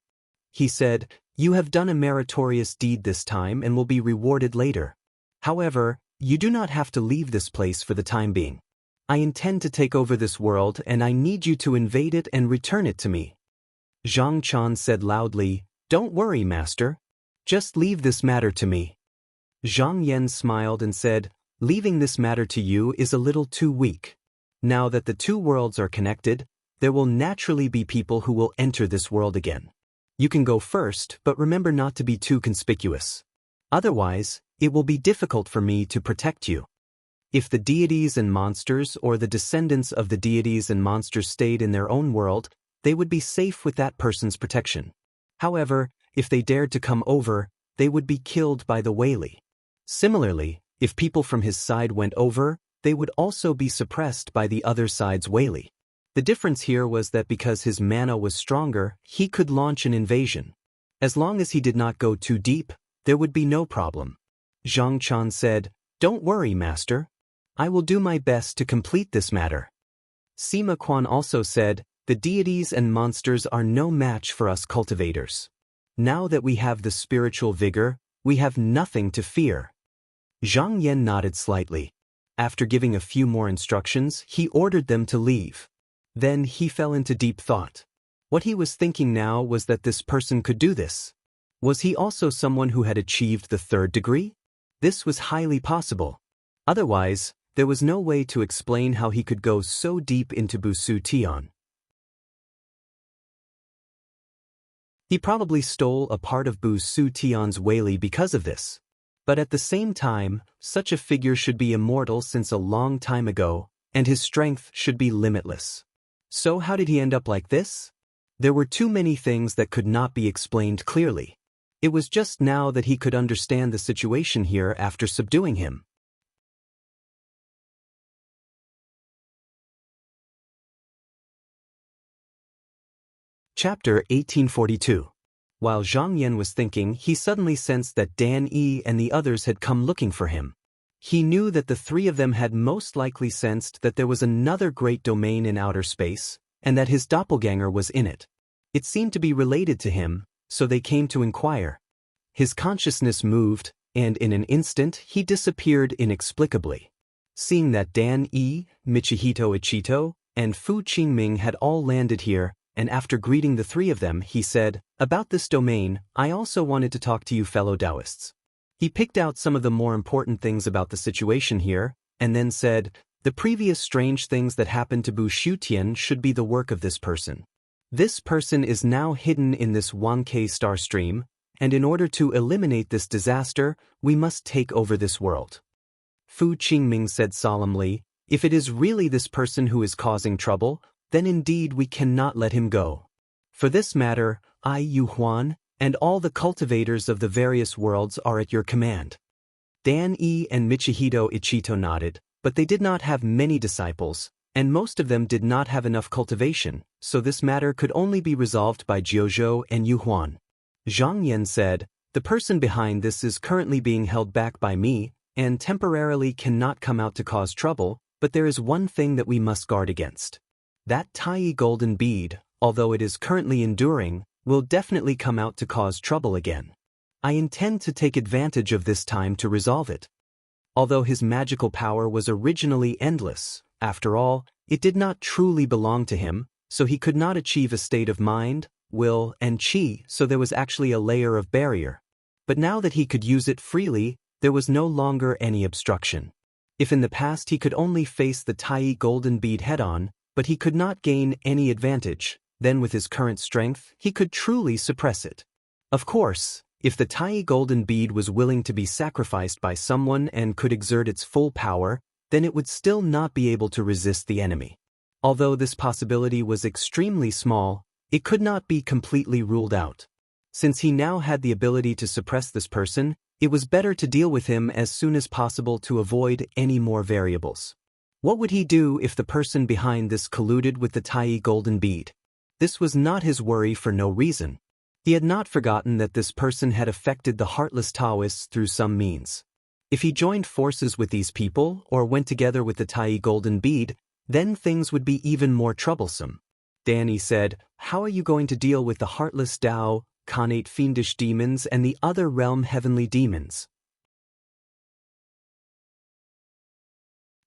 He said, "You have done a meritorious deed this time and will be rewarded later. However, you do not have to leave this place for the time being. I intend to take over this world and I need you to invade it and return it to me." Zhang Chan said loudly, "Don't worry, master. Just leave this matter to me." Zhang Yan smiled and said, "Leaving this matter to you is a little too weak. Now that the two worlds are connected, there will naturally be people who will enter this world again. You can go first, but remember not to be too conspicuous. Otherwise, it will be difficult for me to protect you." If the deities and monsters or the descendants of the deities and monsters stayed in their own world, they would be safe with that person's protection. However, if they dared to come over, they would be killed by the Whaley. Similarly, if people from his side went over, they would also be suppressed by the other side's Whaley. The difference here was that because his mana was stronger, he could launch an invasion. As long as he did not go too deep, there would be no problem. Zhang Chan said, "Don't worry, master. I will do my best to complete this matter." Sima Quan also said, "The deities and monsters are no match for us cultivators. Now that we have the spiritual vigor, we have nothing to fear." Zhang Yan nodded slightly. After giving a few more instructions, he ordered them to leave. Then he fell into deep thought. What he was thinking now was that this person could do this. Was he also someone who had achieved the 3rd degree? This was highly possible. Otherwise, there was no way to explain how he could go so deep into Busu Tian. He probably stole a part of Busu Tian's Whaley because of this. But at the same time, such a figure should be immortal since a long time ago, and his strength should be limitless. So how did he end up like this? There were too many things that could not be explained clearly. It was just now that he could understand the situation here after subduing him. Chapter 1842. While Zhang Yan was thinking, he suddenly sensed that Dan Yi and the others had come looking for him. He knew that the three of them had most likely sensed that there was another great domain in outer space, and that his doppelganger was in it. It seemed to be related to him, so they came to inquire. His consciousness moved, and in an instant he disappeared inexplicably. Seeing that Dan Yi, Michihito Ichito, and Fu Qingming had all landed here, and after greeting the three of them, he said, "About this domain, I also wanted to talk to you fellow Taoists." He picked out some of the more important things about the situation here, and then said, "The previous strange things that happened to Bu Shutian should be the work of this person. This person is now hidden in this Wangke star stream, and in order to eliminate this disaster, we must take over this world." Fu Qingming said solemnly, "If it is really this person who is causing trouble, then indeed we cannot let him go. For this matter, I, Yu Huan, and all the cultivators of the various worlds are at your command." Dan Yi and Michihito Ichito nodded, but they did not have many disciples, and most of them did not have enough cultivation, so this matter could only be resolved by Jiuzhou and Yu Huan. Zhang Yan said, "The person behind this is currently being held back by me, and temporarily cannot come out to cause trouble, but there is one thing that we must guard against. That Tai golden bead, although it is currently enduring, will definitely come out to cause trouble again. I intend to take advantage of this time to resolve it." Although his magical power was originally endless, after all, it did not truly belong to him, so he could not achieve a state of mind, will, and qi, so there was actually a layer of barrier. But now that he could use it freely, there was no longer any obstruction. If in the past he could only face the Tai golden bead head-on, but he could not gain any advantage, then with his current strength, he could truly suppress it. Of course, if the Tai golden bead was willing to be sacrificed by someone and could exert its full power, then it would still not be able to resist the enemy. Although this possibility was extremely small, it could not be completely ruled out. Since he now had the ability to suppress this person, it was better to deal with him as soon as possible to avoid any more variables. What would he do if the person behind this colluded with the Tai golden bead? This was not his worry for no reason. He had not forgotten that this person had affected the heartless Taoists through some means. If he joined forces with these people or went together with the Tai golden bead, then things would be even more troublesome. Danny said, "How are you going to deal with the heartless Tao, Khanate fiendish demons and the other realm heavenly demons?"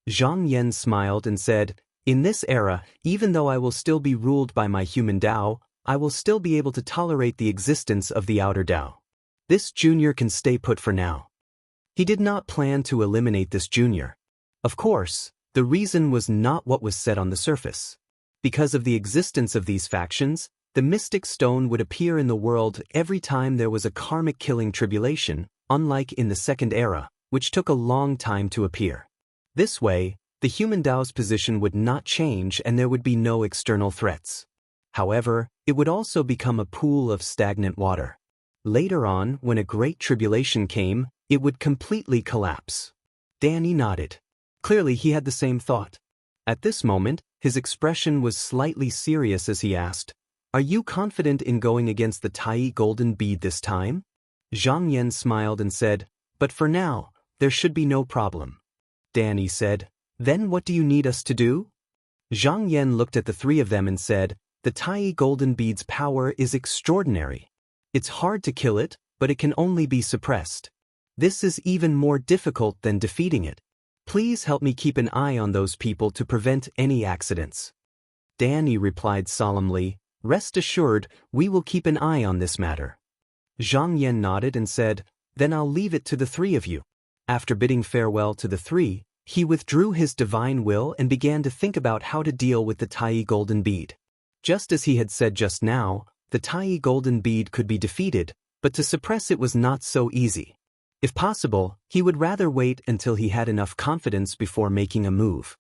Zhang Yan smiled and said, "In this era, even though I will still be ruled by my human Tao, I will still be able to tolerate the existence of the outer Tao. This junior can stay put for now." He did not plan to eliminate this junior. Of course, the reason was not what was said on the surface. Because of the existence of these factions, the mystic stone would appear in the world every time there was a karmic killing tribulation, unlike in the second era, which took a long time to appear. This way, the human Tao's position would not change and there would be no external threats. However, it would also become a pool of stagnant water. Later on, when a great tribulation came, it would completely collapse. Danny nodded. Clearly he had the same thought. At this moment, his expression was slightly serious as he asked, "Are you confident in going against the Tai golden bead this time?" Zhang Yan smiled and said, "But for now, there should be no problem." Danny said, "Then what do you need us to do?" Zhang Yan looked at the three of them and said, "The Tai golden bead's power is extraordinary. It's hard to kill it, but it can only be suppressed. This is even more difficult than defeating it. Please help me keep an eye on those people to prevent any accidents." Danny replied solemnly, "Rest assured, we will keep an eye on this matter." Zhang Yan nodded and said, "Then I'll leave it to the three of you." After bidding farewell to the three, he withdrew his divine will and began to think about how to deal with the Tai golden bead. Just as he had said just now, the Tai golden bead could be defeated, but to suppress it was not so easy. If possible, he would rather wait until he had enough confidence before making a move.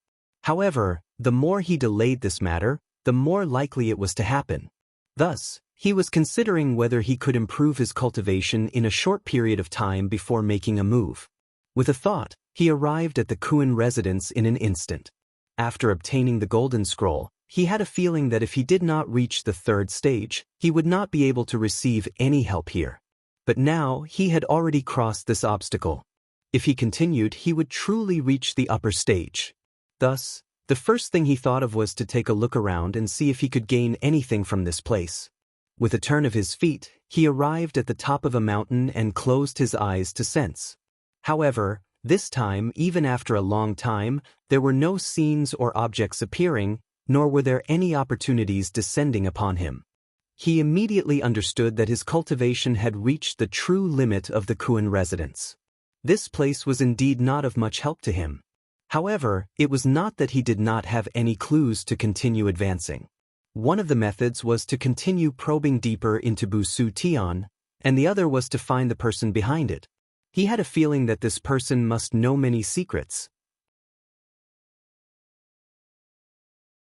However, the more he delayed this matter, the more likely it was to happen. Thus, he was considering whether he could improve his cultivation in a short period of time before making a move. With a thought, he arrived at the Kuan residence in an instant. After obtaining the golden scroll, he had a feeling that if he did not reach the third stage, he would not be able to receive any help here. But now he had already crossed this obstacle. If he continued, he would truly reach the upper stage. Thus, the first thing he thought of was to take a look around and see if he could gain anything from this place. With a turn of his feet, he arrived at the top of a mountain and closed his eyes to sense. However, this time, even after a long time, there were no scenes or objects appearing, nor were there any opportunities descending upon him. He immediately understood that his cultivation had reached the true limit of the Kuan residence. This place was indeed not of much help to him. However, it was not that he did not have any clues to continue advancing. One of the methods was to continue probing deeper into Busu Tian, and the other was to find the person behind it. He had a feeling that this person must know many secrets.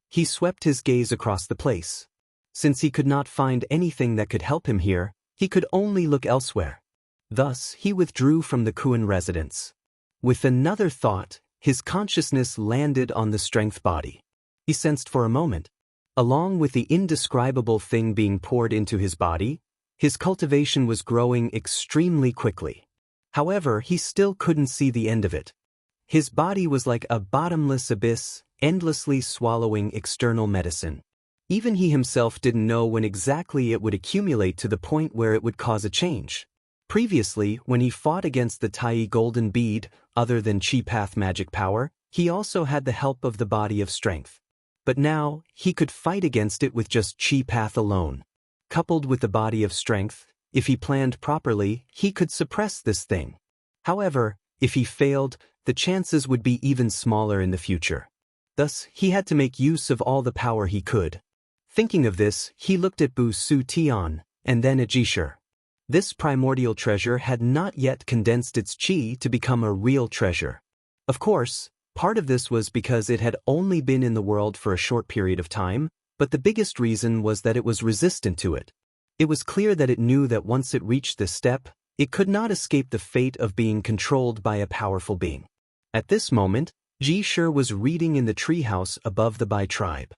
He swept his gaze across the place. Since he could not find anything that could help him here, he could only look elsewhere. Thus, he withdrew from the Kuan residence. With another thought, his consciousness landed on the strength body. He sensed for a moment. Along with the indescribable thing being poured into his body, his cultivation was growing extremely quickly. However, he still couldn't see the end of it. His body was like a bottomless abyss, endlessly swallowing external medicine. Even he himself didn't know when exactly it would accumulate to the point where it would cause a change. Previously, when he fought against the Tai golden bead, other than Chi Path magic power, he also had the help of the body of strength. But now, he could fight against it with just Chi Path alone. Coupled with the body of strength, if he planned properly, he could suppress this thing. However, if he failed, the chances would be even smaller in the future. Thus, he had to make use of all the power he could. Thinking of this, he looked at Busu Tian, and then at Jishur. This primordial treasure had not yet condensed its chi to become a real treasure. Of course, part of this was because it had only been in the world for a short period of time, but the biggest reason was that it was resistant to it. It was clear that it knew that once it reached this step, it could not escape the fate of being controlled by a powerful being. At this moment, Jishur was reading in the treehouse above the Bai tribe.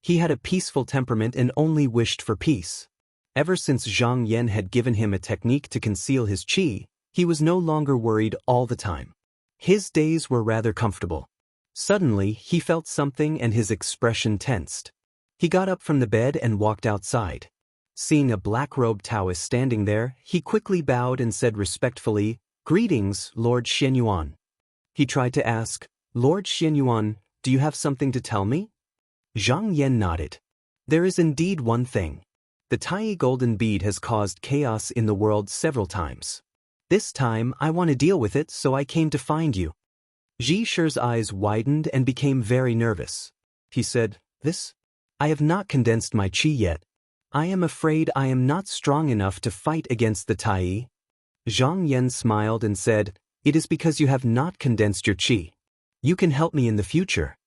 He had a peaceful temperament and only wished for peace. Ever since Zhang Yan had given him a technique to conceal his qi, he was no longer worried all the time. His days were rather comfortable. Suddenly, he felt something and his expression tensed. He got up from the bed and walked outside. Seeing a black-robed Taoist standing there, he quickly bowed and said respectfully, "Greetings, Lord Xianyuan." He tried to ask, "Lord Xianyuan, do you have something to tell me?" Zhang Yan nodded. "There is indeed one thing. The Tai golden bead has caused chaos in the world several times. This time, I want to deal with it, so I came to find you." Ji Shi's eyes widened and became very nervous. He said, "This? I have not condensed my qi yet. I am afraid I am not strong enough to fight against the Tai." Zhang Yan smiled and said, "It is because you have not condensed your qi. You can help me in the future."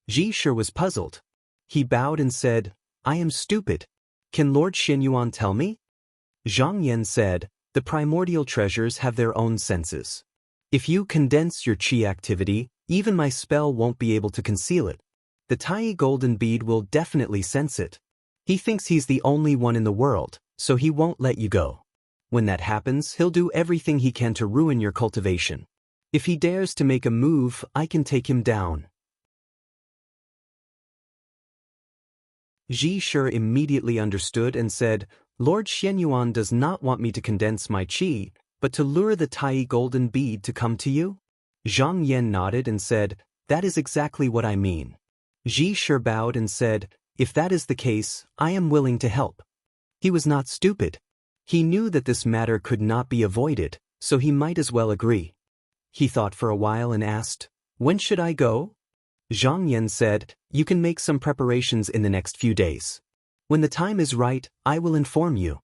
Ji Shi was puzzled. He bowed and said, "I am stupid. Can Lord Xianyuan tell me?" Zhang Yan said, "The primordial treasures have their own senses. If you condense your qi activity, even my spell won't be able to conceal it. The Tai golden bead will definitely sense it. He thinks he's the only one in the world, so he won't let you go. When that happens, he'll do everything he can to ruin your cultivation. If he dares to make a move, I can take him down." Ji Shi immediately understood and said, "Lord Xianyuan does not want me to condense my qi, but to lure the Tai golden bead to come to you?" Zhang Yan nodded and said, "That is exactly what I mean." Ji Shi bowed and said, "If that is the case, I am willing to help." He was not stupid. He knew that this matter could not be avoided, so he might as well agree. He thought for a while and asked, "When should I go?" Zhang Yan said, "You can make some preparations in the next few days. When the time is right, I will inform you."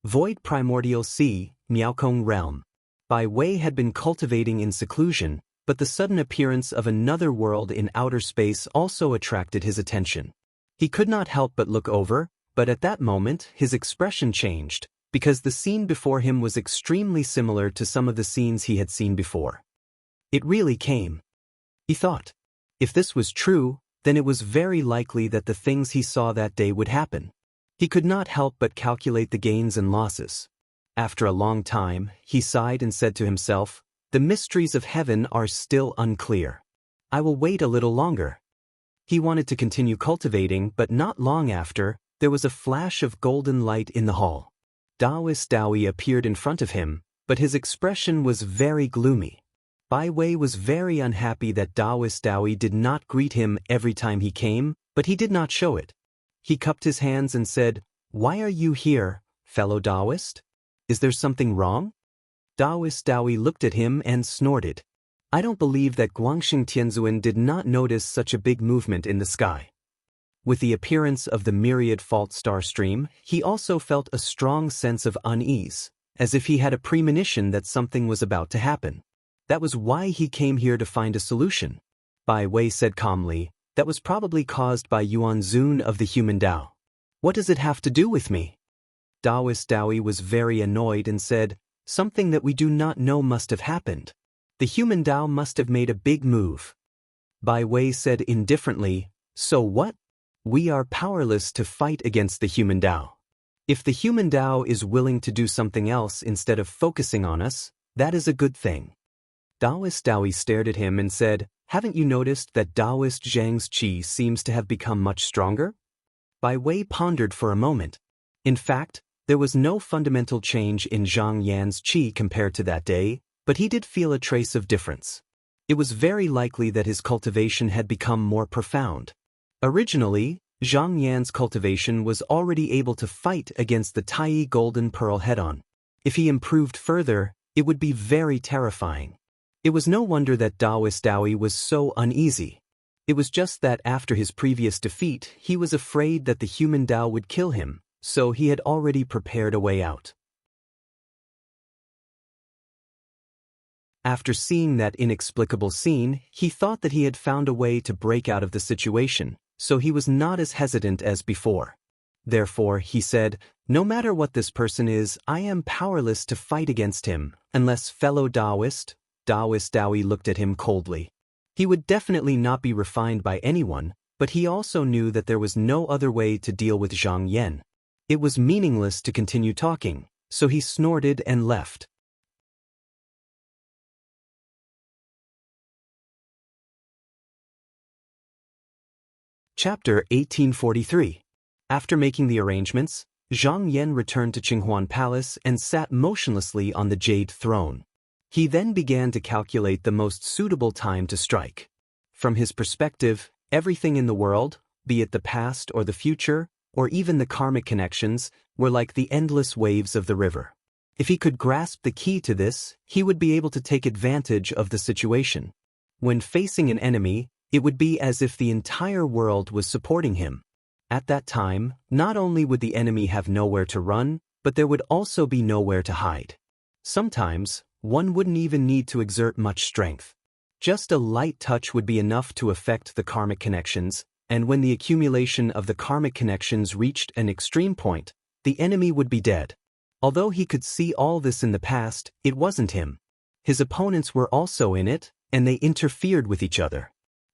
Void Primordial Sea, Miaokong Realm. Bai Wei had been cultivating in seclusion, but the sudden appearance of another world in outer space also attracted his attention. He could not help but look over, but at that moment his expression changed, because the scene before him was extremely similar to some of the scenes he had seen before. It really came. He thought. If this was true, then it was very likely that the things he saw that day would happen. He could not help but calculate the gains and losses. After a long time, he sighed and said to himself, "The mysteries of heaven are still unclear. I will wait a little longer." He wanted to continue cultivating, but not long after, there was a flash of golden light in the hall. Taoist Dowie appeared in front of him, but his expression was very gloomy. Bai Wei was very unhappy that Taoist Dowie did not greet him every time he came, but he did not show it. He cupped his hands and said, "Why are you here, fellow Taoist? Is there something wrong?" Taoist Dowie looked at him and snorted. "I don't believe that Guangxing Tianzuan did not notice such a big movement in the sky." With the appearance of the myriad fault star stream, he also felt a strong sense of unease, as if he had a premonition that something was about to happen. That was why he came here to find a solution. Bai Wei said calmly, "That was probably caused by Yuan Zun of the human Tao. What does it have to do with me?" Taoist Dowie was very annoyed and said, "Something that we do not know must have happened. The human Tao must have made a big move." Bai Wei said indifferently, "So what? We are powerless to fight against the human Tao. If the human Tao is willing to do something else instead of focusing on us, that is a good thing." Taoist Dowie stared at him and said, "Haven't you noticed that Taoist Zhang's qi seems to have become much stronger?" Bai Wei pondered for a moment. In fact, there was no fundamental change in Zhang Yan's qi compared to that day, but he did feel a trace of difference. It was very likely that his cultivation had become more profound. Originally, Zhang Yan's cultivation was already able to fight against the Tai Golden Pearl head-on. If he improved further, it would be very terrifying. It was no wonder that Taoist Dowie was so uneasy. It was just that after his previous defeat, he was afraid that the human Tao would kill him, so he had already prepared a way out. After seeing that inexplicable scene, he thought that he had found a way to break out of the situation, so he was not as hesitant as before. Therefore, he said, "No matter what this person is, I am powerless to fight against him, unless fellow Taoist." Taoist Dowie looked at him coldly. He would definitely not be refined by anyone, but he also knew that there was no other way to deal with Zhang Yan. It was meaningless to continue talking, so he snorted and left. Chapter 1843. After making the arrangements, Zhang Yan returned to Qinghuan Palace and sat motionlessly on the jade throne. He then began to calculate the most suitable time to strike. From his perspective, everything in the world, be it the past or the future, or even the karmic connections, were like the endless waves of the river. If he could grasp the key to this, he would be able to take advantage of the situation. When facing an enemy, it would be as if the entire world was supporting him. At that time, not only would the enemy have nowhere to run, but there would also be nowhere to hide. Sometimes, one wouldn't even need to exert much strength. Just a light touch would be enough to affect the karmic connections, and when the accumulation of the karmic connections reached an extreme point, the enemy would be dead. Although he could see all this in the past, it wasn't him. His opponents were also in it, and they interfered with each other.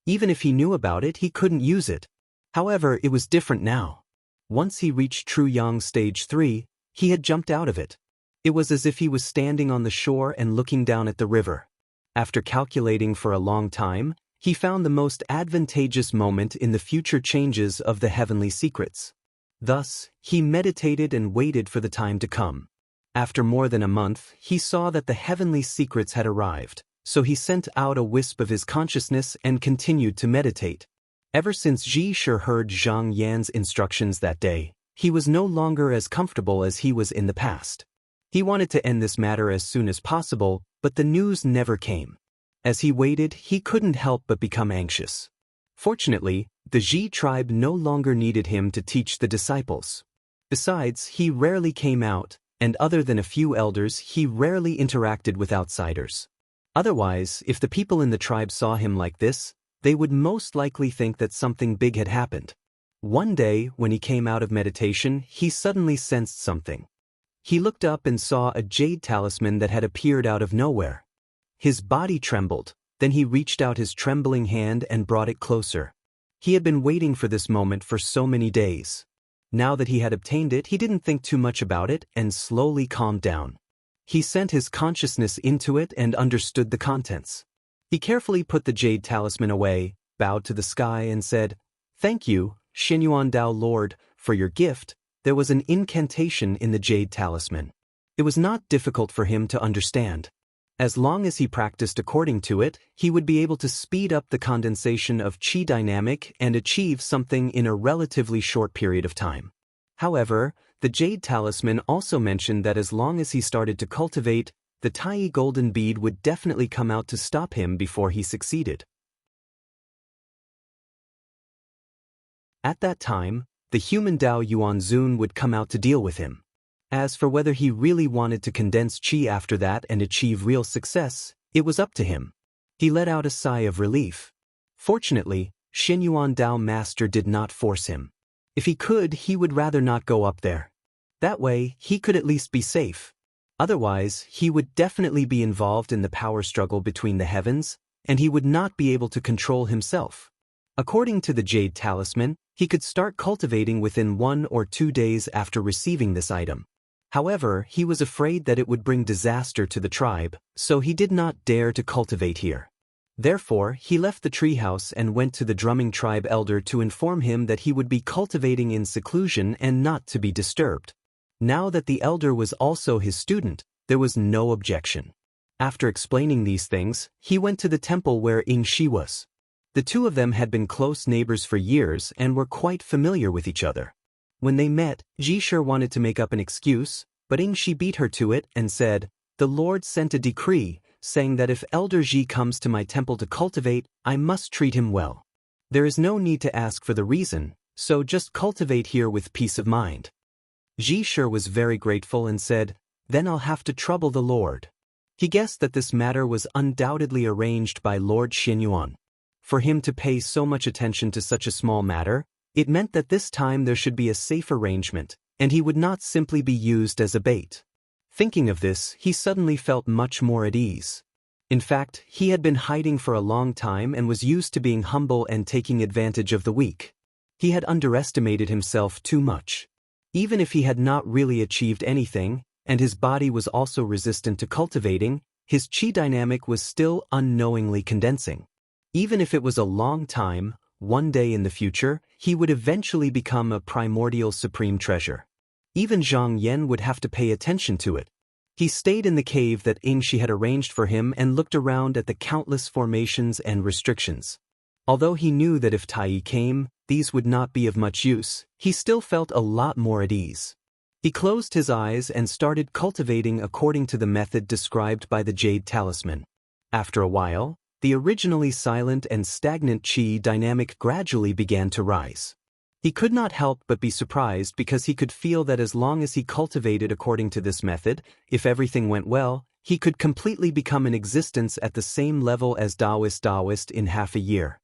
Even if he knew about it, he couldn't use it. However, it was different now. Once he reached True Yang Stage 3, he had jumped out of it. It was as if he was standing on the shore and looking down at the river. After calculating for a long time, he found the most advantageous moment in the future changes of the heavenly secrets. Thus, he meditated and waited for the time to come. After more than a month, he saw that the heavenly secrets had arrived, so he sent out a wisp of his consciousness and continued to meditate. Ever since Ji Shi heard Zhang Yan's instructions that day, he was no longer as comfortable as he was in the past. He wanted to end this matter as soon as possible, but the news never came. As he waited, he couldn't help but become anxious. Fortunately, the Ji tribe no longer needed him to teach the disciples. Besides, he rarely came out, and other than a few elders, he rarely interacted with outsiders. Otherwise, if the people in the tribe saw him like this, they would most likely think that something big had happened. One day, when he came out of meditation, he suddenly sensed something. He looked up and saw a jade talisman that had appeared out of nowhere. His body trembled, then he reached out his trembling hand and brought it closer. He had been waiting for this moment for so many days. Now that he had obtained it, he didn't think too much about it and slowly calmed down. He sent his consciousness into it and understood the contents. He carefully put the jade talisman away, bowed to the sky and said, "Thank you, Xinyuan Dao Lord, for your gift." There was an incantation in the jade talisman. It was not difficult for him to understand. As long as he practiced according to it, he would be able to speed up the condensation of qi dynamic and achieve something in a relatively short period of time. However, the jade talisman also mentioned that as long as he started to cultivate, the Tai golden bead would definitely come out to stop him before he succeeded. At that time, the human Dao Yuanzun would come out to deal with him. As for whether he really wanted to condense qi after that and achieve real success, it was up to him. He let out a sigh of relief. Fortunately, Xinyuan Dao Master did not force him. If he could, he would rather not go up there. That way, he could at least be safe. Otherwise, he would definitely be involved in the power struggle between the heavens, and he would not be able to control himself. According to the jade talisman, he could start cultivating within 1 or 2 days after receiving this item. However, he was afraid that it would bring disaster to the tribe, so he did not dare to cultivate here. Therefore, he left the treehouse and went to the drumming tribe elder to inform him that he would be cultivating in seclusion and not to be disturbed. Now that the elder was also his student, there was no objection. After explaining these things, he went to the temple where Yingxi was. The two of them had been close neighbors for years and were quite familiar with each other. When they met, Jishir wanted to make up an excuse, but Yingxi beat her to it and said, "The Lord sent a decree, saying that if Elder Ji comes to my temple to cultivate, I must treat him well. There is no need to ask for the reason, so just cultivate here with peace of mind." Jishir was very grateful and said, "Then I'll have to trouble the Lord." He guessed that this matter was undoubtedly arranged by Lord Xinyuan. For him to pay so much attention to such a small matter, it meant that this time there should be a safe arrangement, and he would not simply be used as a bait. Thinking of this, he suddenly felt much more at ease. In fact, he had been hiding for a long time and was used to being humble and taking advantage of the weak. He had underestimated himself too much. Even if he had not really achieved anything, and his body was also resistant to cultivating, his qi dynamic was still unknowingly condensing. Even if it was a long time, one day in the future, he would eventually become a primordial supreme treasure. Even Zhang Yan would have to pay attention to it. He stayed in the cave that Yingxi had arranged for him and looked around at the countless formations and restrictions. Although he knew that if Tai came, these would not be of much use, he still felt a lot more at ease. He closed his eyes and started cultivating according to the method described by the Jade Talisman. After a while, the originally silent and stagnant qi dynamic gradually began to rise. He could not help but be surprised because he could feel that as long as he cultivated according to this method, if everything went well, he could completely become an existence at the same level as Taoist in half a year.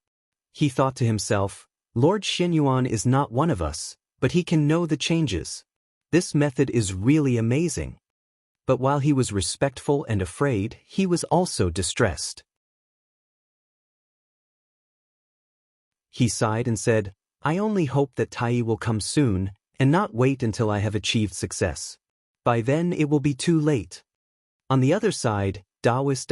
He thought to himself, Lord Xinyuan is not one of us, but he can know the changes. This method is really amazing. But while he was respectful and afraid, he was also distressed. He sighed and said, I only hope that Tai will come soon, and not wait until I have achieved success. By then it will be too late. On the other side, Taoist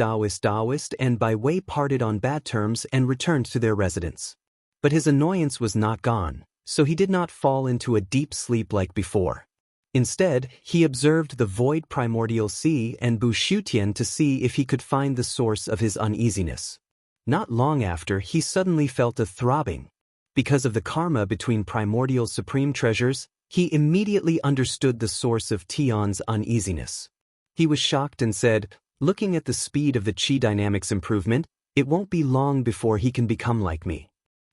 and Bai Wei parted on bad terms and returned to their residence. But his annoyance was not gone, so he did not fall into a deep sleep like before. Instead, he observed the void primordial sea and Bu Shutian to see if he could find the source of his uneasiness. Not long after, he suddenly felt a throbbing. Because of the karma between primordial supreme treasures, he immediately understood the source of Tian's uneasiness. He was shocked and said, looking at the speed of the qi dynamics improvement, it won't be long before he can become like me.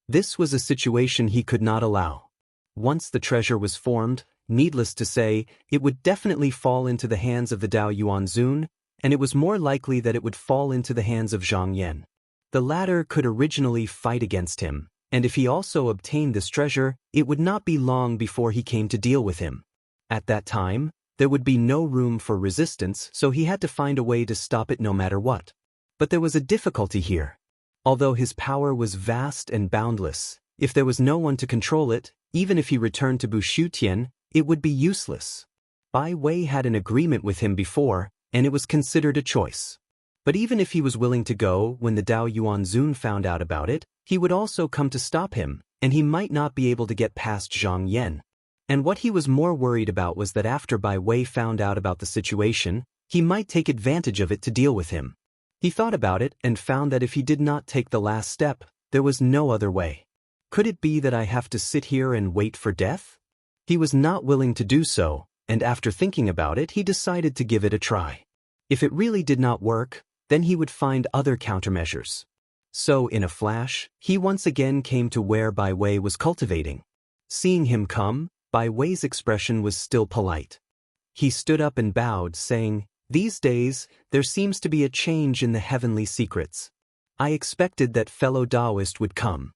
This was a situation he could not allow. Once the treasure was formed, needless to say, it would definitely fall into the hands of the Dao Yuanzun, and it was more likely that it would fall into the hands of Zhang Yan. The latter could originally fight against him, and if he also obtained this treasure, it would not be long before he came to deal with him. At that time, there would be no room for resistance, so he had to find a way to stop it no matter what. But there was a difficulty here. Although his power was vast and boundless, if there was no one to control it, even if he returned to Bu Shutian, it would be useless. Bai Wei had an agreement with him before, and it was considered a choice. But even if he was willing to go, when the Dao Yuanzun found out about it, he would also come to stop him, and he might not be able to get past Zhang Yan. And what he was more worried about was that after Bai Wei found out about the situation, he might take advantage of it to deal with him. He thought about it and found that if he did not take the last step, there was no other way. Could it be that I have to sit here and wait for death? He was not willing to do so, and after thinking about it, he decided to give it a try. If it really did not work, then he would find other countermeasures. So, in a flash, he once again came to where Bai Wei was cultivating. Seeing him come, Bai Wei's expression was still polite. He stood up and bowed, saying, These days, there seems to be a change in the heavenly secrets. I expected that fellow Taoist would come.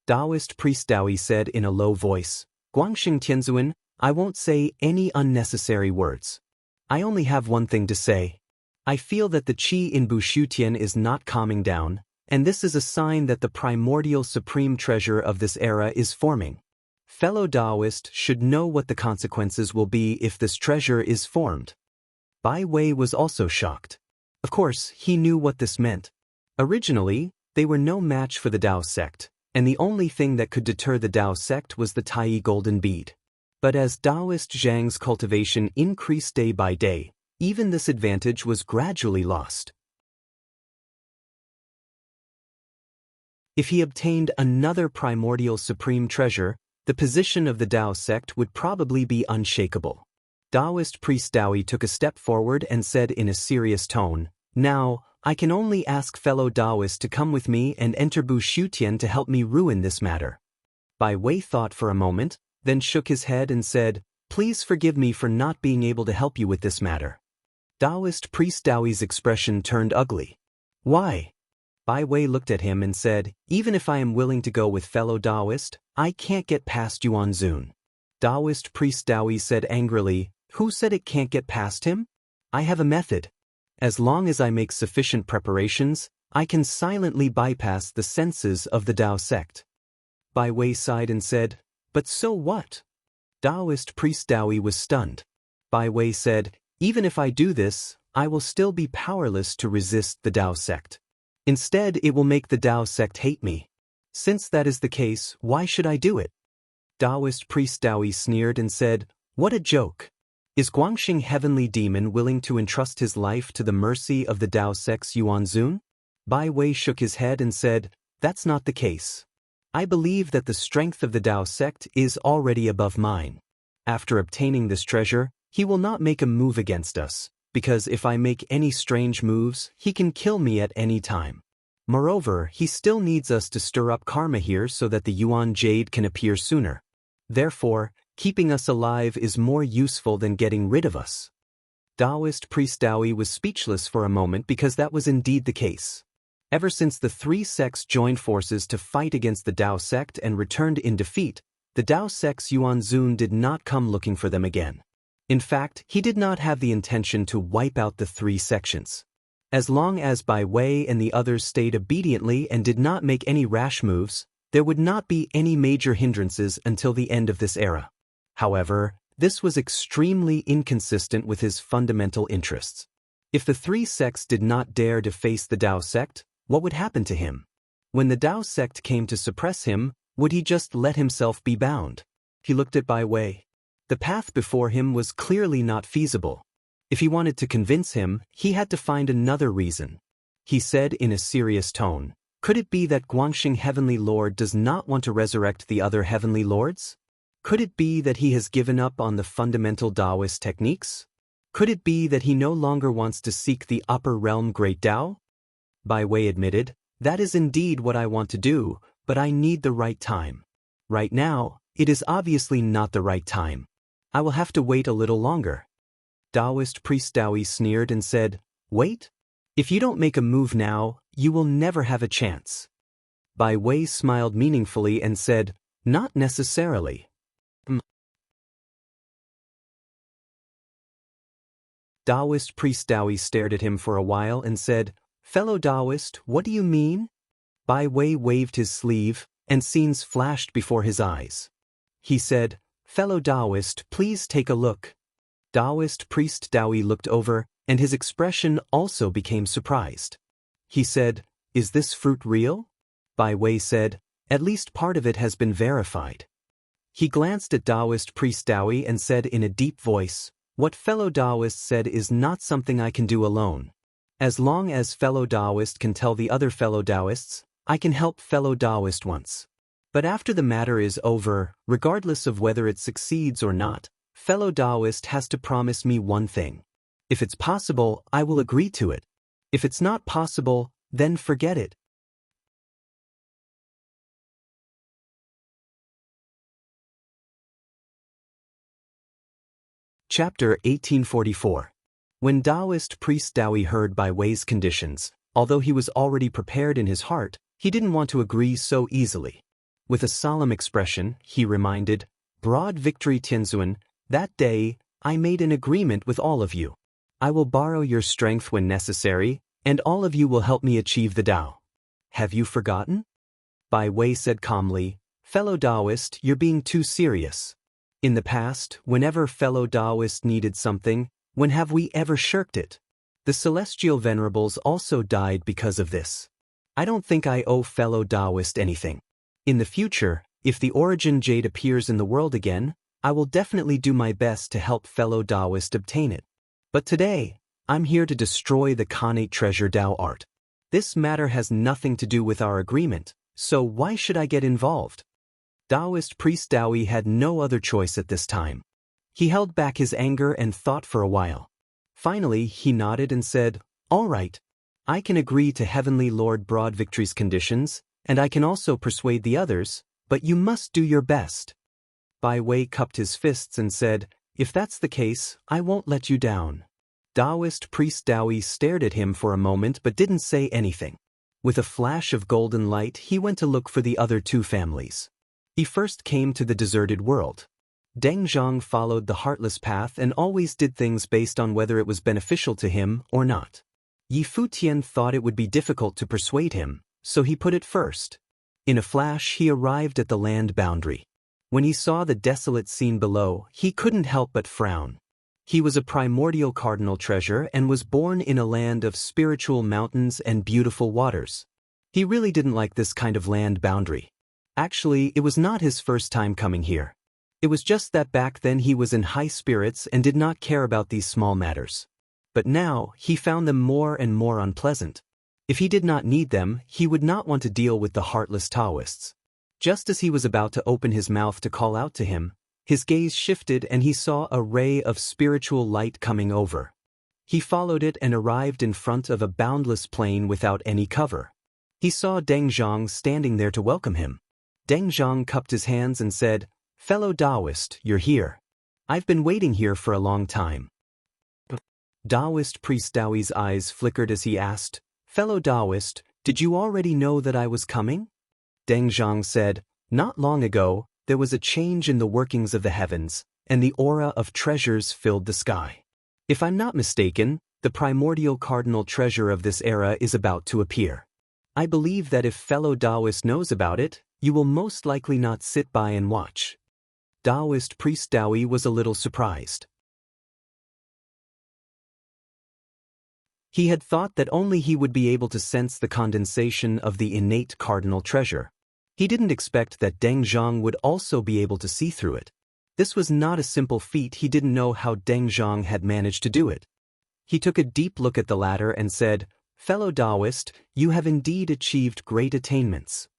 Taoist priest Daoi said in a low voice, Guangxing Tianzuan, I won't say any unnecessary words. I only have one thing to say. I feel that the qi in Bu Shutian is not calming down, and this is a sign that the primordial supreme treasure of this era is forming. Fellow Taoist should know what the consequences will be if this treasure is formed. Bai Wei was also shocked. Of course, he knew what this meant. Originally, they were no match for the Dao sect, and the only thing that could deter the Dao sect was the Tai golden bead. But as Taoist Zhang's cultivation increased day by day, even this advantage was gradually lost. If he obtained another primordial supreme treasure, the position of the Dao sect would probably be unshakable. Taoist priest Daoi took a step forward and said in a serious tone, Now, I can only ask fellow Taoists to come with me and enter Bu Shutian to help me ruin this matter. Bai Wei thought for a moment, then shook his head and said, Please forgive me for not being able to help you with this matter. Taoist priest Daoi's expression turned ugly. Why? Bai Wei looked at him and said, Even if I am willing to go with fellow Taoist, I can't get past Yuanzun. Taoist priest Daoi said angrily, Who said it can't get past him? I have a method. As long as I make sufficient preparations, I can silently bypass the senses of the Dao sect. Bai Wei sighed and said, But so what? Taoist priest Daoi was stunned. Bai Wei said, Even if I do this, I will still be powerless to resist the Dao sect. Instead, it will make the Dao sect hate me. Since that is the case, why should I do it? Taoist priest Daoi sneered and said, "What a joke. Is Guangxing heavenly demon willing to entrust his life to the mercy of the Dao sect's Yuanzun?" Bai Wei shook his head and said, "That's not the case. I believe that the strength of the Dao sect is already above mine. After obtaining this treasure, he will not make a move against us, because if I make any strange moves, he can kill me at any time. Moreover, he still needs us to stir up karma here so that the Yuan Jade can appear sooner. Therefore, keeping us alive is more useful than getting rid of us." Taoist priest Daoi was speechless for a moment because that was indeed the case. Ever since the three sects joined forces to fight against the Dao sect and returned in defeat, the Dao sect's Yuanzun did not come looking for them again. In fact, he did not have the intention to wipe out the three sections. As long as Bai Wei and the others stayed obediently and did not make any rash moves, there would not be any major hindrances until the end of this era. However, this was extremely inconsistent with his fundamental interests. If the three sects did not dare to face the Dao sect, what would happen to him? When the Dao sect came to suppress him, would he just let himself be bound? He looked at Bai Wei. The path before him was clearly not feasible. If he wanted to convince him, he had to find another reason. He said in a serious tone, "Could it be that Guangxing Heavenly Lord does not want to resurrect the other Heavenly Lords? Could it be that he has given up on the fundamental Taoist techniques? Could it be that he no longer wants to seek the upper realm Great Tao?" Bai Wei admitted, "That is indeed what I want to do, but I need the right time. Right now, it is obviously not the right time. I will have to wait a little longer." Taoist priest Daoi sneered and said, "Wait? If you don't make a move now, you will never have a chance." Bai Wei smiled meaningfully and said, "Not necessarily." Taoist priest Daoi stared at him for a while and said, "Fellow Taoist, what do you mean?" Bai Wei waved his sleeve, and scenes flashed before his eyes. He said, "Fellow Taoist, please take a look." Taoist priest Daoi looked over, and his expression also became surprised. He said, "Is this fruit real?" Bai Wei said, "At least part of it has been verified." He glanced at Taoist priest Daoi and said in a deep voice, "What fellow Taoist said is not something I can do alone. As long as fellow Taoist can tell the other fellow Taoists, I can help fellow Taoist once. But after the matter is over, regardless of whether it succeeds or not, fellow Taoist has to promise me one thing. If it's possible, I will agree to it. If it's not possible, then forget it." Chapter 1844. When Taoist priest Daoi heard Bai Wei's conditions, although he was already prepared in his heart, he didn't want to agree so easily. With a solemn expression, he reminded, "Broad Victory Tianzuan, that day, I made an agreement with all of you. I will borrow your strength when necessary, and all of you will help me achieve the Tao. Have you forgotten?" Bai Wei said calmly, "Fellow Taoist, you're being too serious. In the past, whenever fellow Taoist needed something, when have we ever shirked it? The celestial venerables also died because of this. I don't think I owe fellow Taoist anything. In the future, if the origin jade appears in the world again, I will definitely do my best to help fellow Taoist obtain it. But today, I'm here to destroy the Khanate treasure Tao art. This matter has nothing to do with our agreement, so why should I get involved?" Taoist priest Daoi had no other choice at this time. He held back his anger and thought for a while. Finally, he nodded and said, "All right. I can agree to Heavenly Lord Broad Victory's conditions, and I can also persuade the others, but you must do your best." Bai Wei cupped his fists and said, "If that's the case, I won't let you down." Taoist priest Daoi stared at him for a moment but didn't say anything. With a flash of golden light, he went to look for the other two families. He first came to the deserted world. Deng Zhang followed the heartless path and always did things based on whether it was beneficial to him or not. Yi Futian thought it would be difficult to persuade him, so he put it first. In a flash, he arrived at the land boundary. When he saw the desolate scene below, he couldn't help but frown. He was a primordial cardinal treasure and was born in a land of spiritual mountains and beautiful waters. He really didn't like this kind of land boundary. Actually, it was not his first time coming here. It was just that back then he was in high spirits and did not care about these small matters. But now, he found them more and more unpleasant. If he did not need them, he would not want to deal with the heartless Taoists. Just as he was about to open his mouth to call out to him, his gaze shifted and he saw a ray of spiritual light coming over. He followed it and arrived in front of a boundless plain without any cover. He saw Deng Zhang standing there to welcome him. Deng Zhang cupped his hands and said, "Fellow Taoist, you're here. I've been waiting here for a long time." Taoist priest Daoi's eyes flickered as he asked, "Fellow Taoist, did you already know that I was coming?" Deng Zhang said, "Not long ago, there was a change in the workings of the heavens, and the aura of treasures filled the sky. If I'm not mistaken, the primordial cardinal treasure of this era is about to appear. I believe that if fellow Taoist knows about it, you will most likely not sit by and watch." Taoist priest Daoi was a little surprised. He had thought that only he would be able to sense the condensation of the innate cardinal treasure. He didn't expect that Deng Zhang would also be able to see through it. This was not a simple feat. He didn't know how Deng Zhang had managed to do it. He took a deep look at the latter and said, "Fellow Taoist, you have indeed achieved great attainments."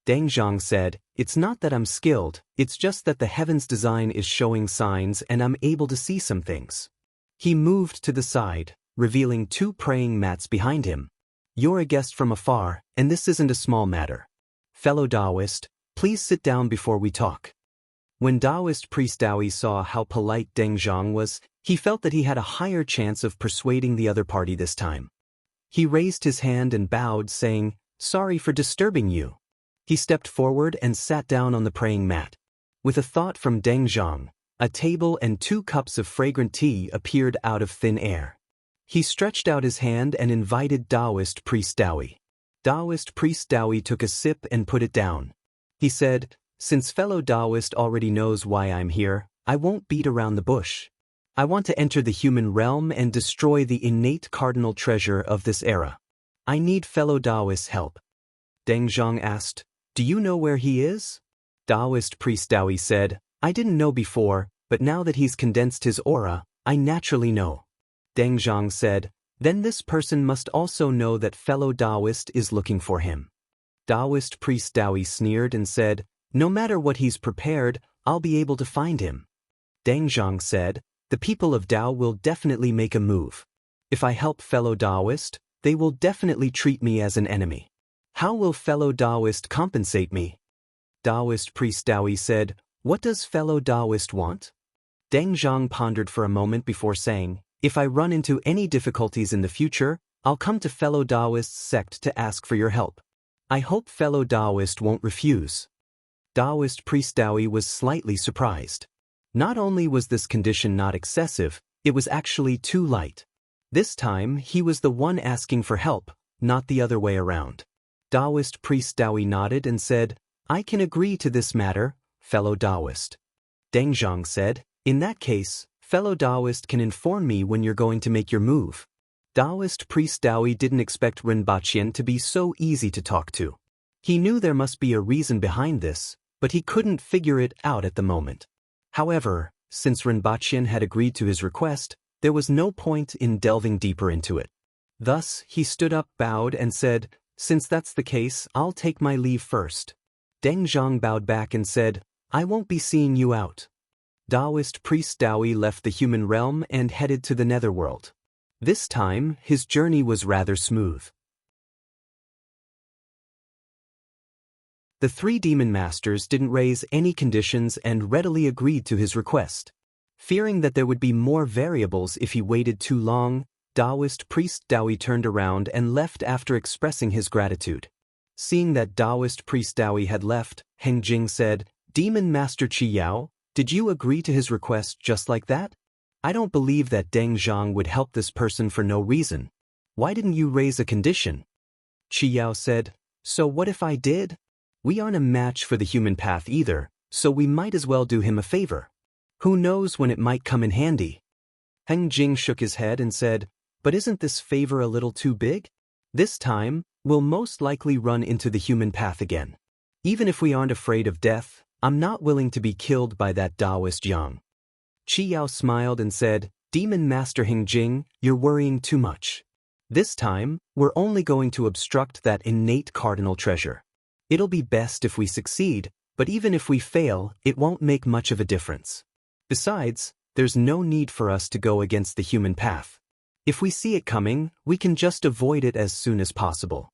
Deng Zhang said, "It's not that I'm skilled, it's just that the heavens design is showing signs and I'm able to see some things." He moved to the side, revealing 2 praying mats behind him. "You're a guest from afar, and this isn't a small matter. Fellow Taoist, please sit down before we talk." When Taoist priest Daoi saw how polite Deng Zhang was, he felt that he had a higher chance of persuading the other party this time. He raised his hand and bowed, saying, "Sorry for disturbing you." He stepped forward and sat down on the praying mat. With a thought from Deng Zhang, a table and 2 cups of fragrant tea appeared out of thin air. He stretched out his hand and invited Taoist priest Daoi. Taoist priest Daoi took a sip and put it down. He said, "Since fellow Taoist already knows why I'm here, I won't beat around the bush. I want to enter the human realm and destroy the innate cardinal treasure of this era. I need fellow Taoist's help." Deng Zhang asked, "Do you know where he is?" Taoist priest Daoi said, "I didn't know before, but now that he's condensed his aura, I naturally know." Deng Zhang said, "Then this person must also know that fellow Taoist is looking for him." Taoist priest Daoi sneered and said, "No matter what he's prepared, I'll be able to find him." Deng Zhang said, "The people of Tao will definitely make a move. If I help fellow Taoist, they will definitely treat me as an enemy. How will fellow Taoist compensate me?" Taoist priest Daoi said, "What does fellow Taoist want?" Deng Zhang pondered for a moment before saying, "If I run into any difficulties in the future, I'll come to fellow Taoist's sect to ask for your help. I hope fellow Taoist won't refuse." Taoist priest Daoi was slightly surprised. Not only was this condition not excessive, it was actually too light. This time, he was the one asking for help, not the other way around. Taoist priest Daoi nodded and said, "I can agree to this matter, fellow Taoist." Deng Zhang said, "In that case, fellow Taoist can inform me when you're going to make your move." Taoist priest Daoi didn't expect Rinpochen to be so easy to talk to. He knew there must be a reason behind this, but he couldn't figure it out at the moment. However, since Rinpochen had agreed to his request, there was no point in delving deeper into it. Thus, he stood up, bowed, and said, "Since that's the case, I'll take my leave first." Deng Zhang bowed back and said, "I won't be seeing you out." Taoist priest Daoi left the human realm and headed to the netherworld. This time, his journey was rather smooth. The 3 demon masters didn't raise any conditions and readily agreed to his request. Fearing that there would be more variables if he waited too long, Taoist priest Daoi turned around and left after expressing his gratitude. Seeing that Taoist priest Daoi had left, Heng Jing said, "Demon Master Chi Yao, did you agree to his request just like that? I don't believe that Deng Zhang would help this person for no reason. Why didn't you raise a condition?" Chi Yao said, "So what if I did? We aren't a match for the human path either, so we might as well do him a favor. Who knows when it might come in handy?" Heng Jing shook his head and said, "But isn't this favor a little too big? This time, we'll most likely run into the human path again. Even if we aren't afraid of death, I'm not willing to be killed by that Taoist Yang. Qi Yao smiled and said, Demon Master Heng Jing, you're worrying too much. This time, we're only going to obstruct that innate cardinal treasure. It'll be best if we succeed, but even if we fail, it won't make much of a difference. Besides, there's no need for us to go against the human path. If we see it coming, we can just avoid it as soon as possible.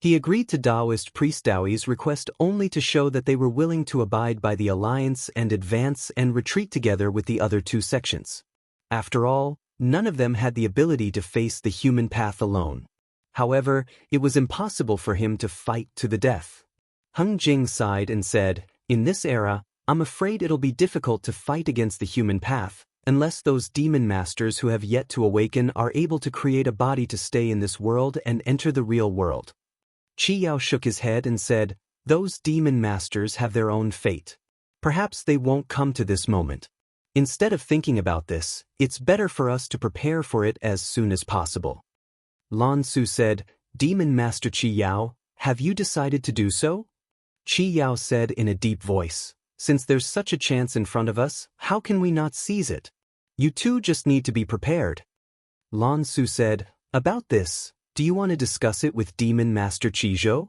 He agreed to Taoist priest Daoi's request only to show that they were willing to abide by the alliance and advance and retreat together with the other two sections. After all, none of them had the ability to face the human path alone. However, it was impossible for him to fight to the death. Heng Jing sighed and said, in this era, I'm afraid it'll be difficult to fight against the human path, unless those demon masters who have yet to awaken are able to create a body to stay in this world and enter the real world. Qi Yao shook his head and said, those demon masters have their own fate. Perhaps they won't come to this moment. Instead of thinking about this, it's better for us to prepare for it as soon as possible. Lan Su said, Demon Master Qi Yao, have you decided to do so? Qi Yao said in a deep voice, since there's such a chance in front of us, how can we not seize it? You two just need to be prepared. Lan Su said, about this, do you want to discuss it with Demon Master Qi Zhou?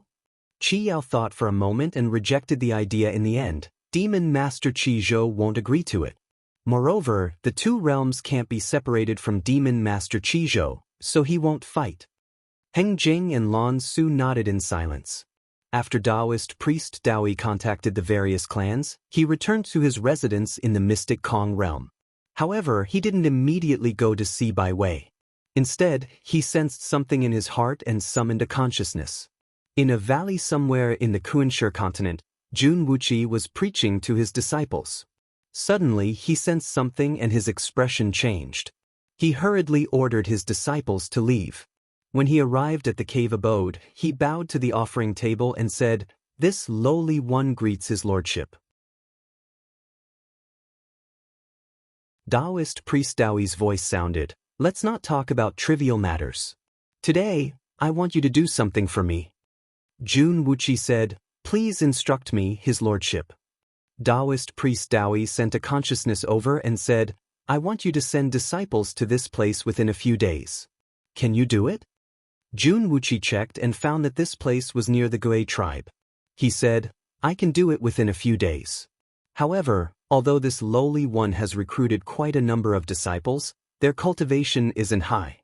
Qi Yao thought for a moment and rejected the idea in the end. Demon Master Qi Zhou won't agree to it. Moreover, the two realms can't be separated from Demon Master Qi Zhou, so he won't fight. Heng Jing and Lan Su nodded in silence. After Taoist priest Daoi contacted the various clans, he returned to his residence in the mystic Kong realm. However, he didn't immediately go to see Bai Wei. Instead, he sensed something in his heart and summoned a consciousness. In a valley somewhere in the Kunshe continent, Jun Wuqi was preaching to his disciples. Suddenly, he sensed something and his expression changed. He hurriedly ordered his disciples to leave. When he arrived at the cave abode, he bowed to the offering table and said, This lowly one greets his lordship. Taoist priest Daoi's voice sounded, Let's not talk about trivial matters. Today, I want you to do something for me. Jun Wuqi said, Please instruct me, his lordship. Taoist priest Daoi sent a consciousness over and said, I want you to send disciples to this place within a few days. Can you do it? Jun Wuqi checked and found that this place was near the Gui tribe. He said, I can do it within a few days. However, although this lowly one has recruited quite a number of disciples, their cultivation isn't high.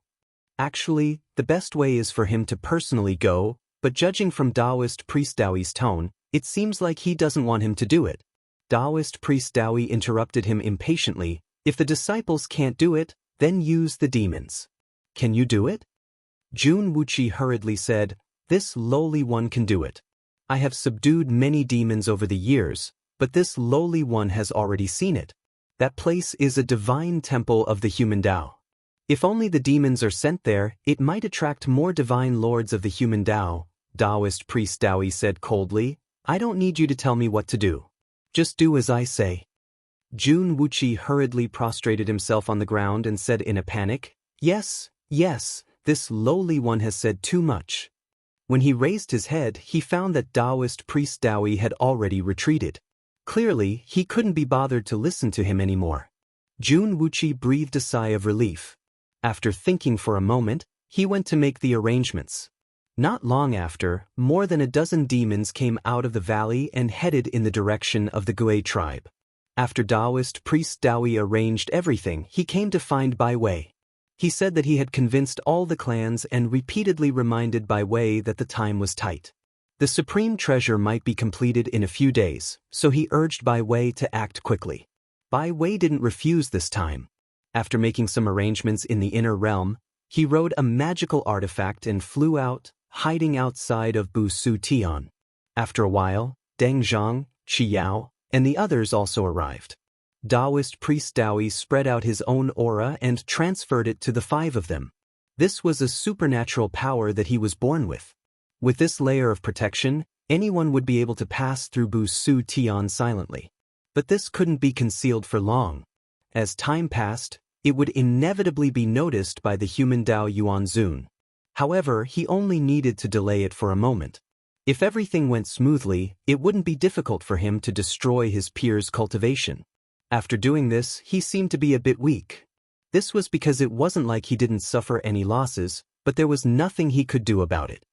Actually, the best way is for him to personally go, but judging from Taoist priest Daoi's tone, it seems like he doesn't want him to do it. Taoist priest Daoi interrupted him impatiently, If the disciples can't do it, then use the demons. Can you do it? Jun Wuqi hurriedly said, This lowly one can do it. I have subdued many demons over the years, but this lowly one has already seen it. That place is a divine temple of the human Tao. If only the demons are sent there, it might attract more divine lords of the human Tao. Taoist priest Daoi said coldly, I don't need you to tell me what to do. Just do as I say. Jun Wuqi hurriedly prostrated himself on the ground and said in a panic, Yes, yes, this lowly one has said too much. When he raised his head, he found that Taoist priest Daoi had already retreated. Clearly, he couldn't be bothered to listen to him anymore. Jun Wuqi breathed a sigh of relief. After thinking for a moment, he went to make the arrangements. Not long after, more than a dozen demons came out of the valley and headed in the direction of the Gui tribe. After Taoist priest Daoi arranged everything, he came to find Bai Wei. He said that he had convinced all the clans and repeatedly reminded Bai Wei that the time was tight. The supreme treasure might be completed in a few days, so he urged Bai Wei to act quickly. Bai Wei didn't refuse this time. After making some arrangements in the inner realm, he rode a magical artifact and flew out, hiding outside of Bu Su Tian. After a while, Deng Zhang, Qi Yao, and the others also arrived. Taoist priest Daoi spread out his own aura and transferred it to the five of them. This was a supernatural power that he was born with. With this layer of protection, anyone would be able to pass through Bu Su Tian silently. But this couldn't be concealed for long. As time passed, it would inevitably be noticed by the human Dao Yuan Zun. However, he only needed to delay it for a moment. If everything went smoothly, it wouldn't be difficult for him to destroy his peer's cultivation. After doing this, he seemed to be a bit weak. This was because it wasn't like he didn't suffer any losses, but there was nothing he could do about it.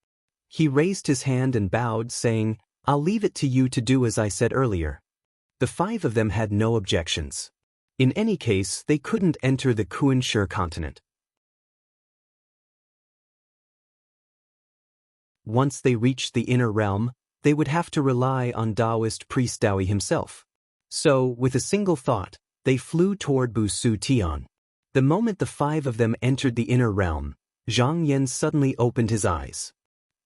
He raised his hand and bowed, saying, "I'll leave it to you to do as I said earlier." The 5 of them had no objections. In any case, they couldn't enter the Kunsher continent. Once they reached the inner realm, they would have to rely on Taoist priest Daoi himself. So, with a single thought, they flew toward Busu Tian. The moment the 5 of them entered the inner realm, Zhang Yan suddenly opened his eyes.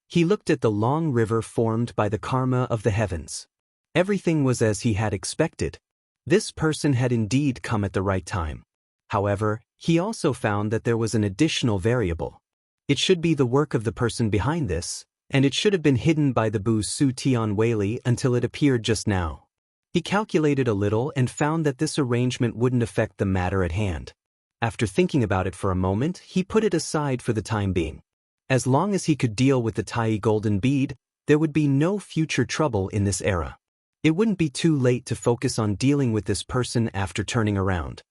He looked at the long river formed by the karma of the heavens. Everything was as he had expected. This person had indeed come at the right time. However, he also found that there was an additional variable. It should be the work of the person behind this, and it should have been hidden by the Busu Tian Weili until it appeared just now. He calculated a little and found that this arrangement wouldn't affect the matter at hand. After thinking about it for a moment, he put it aside for the time being. As long as he could deal with the Tai golden bead, there would be no future trouble in this era. It wouldn't be too late to focus on dealing with this person after turning around.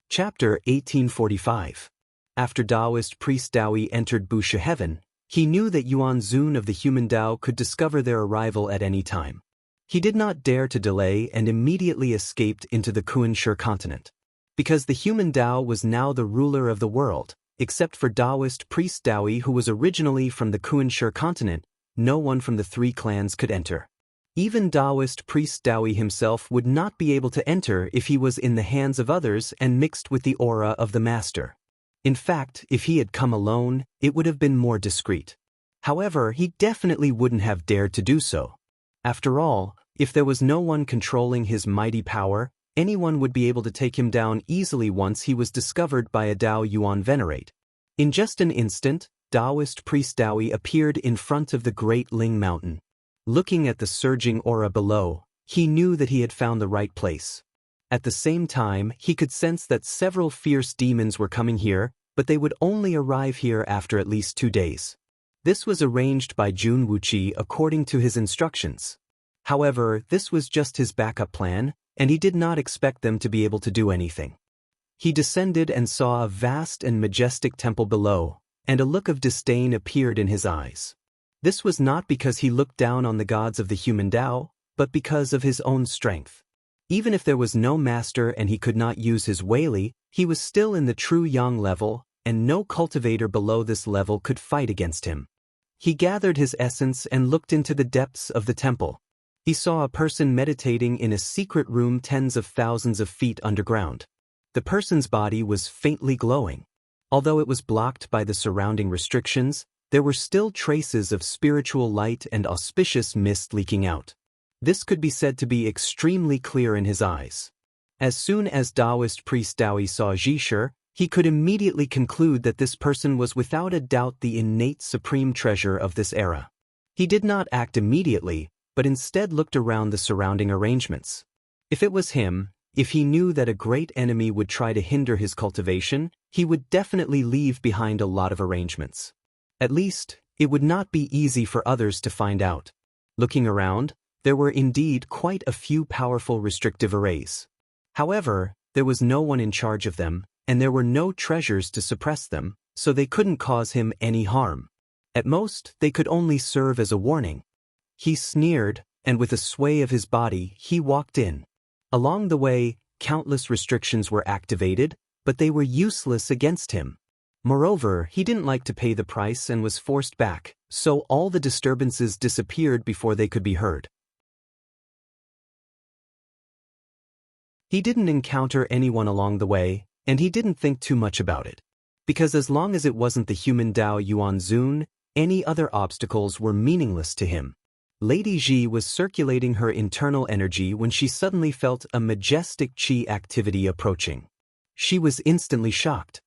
Chapter 1845. After Taoist priest Daoi entered Busha Heaven, he knew that Yuan Zun of the human Tao could discover their arrival at any time. He did not dare to delay and immediately escaped into the Kunsher continent. Because the human Tao was now the ruler of the world, except for Taoist priest Daoi who was originally from the Kunsher continent, no one from the 3 clans could enter. Even Taoist priest Daoi himself would not be able to enter if he was in the hands of others and mixed with the aura of the master. In fact, if he had come alone, it would have been more discreet. However, he definitely wouldn't have dared to do so. After all, if there was no one controlling his mighty power, anyone would be able to take him down easily once he was discovered by a Tao Yuan venerate. In just an instant, Taoist priest Daoi appeared in front of the great Ling Mountain. Looking at the surging aura below, he knew that he had found the right place. At the same time, he could sense that several fierce demons were coming here, but they would only arrive here after at least 2 days. This was arranged by Jun Wuqi according to his instructions. However, this was just his backup plan, and he did not expect them to be able to do anything. He descended and saw a vast and majestic temple below, and a look of disdain appeared in his eyes. This was not because he looked down on the gods of the human Tao, but because of his own strength. Even if there was no master and he could not use his Weili, he was still in the true Yang level, and no cultivator below this level could fight against him. He gathered his essence and looked into the depths of the temple. He saw a person meditating in a secret room tens of thousands of feet underground. The person's body was faintly glowing. Although it was blocked by the surrounding restrictions, there were still traces of spiritual light and auspicious mist leaking out. This could be said to be extremely clear in his eyes. As soon as Taoist priest Daoi saw Zhisher, he could immediately conclude that this person was without a doubt the innate supreme treasure of this era. He did not act immediately, but instead looked around the surrounding arrangements. If it was him, if he knew that a great enemy would try to hinder his cultivation, he would definitely leave behind a lot of arrangements. At least, it would not be easy for others to find out. Looking around, there were indeed quite a few powerful restrictive arrays. However, there was no one in charge of them, and there were no treasures to suppress them, so they couldn't cause him any harm. At most, they could only serve as a warning. He sneered, and with a sway of his body, he walked in. Along the way, countless restrictions were activated, but they were useless against him. Moreover, he didn't like to pay the price and was forced back, so all the disturbances disappeared before they could be heard. He didn't encounter anyone along the way, and he didn't think too much about it. Because as long as it wasn't the human Tao Yuan Zun, any other obstacles were meaningless to him. Lady Ji was circulating her internal energy when she suddenly felt a majestic qi activity approaching. She was instantly shocked.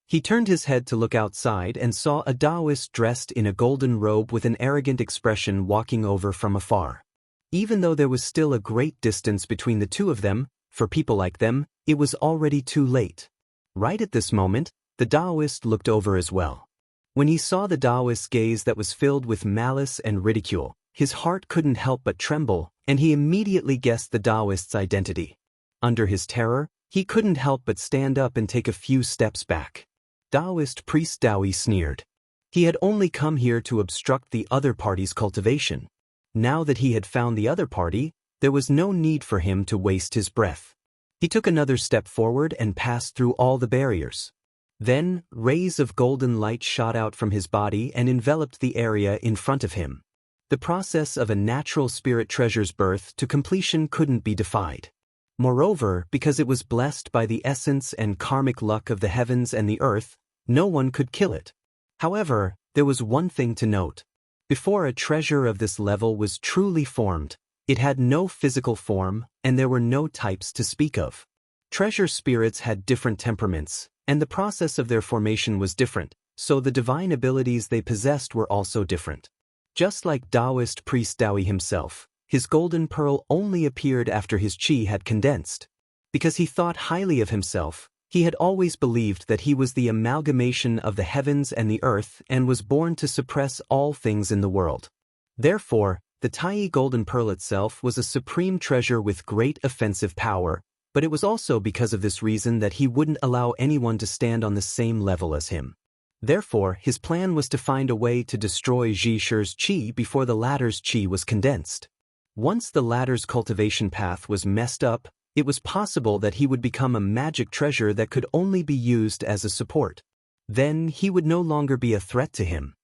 He turned his head to look outside and saw a Taoist dressed in a golden robe with an arrogant expression walking over from afar. Even though there was still a great distance between the two of them, for people like them, it was already too late. Right at this moment, the Taoist looked over as well. When he saw the Taoist's gaze that was filled with malice and ridicule, his heart couldn't help but tremble, and he immediately guessed the Taoist's identity. Under his terror, he couldn't help but stand up and take a few steps back. Taoist priest Dowie sneered. He had only come here to obstruct the other party's cultivation. Now that he had found the other party, there was no need for him to waste his breath. He took another step forward and passed through all the barriers. Then, rays of golden light shot out from his body and enveloped the area in front of him. The process of a natural spirit treasure's birth to completion couldn't be defied. Moreover, because it was blessed by the essence and karmic luck of the heavens and the earth, no one could kill it. However, there was one thing to note. Before a treasure of this level was truly formed, it had no physical form, and there were no types to speak of. Treasure spirits had different temperaments, and the process of their formation was different, so the divine abilities they possessed were also different. Just like Taoist priest Dowie himself, his golden pearl only appeared after his qi had condensed. Because he thought highly of himself, he had always believed that he was the amalgamation of the heavens and the earth and was born to suppress all things in the world. Therefore, the Tai golden pearl itself was a supreme treasure with great offensive power, but it was also because of this reason that he wouldn't allow anyone to stand on the same level as him. Therefore, his plan was to find a way to destroy Zhisher's qi before the latter's qi was condensed. Once the latter's cultivation path was messed up, it was possible that he would become a magic treasure that could only be used as a support. Then he would no longer be a threat to him.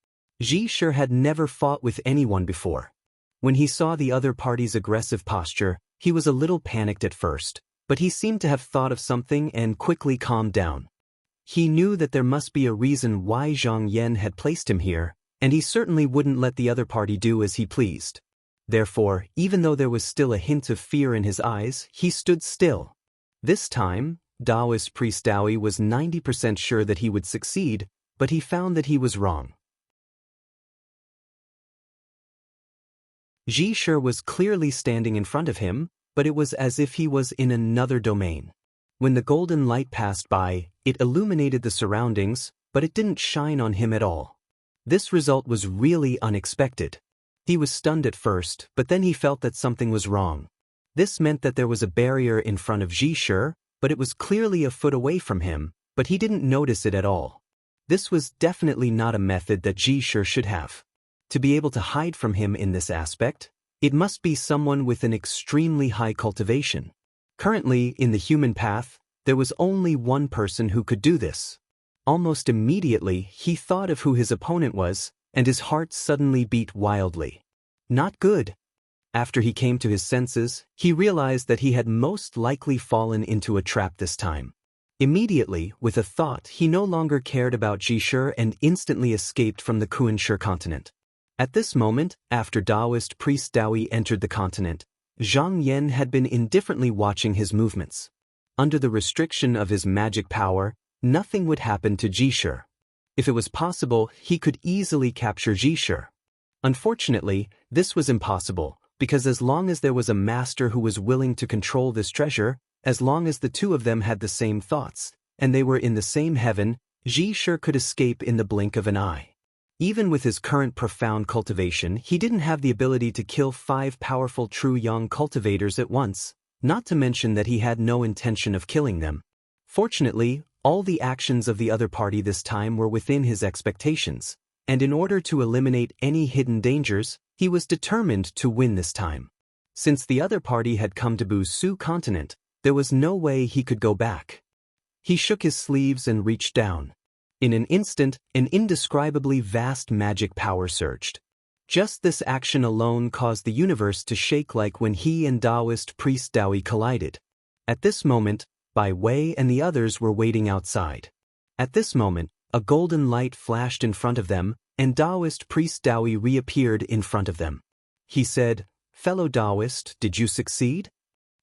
Zhisher had never fought with anyone before. When he saw the other party's aggressive posture, he was a little panicked at first, but he seemed to have thought of something and quickly calmed down. He knew that there must be a reason why Zhang Yan had placed him here, and he certainly wouldn't let the other party do as he pleased. Therefore, even though there was still a hint of fear in his eyes, he stood still. This time, Taoist priest Dowie was 90% sure that he would succeed, but he found that he was wrong. Zhisher was clearly standing in front of him, but it was as if he was in another domain. When the golden light passed by, it illuminated the surroundings, but it didn't shine on him at all. This result was really unexpected. He was stunned at first, but then he felt that something was wrong. This meant that there was a barrier in front of Zhisher, but it was clearly a foot away from him, but he didn't notice it at all. This was definitely not a method that Zhisher should have. To be able to hide from him in this aspect, it must be someone with an extremely high cultivation. Currently, in the human path, there was only one person who could do this. Almost immediately, he thought of who his opponent was, and his heart suddenly beat wildly. Not good. After he came to his senses, he realized that he had most likely fallen into a trap this time. Immediately, with a thought, he no longer cared about Zhisher and instantly escaped from the Kunsher continent. At this moment, after Taoist priest Dowie entered the continent, Zhang Yan had been indifferently watching his movements. Under the restriction of his magic power, nothing would happen to Zhisher. If it was possible, he could easily capture Zhisher. Unfortunately, this was impossible, because as long as there was a master who was willing to control this treasure, as long as the two of them had the same thoughts, and they were in the same heaven, Zhisher could escape in the blink of an eye. Even with his current profound cultivation, he didn't have the ability to kill 5 powerful true young cultivators at once, not to mention that he had no intention of killing them. Fortunately, all the actions of the other party this time were within his expectations, and in order to eliminate any hidden dangers, he was determined to win this time. Since the other party had come to Busu continent, there was no way he could go back. He shook his sleeves and reached down. In an instant, an indescribably vast magic power surged. Just this action alone caused the universe to shake like when he and Taoist priest Dowie collided. At this moment, Bai Wei and the others were waiting outside. At this moment, a golden light flashed in front of them, and Taoist priest Dowie reappeared in front of them. He said, "Fellow Taoist, did you succeed?"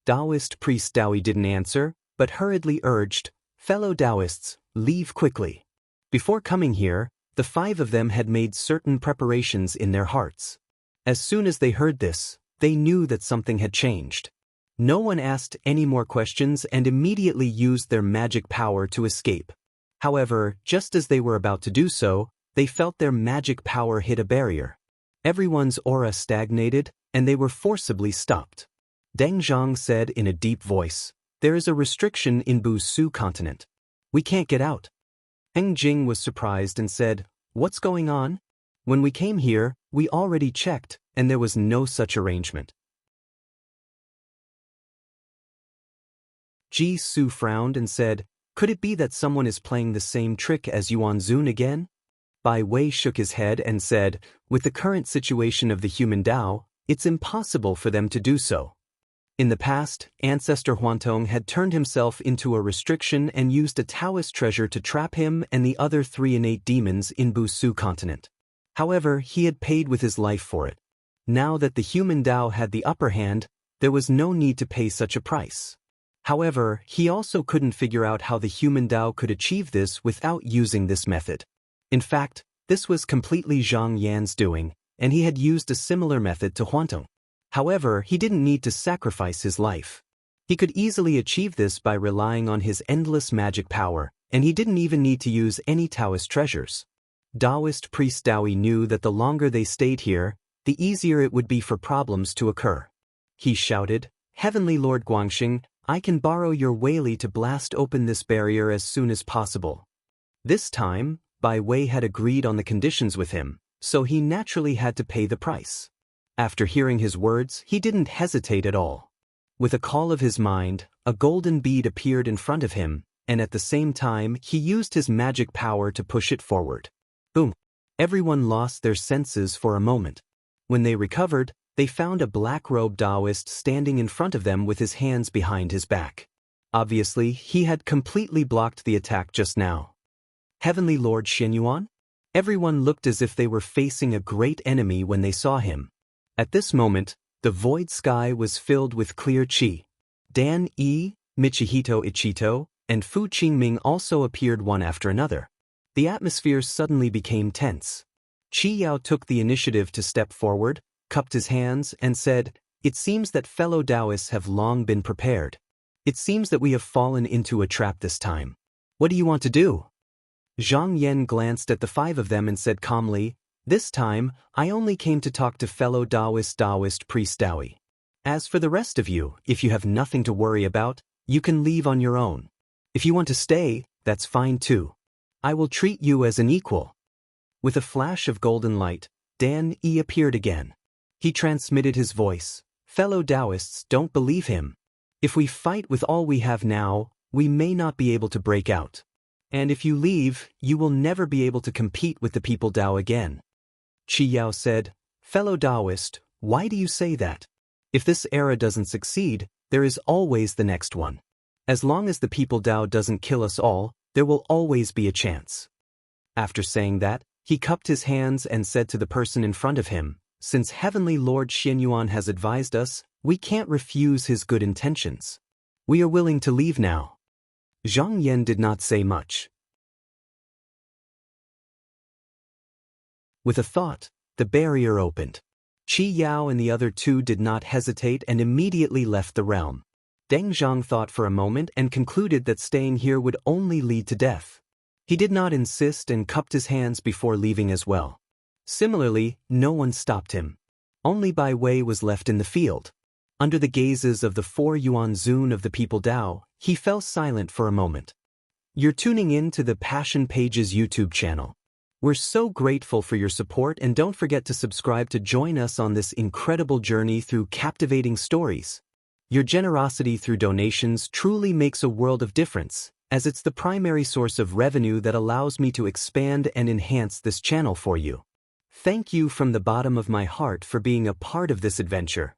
Taoist priest Dowie didn't answer, but hurriedly urged, "Fellow Taoists, leave quickly." Before coming here, the 5 of them had made certain preparations in their hearts. As soon as they heard this, they knew that something had changed. No one asked any more questions and immediately used their magic power to escape. However, just as they were about to do so, they felt their magic power hit a barrier. Everyone's aura stagnated, and they were forcibly stopped. Deng Zhang said in a deep voice, "There is a restriction in Busu continent. We can't get out." Heng Jing was surprised and said, "What's going on? When we came here, we already checked, and there was no such arrangement." Ji Su frowned and said, "Could it be that someone is playing the same trick as Yuan Zun again?" Bai Wei shook his head and said, "With the current situation of the human Tao, it's impossible for them to do so. In the past, Ancestor Huantong had turned himself into a restriction and used a Taoist treasure to trap him and the other 3 innate demons in Busu continent. However, he had paid with his life for it. Now that the human Tao had the upper hand, there was no need to pay such a price. However, he also couldn't figure out how the human Tao could achieve this without using this method. In fact, this was completely Zhang Yan's doing, and he had used a similar method to Huantong. However, he didn't need to sacrifice his life. He could easily achieve this by relying on his endless magic power, and he didn't even need to use any Taoist treasures. Taoist priest Daoi knew that the longer they stayed here, the easier it would be for problems to occur. He shouted, "Heavenly Lord Guangxing, I can borrow your Weili to blast open this barrier as soon as possible." This time, Bai Wei had agreed on the conditions with him, so he naturally had to pay the price. After hearing his words, he didn't hesitate at all. With a call of his mind, a golden bead appeared in front of him, and at the same time, he used his magic power to push it forward. Boom! Everyone lost their senses for a moment. When they recovered, they found a black-robed Taoist standing in front of them with his hands behind his back. Obviously, he had completely blocked the attack just now. Heavenly Lord Xianyuan? Everyone looked as if they were facing a great enemy when they saw him. At this moment, the void sky was filled with clear qi. Dan Yi, Michihito Ichito, and Fu Qingming also appeared one after another. The atmosphere suddenly became tense. Qi Yao took the initiative to step forward, cupped his hands, and said, "It seems that fellow Taoists have long been prepared. It seems that we have fallen into a trap this time. What do you want to do?" Zhang Yan glanced at the 5 of them and said calmly, "This time, I only came to talk to fellow Taoist priest Daoi. As for the rest of you, if you have nothing to worry about, you can leave on your own. If you want to stay, that's fine too. I will treat you as an equal." With a flash of golden light, Dan Yi appeared again. He transmitted his voice, "Fellow Taoists don't believe him. If we fight with all we have now, we may not be able to break out. And if you leave, you will never be able to compete with the people Tao again." Qi Yao said, "Fellow Taoist, why do you say that? If this era doesn't succeed, there is always the next one. As long as the people Tao doesn't kill us all, there will always be a chance." After saying that, he cupped his hands and said to the person in front of him, "Since Heavenly Lord Xianyuan has advised us, we can't refuse his good intentions. We are willing to leave now." Zhang Yan did not say much. With a thought, the barrier opened. Qi Yao and the other 2 did not hesitate and immediately left the realm. Deng Zhang thought for a moment and concluded that staying here would only lead to death. He did not insist and cupped his hands before leaving as well. Similarly, no one stopped him. Only Bai Wei was left in the field. Under the gazes of the 4 Yuan Zun of the people Tao, he fell silent for a moment. You're tuning in to the Passion Pages YouTube channel. We're so grateful for your support, and don't forget to subscribe to join us on this incredible journey through captivating stories. Your generosity through donations truly makes a world of difference, as it's the primary source of revenue that allows me to expand and enhance this channel for you. Thank you from the bottom of my heart for being a part of this adventure.